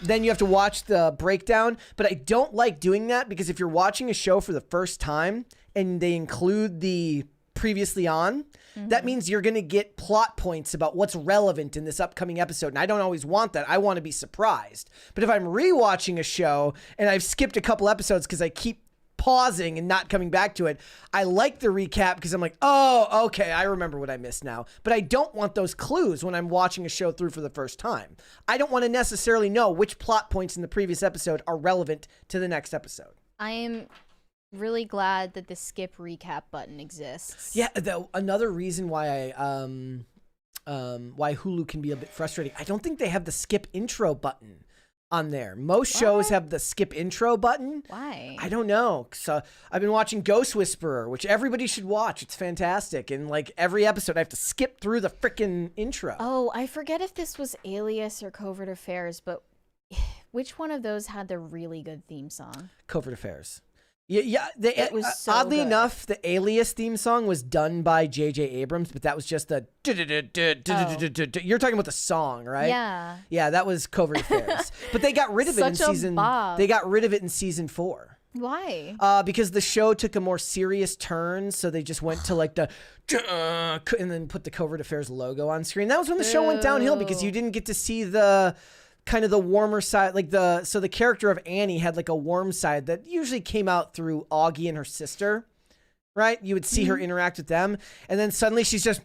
[SPEAKER 1] Then you have to watch the breakdown. But I don't like doing that because if you're watching a show for the first time and they include the previously on, that means you're going to get plot points about what's relevant in this upcoming episode. And I don't always want that. I want to be surprised. But if I'm rewatching a show and I've skipped a couple episodes because I keep pausing and not coming back to it, I like the recap because I'm like, oh, okay, I remember what I missed now. But I don't want those clues when I'm watching a show through for the first time. I don't want to necessarily know which plot points in the previous episode are relevant to the next episode.
[SPEAKER 2] I am really glad that the skip recap button exists.
[SPEAKER 1] Yeah, another reason why why Hulu can be a bit frustrating. I don't think they have the skip intro button on there. Most shows have the skip intro button.
[SPEAKER 2] Why?
[SPEAKER 1] I don't know. So I've been watching Ghost Whisperer, which everybody should watch. It's fantastic. And like every episode, I have to skip through the freaking intro.
[SPEAKER 2] Oh, I forget if this was Alias or Covert Affairs, but which one of those had the really good theme song?
[SPEAKER 1] Covert Affairs. Yeah,
[SPEAKER 2] it was so
[SPEAKER 1] oddly
[SPEAKER 2] good.
[SPEAKER 1] enough, the Alias theme song was done by J.J. Abrams, but that was just the. You're talking about the song, right?
[SPEAKER 2] Yeah.
[SPEAKER 1] Yeah, that was Covert Affairs, but they got rid of it in
[SPEAKER 2] Such a
[SPEAKER 1] season.
[SPEAKER 2] bop.
[SPEAKER 1] They got rid of it in season 4.
[SPEAKER 2] Why?
[SPEAKER 1] Because the show took a more serious turn, so they just went to like the and then put the Covert Affairs logo on screen. That was when the show went downhill because you didn't get to see the kind of the warmer side, like so the character of Annie had like a warm side that usually came out through Augie and her sister, right? You would see her interact with them, and then suddenly she's just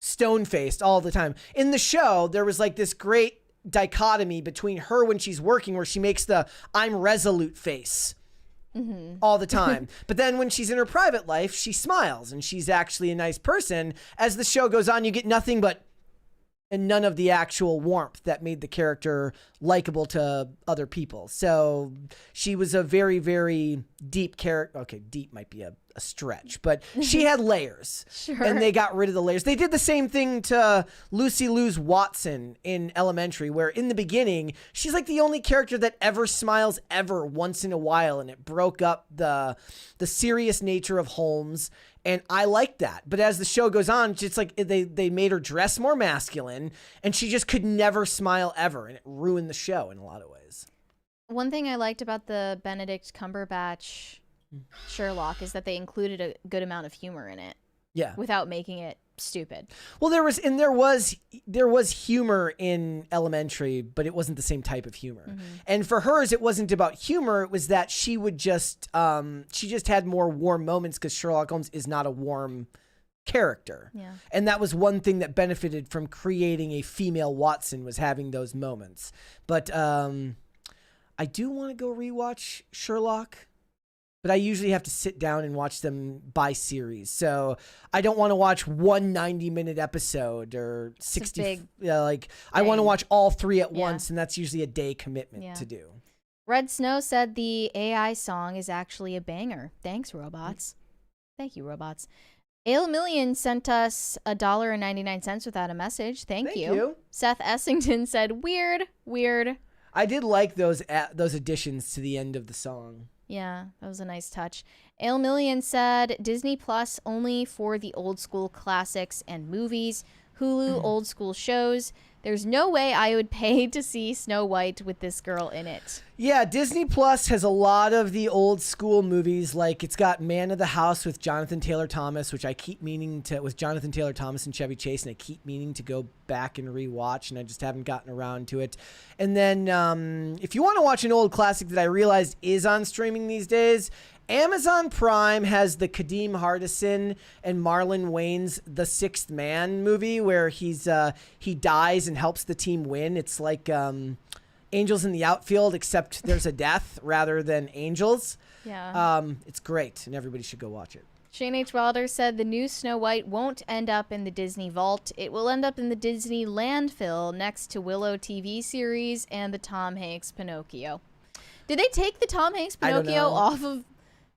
[SPEAKER 1] stone-faced all the time. In the show, there was like this great dichotomy between her when she's working, where she makes the I'm resolute face all the time. But then when she's in her private life, she smiles and she's actually a nice person. As the show goes on, you get nothing but and none of the actual warmth that made the character likable to other people. So she was a very, very deep character. Okay, deep might be a stretch, but she had layers.
[SPEAKER 2] Sure.
[SPEAKER 1] And they got rid of the layers. They did the same thing to Lucy Liu's Watson in Elementary, where in the beginning, she's like the only character that ever smiles ever once in a while, and it broke up the serious nature of Holmes. And I like that. But as the show goes on, it's like they made her dress more masculine, and she just could never smile ever, and it ruined the show in a lot of ways.
[SPEAKER 2] One thing I liked about the Benedict Cumberbatch Sherlock is that they included a good amount of humor in it.
[SPEAKER 1] Yeah.
[SPEAKER 2] Without making it stupid.
[SPEAKER 1] Well, there was humor in Elementary, but it wasn't the same type of humor.
[SPEAKER 2] Mm-hmm.
[SPEAKER 1] And for hers, it wasn't about humor. It was that she would just she just had more warm moments because Sherlock Holmes is not a warm character.
[SPEAKER 2] Yeah.
[SPEAKER 1] And that was one thing that benefited from creating a female Watson, was having those moments. But I do want to go rewatch Sherlock. But I usually have to sit down and watch them by series. So I don't want to watch one 90-minute episode or 60. I want to watch all 3 at once, and that's usually a day commitment to do.
[SPEAKER 2] Red Snow said the AI song is actually a banger. Thanks, robots. Thank you, robots. Ale Million sent us $1.99 without a message. Thank you. Seth Essington said, weird.
[SPEAKER 1] I did like those additions to the end of the song.
[SPEAKER 2] Yeah, that was a nice touch. Ale Million said Disney Plus only for the old school classics and movies, Hulu old school shows. There's no way I would pay to see Snow White with this girl in it.
[SPEAKER 1] Yeah, Disney Plus has a lot of the old school movies. Like, it's got Man of the House with Jonathan Taylor Thomas, which I keep meaning to, with Jonathan Taylor Thomas and Chevy Chase, and I keep meaning to go back and rewatch, and I just haven't gotten around to it. And then if you want to watch an old classic that I realized is on streaming these days, Amazon Prime has the Kadeem Hardison and Marlon Wayans The Sixth Man movie, where he dies and helps the team win. It's like Angels in the Outfield, except there's a death rather than angels.
[SPEAKER 2] Yeah.
[SPEAKER 1] It's great, and everybody should go watch it.
[SPEAKER 2] Shane H. Wilder said the new Snow White won't end up in the Disney vault. It will end up in the Disney landfill next to Willow TV series and the Tom Hanks Pinocchio. Did they take the Tom Hanks Pinocchio off of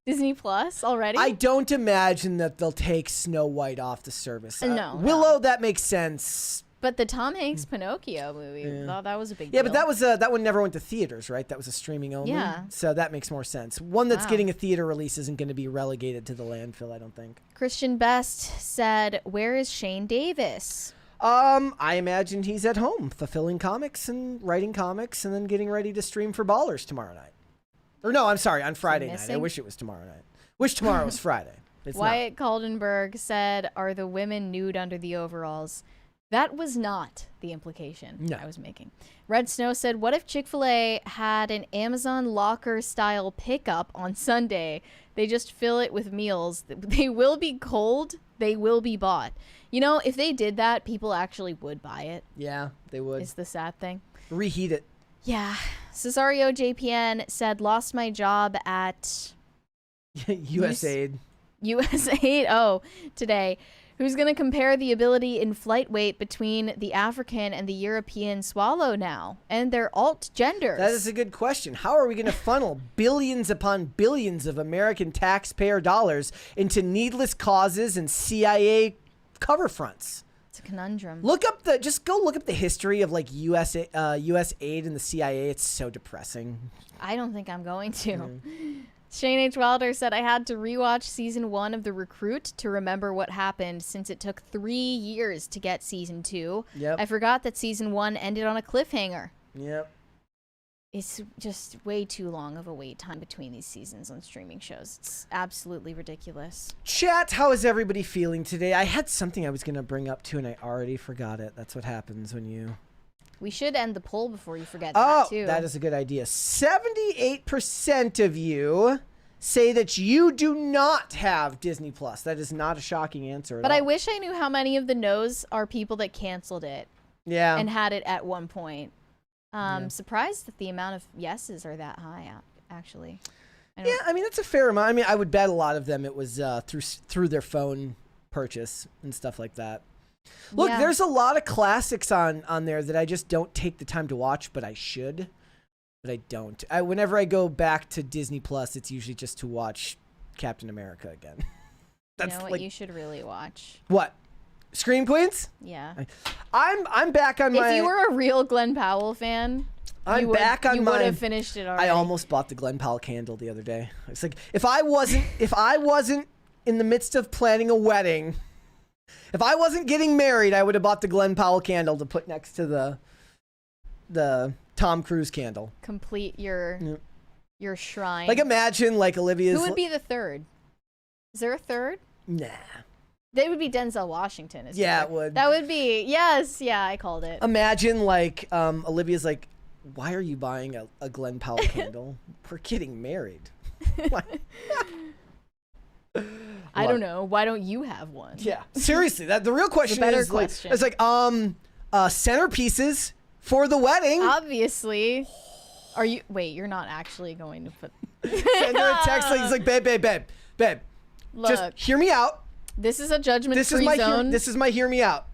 [SPEAKER 2] Disney Plus already?
[SPEAKER 1] I don't imagine that they'll take Snow White off the service.
[SPEAKER 2] No.
[SPEAKER 1] Willow, that makes sense.
[SPEAKER 2] But the Tom Hanks Pinocchio movie, that was a big deal.
[SPEAKER 1] Yeah, but that was that one never went to theaters, right? That was a streaming only.
[SPEAKER 2] Yeah.
[SPEAKER 1] So that makes more sense. One that's getting a theater release isn't going to be relegated to the landfill, I don't think.
[SPEAKER 2] Christian Best said, "Where is Shane Davis?"
[SPEAKER 1] I imagine he's at home, fulfilling comics and writing comics, and then getting ready to stream for Ballers tomorrow night. Or no, I'm sorry, on Friday night. I wish it was tomorrow night. Wish tomorrow was Friday. It's
[SPEAKER 2] Wyatt Kaldenberg said, "Are the women nude under the overalls?" That was not the implication I was making. Red Snow said, "What if Chick-fil-A had an Amazon locker style pickup on Sunday? They just fill it with meals. They will be cold. They will be bought." You know, if they did that, people actually would buy it.
[SPEAKER 1] Yeah, they would.
[SPEAKER 2] Is the sad thing.
[SPEAKER 1] Reheat it.
[SPEAKER 2] Yeah. Cesario JPN said, "Lost my job at
[SPEAKER 1] USAID.
[SPEAKER 2] USAID, today. Who's going to compare the ability in flight weight between the African and the European swallow now? And their alt genders?"
[SPEAKER 1] That is a good question. How are we going to funnel billions upon billions of American taxpayer dollars into needless causes and CIA cover fronts?
[SPEAKER 2] It's a conundrum.
[SPEAKER 1] Just go look up the history of like US aid and the CIA. It's so depressing.
[SPEAKER 2] I don't think I'm going to. Shane H. Wilder said, "I had to rewatch season 1 of The Recruit to remember what happened since it took 3 years to get season 2.
[SPEAKER 1] Yep.
[SPEAKER 2] I forgot that season 1 ended on a cliffhanger."
[SPEAKER 1] Yep.
[SPEAKER 2] It's just way too long of a wait time between these seasons on streaming shows. It's absolutely ridiculous.
[SPEAKER 1] Chat, how is everybody feeling today? I had something I was going to bring up too, and I already forgot it. That's what happens when you...
[SPEAKER 2] We should end the poll before you forget that, too.
[SPEAKER 1] That is a good idea. 78% of you say that you do not have Disney Plus. That is not a shocking answer at all.
[SPEAKER 2] But I wish I knew how many of the no's are people that canceled it.
[SPEAKER 1] Yeah.
[SPEAKER 2] And had it at one point. Surprised that the amount of yeses are that high, actually.
[SPEAKER 1] I mean, that's a fair amount. I mean, I would bet a lot of them it was through their phone purchase and stuff like that. Look,
[SPEAKER 2] Yeah.
[SPEAKER 1] there's a lot of classics on there that I just don't take the time to watch, but I should. But I don't. Whenever I go back to Disney Plus, it's usually just to watch Captain America again.
[SPEAKER 2] You know what you should really watch?
[SPEAKER 1] What? Scream Queens?
[SPEAKER 2] Yeah.
[SPEAKER 1] I'm back on my.
[SPEAKER 2] If you were a real Glenn Powell fan,
[SPEAKER 1] I'm
[SPEAKER 2] you
[SPEAKER 1] back on
[SPEAKER 2] you
[SPEAKER 1] my.
[SPEAKER 2] would have finished it already.
[SPEAKER 1] I almost bought the Glenn Powell candle the other day. It's like if I wasn't in the midst of planning a wedding, if I wasn't getting married, I would have bought the Glenn Powell candle to put next to the Tom Cruise candle.
[SPEAKER 2] Complete your shrine.
[SPEAKER 1] Like imagine like Olivia's.
[SPEAKER 2] Who would be the third? Is there a third?
[SPEAKER 1] Nah.
[SPEAKER 2] That would be Denzel Washington.
[SPEAKER 1] Yeah, it would.
[SPEAKER 2] That would be, yes, yeah, I called it.
[SPEAKER 1] Imagine like Olivia's like, why are you buying a Glenn Powell candle? We're getting married.
[SPEAKER 2] I don't know. Why don't you have one?
[SPEAKER 1] Yeah, seriously. The real question
[SPEAKER 2] better
[SPEAKER 1] is
[SPEAKER 2] question.
[SPEAKER 1] like, it's like centerpieces for the wedding.
[SPEAKER 2] Obviously. Are you? Wait, you're not actually going to put.
[SPEAKER 1] Send her a text like, it's like, babe.
[SPEAKER 2] Look,
[SPEAKER 1] Just hear me out.
[SPEAKER 2] this is a judgment-free zone.
[SPEAKER 1] This is my hear me out.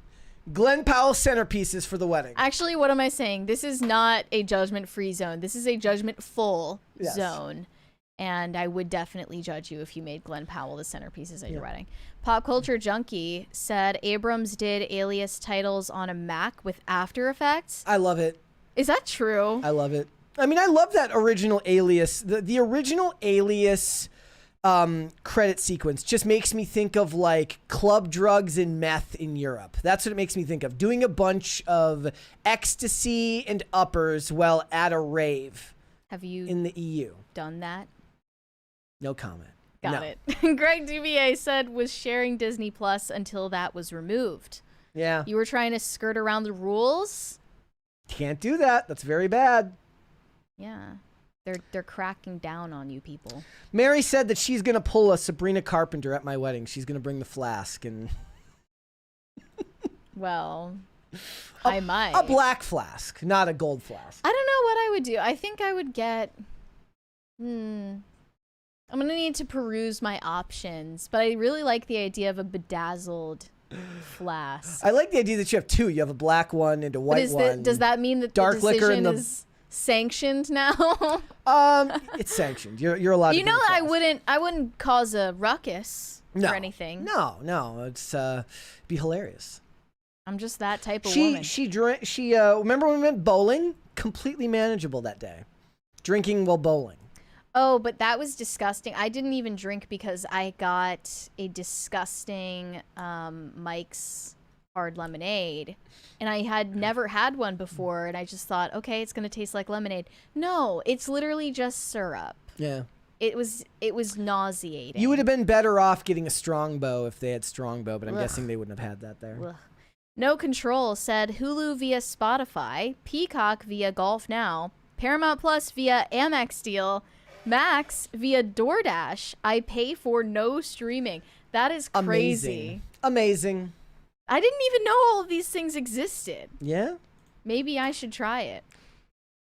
[SPEAKER 1] Glenn Powell centerpieces for the wedding.
[SPEAKER 2] Actually, what am I saying? This is not a judgment-free zone. This is a judgment-full zone. And I would definitely judge you if you made Glenn Powell the centerpieces at your wedding. Pop Culture Junkie said Abrams did Alias titles on a Mac with After Effects.
[SPEAKER 1] I love it.
[SPEAKER 2] Is that true?
[SPEAKER 1] I love it. I mean, I love that original Alias. The original Alias credit sequence just makes me think of like club drugs and meth in Europe. That's what it makes me think of. Doing a bunch of ecstasy and uppers while at a rave.
[SPEAKER 2] Have you
[SPEAKER 1] in the EU
[SPEAKER 2] done that?
[SPEAKER 1] No comment.
[SPEAKER 2] Got it. Greg Duvier said was sharing Disney Plus until that was removed.
[SPEAKER 1] Yeah.
[SPEAKER 2] You were trying to skirt around the rules?
[SPEAKER 1] Can't do that. That's very bad.
[SPEAKER 2] Yeah. They're cracking down on you people.
[SPEAKER 1] Mary said that she's going to pull a Sabrina Carpenter at my wedding. She's going to bring the flask and
[SPEAKER 2] well, I might.
[SPEAKER 1] A black flask, not a gold flask.
[SPEAKER 2] I don't know what I would do. I think I would get I'm going to need to peruse my options, but I really like the idea of a bedazzled flask.
[SPEAKER 1] I like the idea that you have two. You have a black one and a white one.
[SPEAKER 2] Does that mean that
[SPEAKER 1] dark
[SPEAKER 2] the
[SPEAKER 1] liquor
[SPEAKER 2] decision
[SPEAKER 1] in the...
[SPEAKER 2] is sanctioned now?
[SPEAKER 1] It's sanctioned. You're allowed to.
[SPEAKER 2] You know, I wouldn't cause a ruckus or anything.
[SPEAKER 1] No. It's be hilarious.
[SPEAKER 2] I'm just that type of woman.
[SPEAKER 1] She remember when we went bowling? Completely manageable that day. Drinking while bowling.
[SPEAKER 2] Oh, but that was disgusting. I didn't even drink because I got a disgusting Mike's hard lemonade. And I had never had one before, and I just thought, okay, it's going to taste like lemonade. No, it's literally just syrup.
[SPEAKER 1] Yeah.
[SPEAKER 2] It was nauseating.
[SPEAKER 1] You would have been better off getting a Strongbow if they had Strongbow, but I'm guessing they wouldn't have had that there.
[SPEAKER 2] Ugh. No Control said Hulu via Spotify, Peacock via Golf Now, Paramount Plus via Amex deal, Max via DoorDash. I pay for no streaming. That is crazy.
[SPEAKER 1] Amazing.
[SPEAKER 2] I didn't even know all of these things existed.
[SPEAKER 1] Yeah?
[SPEAKER 2] Maybe I should try it.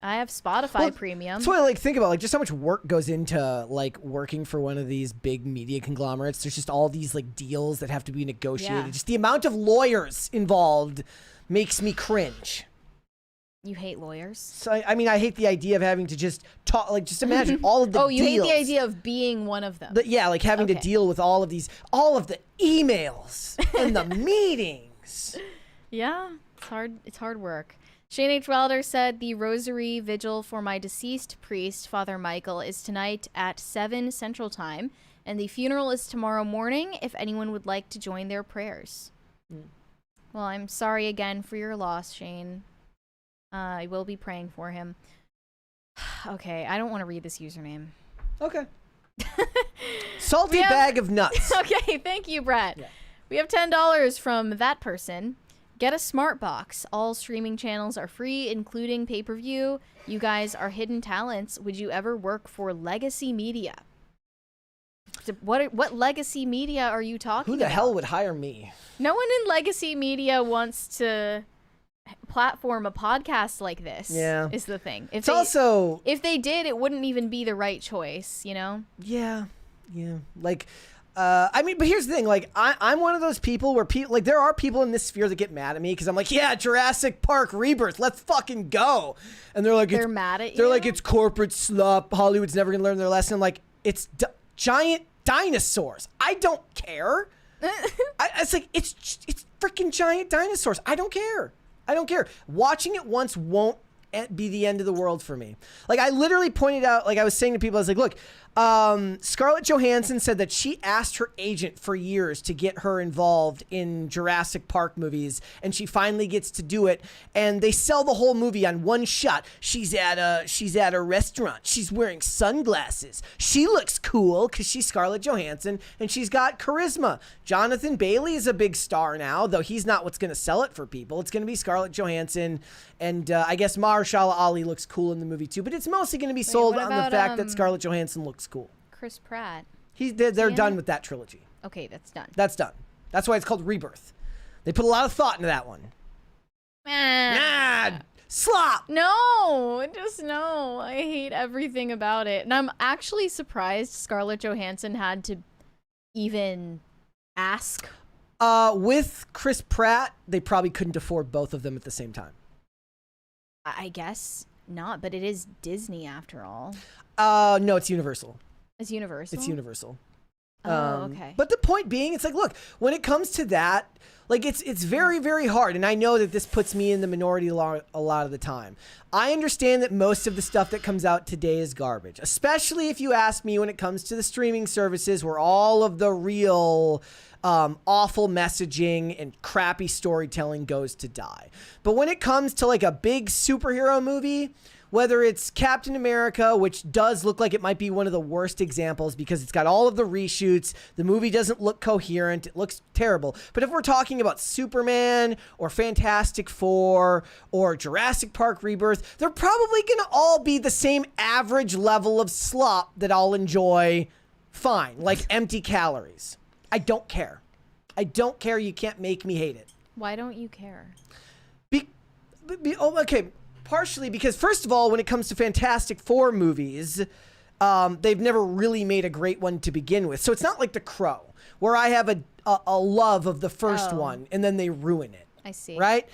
[SPEAKER 2] I have Spotify Premium.
[SPEAKER 1] That's what I think about, just how much work goes into working for one of these big media conglomerates. There's just all these deals that have to be negotiated.
[SPEAKER 2] Yeah.
[SPEAKER 1] Just the amount of lawyers involved makes me cringe.
[SPEAKER 2] You hate lawyers?
[SPEAKER 1] So I mean, I hate the idea of having to just talk. Just imagine all of the.
[SPEAKER 2] Oh, you
[SPEAKER 1] deals.
[SPEAKER 2] hate the idea of being one of them.
[SPEAKER 1] Having to deal with all of the emails and the meetings.
[SPEAKER 2] Yeah, it's hard. It's hard work. Shane H. Wilder said the rosary vigil for my deceased priest, Father Michael, is tonight at 7 Central Time, and the funeral is tomorrow morning if anyone would like to join their prayers. Well, I'm sorry again for your loss, Shane. I will be praying for him. Okay, I don't want to read this username.
[SPEAKER 1] Okay. Salty bag of nuts.
[SPEAKER 2] Okay, thank you, Brett.
[SPEAKER 1] Yeah.
[SPEAKER 2] We have $10 from that person. Get a smart box. All streaming channels are free, including pay-per-view. You guys are hidden talents. Would you ever work for Legacy Media? What Legacy Media are you talking about?
[SPEAKER 1] Who the hell would hire me?
[SPEAKER 2] No one in Legacy Media wants to platform a podcast like this.
[SPEAKER 1] Yeah.
[SPEAKER 2] Is the thing.
[SPEAKER 1] If
[SPEAKER 2] they did, it wouldn't even be the right choice, you know?
[SPEAKER 1] Yeah. I mean, but here's the thing. Like, I'm one of those people where people, like, there are people in this sphere that get mad at me because I'm like, yeah, Jurassic Park Rebirth, let's fucking go. And they're like,
[SPEAKER 2] They're mad at you?
[SPEAKER 1] They're like, it's corporate slop. Hollywood's never gonna learn their lesson. I'm like, it's giant dinosaurs. I don't care. It's like, it's freaking giant dinosaurs. I don't care. I don't care. Watching it once won't be the end of the world for me. Like, I literally pointed out, like I was saying to people, I was like, look, Scarlett Johansson said that she asked her agent for years to get her involved in Jurassic Park movies, and she finally gets to do it, and they sell the whole movie on one shot. She's at a restaurant. She's wearing sunglasses. She looks cool because she's Scarlett Johansson, and she's got charisma. Jonathan Bailey is a big star now, though he's not what's going to sell it for people. It's going to be Scarlett Johansson, and I guess Mahershala Ali looks cool in the movie too, but it's mostly going to be sold on the fact that Scarlett Johansson looks cool.
[SPEAKER 2] Chris Pratt.
[SPEAKER 1] They're done with that trilogy.
[SPEAKER 2] Okay, that's done.
[SPEAKER 1] That's done. That's why it's called Rebirth. They put a lot of thought into that one. Slop.
[SPEAKER 2] No, just no. I hate everything about it. And I'm actually surprised Scarlett Johansson had to even ask.
[SPEAKER 1] With Chris Pratt, they probably couldn't afford both of them at the same time.
[SPEAKER 2] I guess not, but it is Disney after all.
[SPEAKER 1] No, it's Universal.
[SPEAKER 2] It's Universal?
[SPEAKER 1] It's Universal.
[SPEAKER 2] Okay.
[SPEAKER 1] But the point being, it's like, look, when it comes to that, like, it's very, very hard. And I know that this puts me in the minority a lot of the time. I understand that most of the stuff that comes out today is garbage, especially if you ask me when it comes to the streaming services where all of the real awful messaging and crappy storytelling goes to die. But when it comes to like a big superhero movie, whether it's Captain America, which does look like it might be one of the worst examples because it's got all of the reshoots, the movie doesn't look coherent, it looks terrible. But if we're talking about Superman or Fantastic Four or Jurassic Park Rebirth, they're probably going to all be the same average level of slop that I'll enjoy fine, like empty calories. I don't care. I don't care. You can't make me hate it.
[SPEAKER 2] Why don't you care?
[SPEAKER 1] Okay. Partially because, first of all, when it comes to Fantastic Four movies, they've never really made a great one to begin with. So it's not like The Crow, where I have a love of the first one, and then they ruin it.
[SPEAKER 2] I see.
[SPEAKER 1] Right?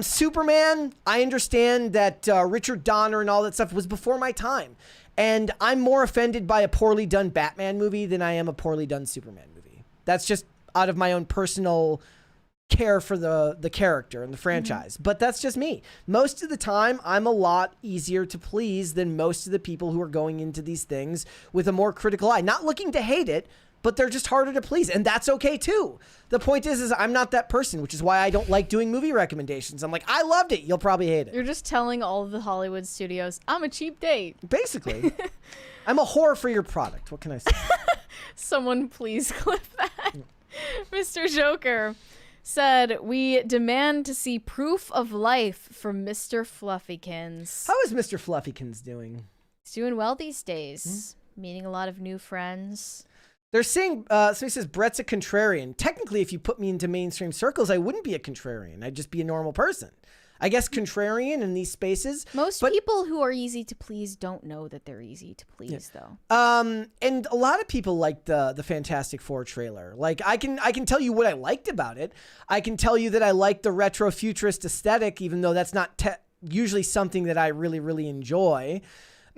[SPEAKER 1] Superman, I understand that Richard Donner and all that stuff was before my time. And I'm more offended by a poorly done Batman movie than I am a poorly done Superman movie. That's just out of my own personal care for the character and the franchise. But that's just me. Most of the time, I'm a lot easier to please than most of the people who are going into these things with a more critical eye. Not looking to hate it, but they're just harder to please. And that's okay too. The point is I'm not that person, which is why I don't like doing movie recommendations. I'm like, I loved it. You'll probably hate it.
[SPEAKER 2] You're just telling all of the Hollywood studios, I'm a cheap date.
[SPEAKER 1] Basically. I'm a whore for your product. What can I say?
[SPEAKER 2] Someone please clip that. Mr. Joker said, we demand to see proof of life from Mr. Fluffykins.
[SPEAKER 1] How is Mr. Fluffykins doing?
[SPEAKER 2] He's doing well these days. Meeting a lot of new friends.
[SPEAKER 1] They're saying, somebody says, Brett's a contrarian. Technically, if you put me into mainstream circles, I wouldn't be a contrarian. I'd just be a normal person. I guess contrarian in these spaces.
[SPEAKER 2] Most people who are easy to please don't know that they're easy to please, though.
[SPEAKER 1] And a lot of people like the Fantastic Four trailer. Like, I can tell you what I liked about it. I can tell you that I like the retro futurist aesthetic, even though that's not usually something that I really, really enjoy.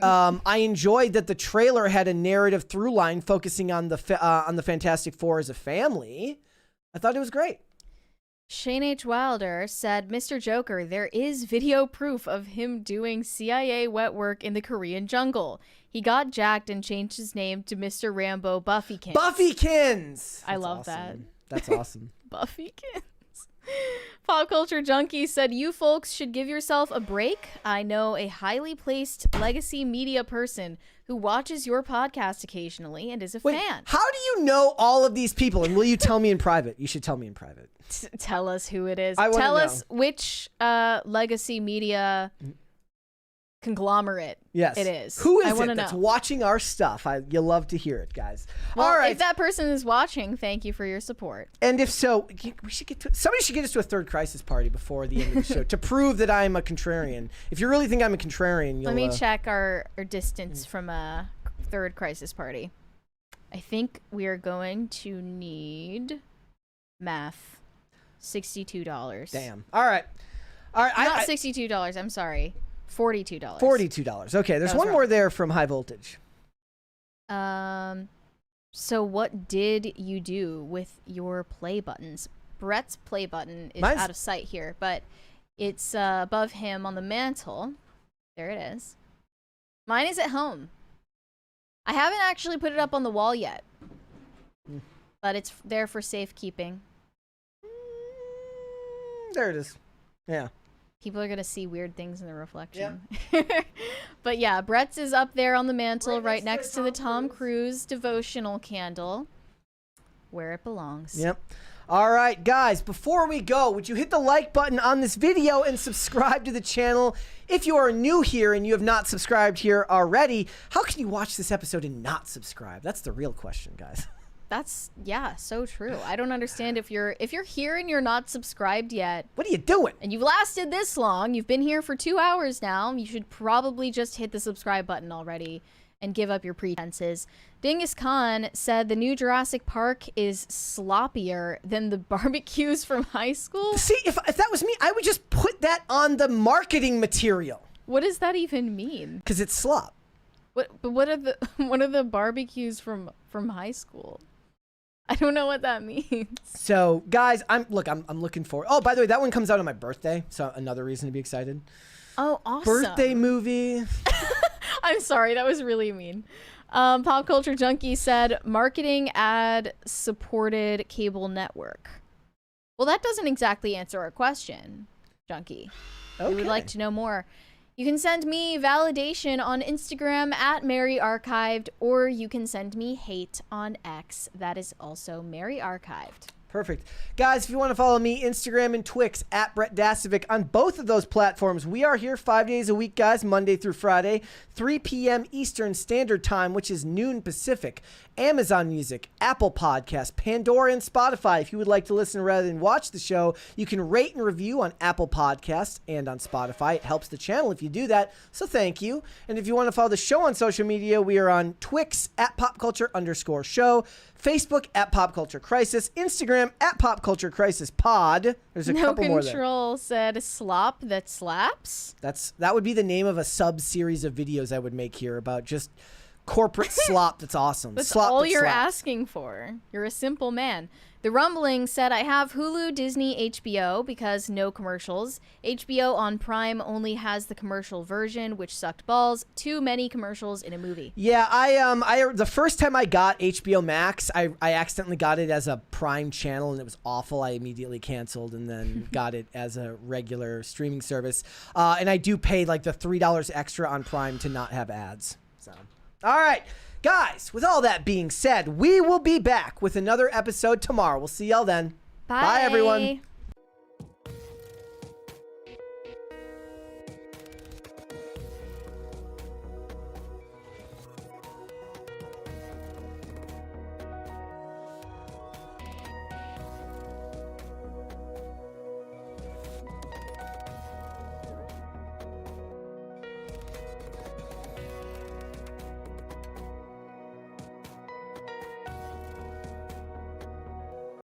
[SPEAKER 1] I enjoyed that the trailer had a narrative through line focusing on the Fantastic Four as a family. I thought it was great.
[SPEAKER 2] Shane H. Wilder said, Mr. Joker, there is video proof of him doing CIA wet work in the Korean jungle. He got jacked and changed his name to Mr. Rambo Buffykins.
[SPEAKER 1] Buffykins!
[SPEAKER 2] I love that.
[SPEAKER 1] That's awesome.
[SPEAKER 2] Buffykins. Pop Culture Junkie said, you folks should give yourself a break. I know a highly placed legacy media person who watches your podcast occasionally and is a fan.
[SPEAKER 1] How do you know all of these people? And will you tell me in private? You should tell me in private.
[SPEAKER 2] Tell us who it is.
[SPEAKER 1] Tell
[SPEAKER 2] us which legacy media conglomerate it is.
[SPEAKER 1] Who is it that's watching our stuff? You'll love to hear it, guys.
[SPEAKER 2] Well,
[SPEAKER 1] all right.
[SPEAKER 2] If that person is watching, thank you for your support.
[SPEAKER 1] And if so, somebody should get us to a third crisis party before the end of the show to prove that I'm a contrarian. If you really think I'm a contrarian, you'll...
[SPEAKER 2] Let me check our distance from a third crisis party. I think we are going to need math. $62.
[SPEAKER 1] Damn. All right.
[SPEAKER 2] Not $62. I'm sorry. $42.
[SPEAKER 1] $42. Okay, there's one
[SPEAKER 2] wrong.
[SPEAKER 1] more there from High Voltage.
[SPEAKER 2] So what did you do with your play buttons? Brett's play button is
[SPEAKER 1] Mine's-
[SPEAKER 2] out of sight here, but it's above him on the mantle. There it is. Mine is at home. I haven't actually put it up on the wall yet, but it's there for safekeeping.
[SPEAKER 1] There it is. Yeah.
[SPEAKER 2] People are gonna see weird things in the reflection. But yeah, Brett's is up there on the mantle, right next to the Tom Cruise devotional candle, where it belongs.
[SPEAKER 1] Yep. All right, guys, before we go, would you hit the like button on this video and subscribe to the channel? If you are new here and you have not subscribed here already, how can you watch this episode and not subscribe? That's the real question, guys.
[SPEAKER 2] That's so true. I don't understand if you're here and you're not subscribed yet.
[SPEAKER 1] What are you doing?
[SPEAKER 2] And you've lasted this long. You've been here for 2 hours now. You should probably just hit the subscribe button already and give up your pretenses. Dingus Khan said the new Jurassic Park is sloppier than the barbecues from high school.
[SPEAKER 1] See, if that was me, I would just put that on the marketing material.
[SPEAKER 2] What does that even mean?
[SPEAKER 1] Because it's slop.
[SPEAKER 2] What are the barbecues from high school? I don't know what that means.
[SPEAKER 1] So, guys, I'm looking forward. Oh, by the way, that one comes out on my birthday, so another reason to be excited.
[SPEAKER 2] Oh, awesome.
[SPEAKER 1] Birthday movie.
[SPEAKER 2] I'm sorry, that was really mean. Pop Culture Junkie said, marketing ad supported cable network. Well, that doesn't exactly answer our question, Junkie.
[SPEAKER 1] Okay.
[SPEAKER 2] We would like to know more. You can send me validation on Instagram at MaryArchived, or you can send me hate on X. That is also MaryArchived.
[SPEAKER 1] Perfect. Guys, if you want to follow me, Instagram and Twix at Brett Dasovic on both of those platforms. We are here 5 days a week, guys, Monday through Friday, 3 p.m. Eastern Standard Time, which is noon Pacific. Amazon Music, Apple Podcasts, Pandora, and Spotify. If you would like to listen rather than watch the show, you can rate and review on Apple Podcasts and on Spotify. It helps the channel if you do that, so thank you. And if you want to follow the show on social media, we are on Twix at popculture_show, Facebook at Pop Culture Crisis, Instagram at Pop Culture Crisis Pod. There's a couple more there.
[SPEAKER 2] No Control said slop that slaps.
[SPEAKER 1] That would be the name of a sub-series of videos I would make here about just corporate slop. That's awesome.
[SPEAKER 2] That's
[SPEAKER 1] slop
[SPEAKER 2] all
[SPEAKER 1] that
[SPEAKER 2] you're
[SPEAKER 1] slaps.
[SPEAKER 2] asking for. You're a simple man. The Rumbling said, I have Hulu, Disney, HBO because no commercials. HBO on Prime only has the commercial version, which sucked balls. Too many commercials in a movie.
[SPEAKER 1] Yeah, I the first time I got HBO Max, I accidentally got it as a Prime channel and it was awful. I immediately canceled and then got it as a regular streaming service. And I do pay like the $3 extra on Prime to not have ads. So, all right. Guys, with all that being said, we will be back with another episode tomorrow. We'll see y'all then.
[SPEAKER 2] Bye.
[SPEAKER 1] Bye, everyone.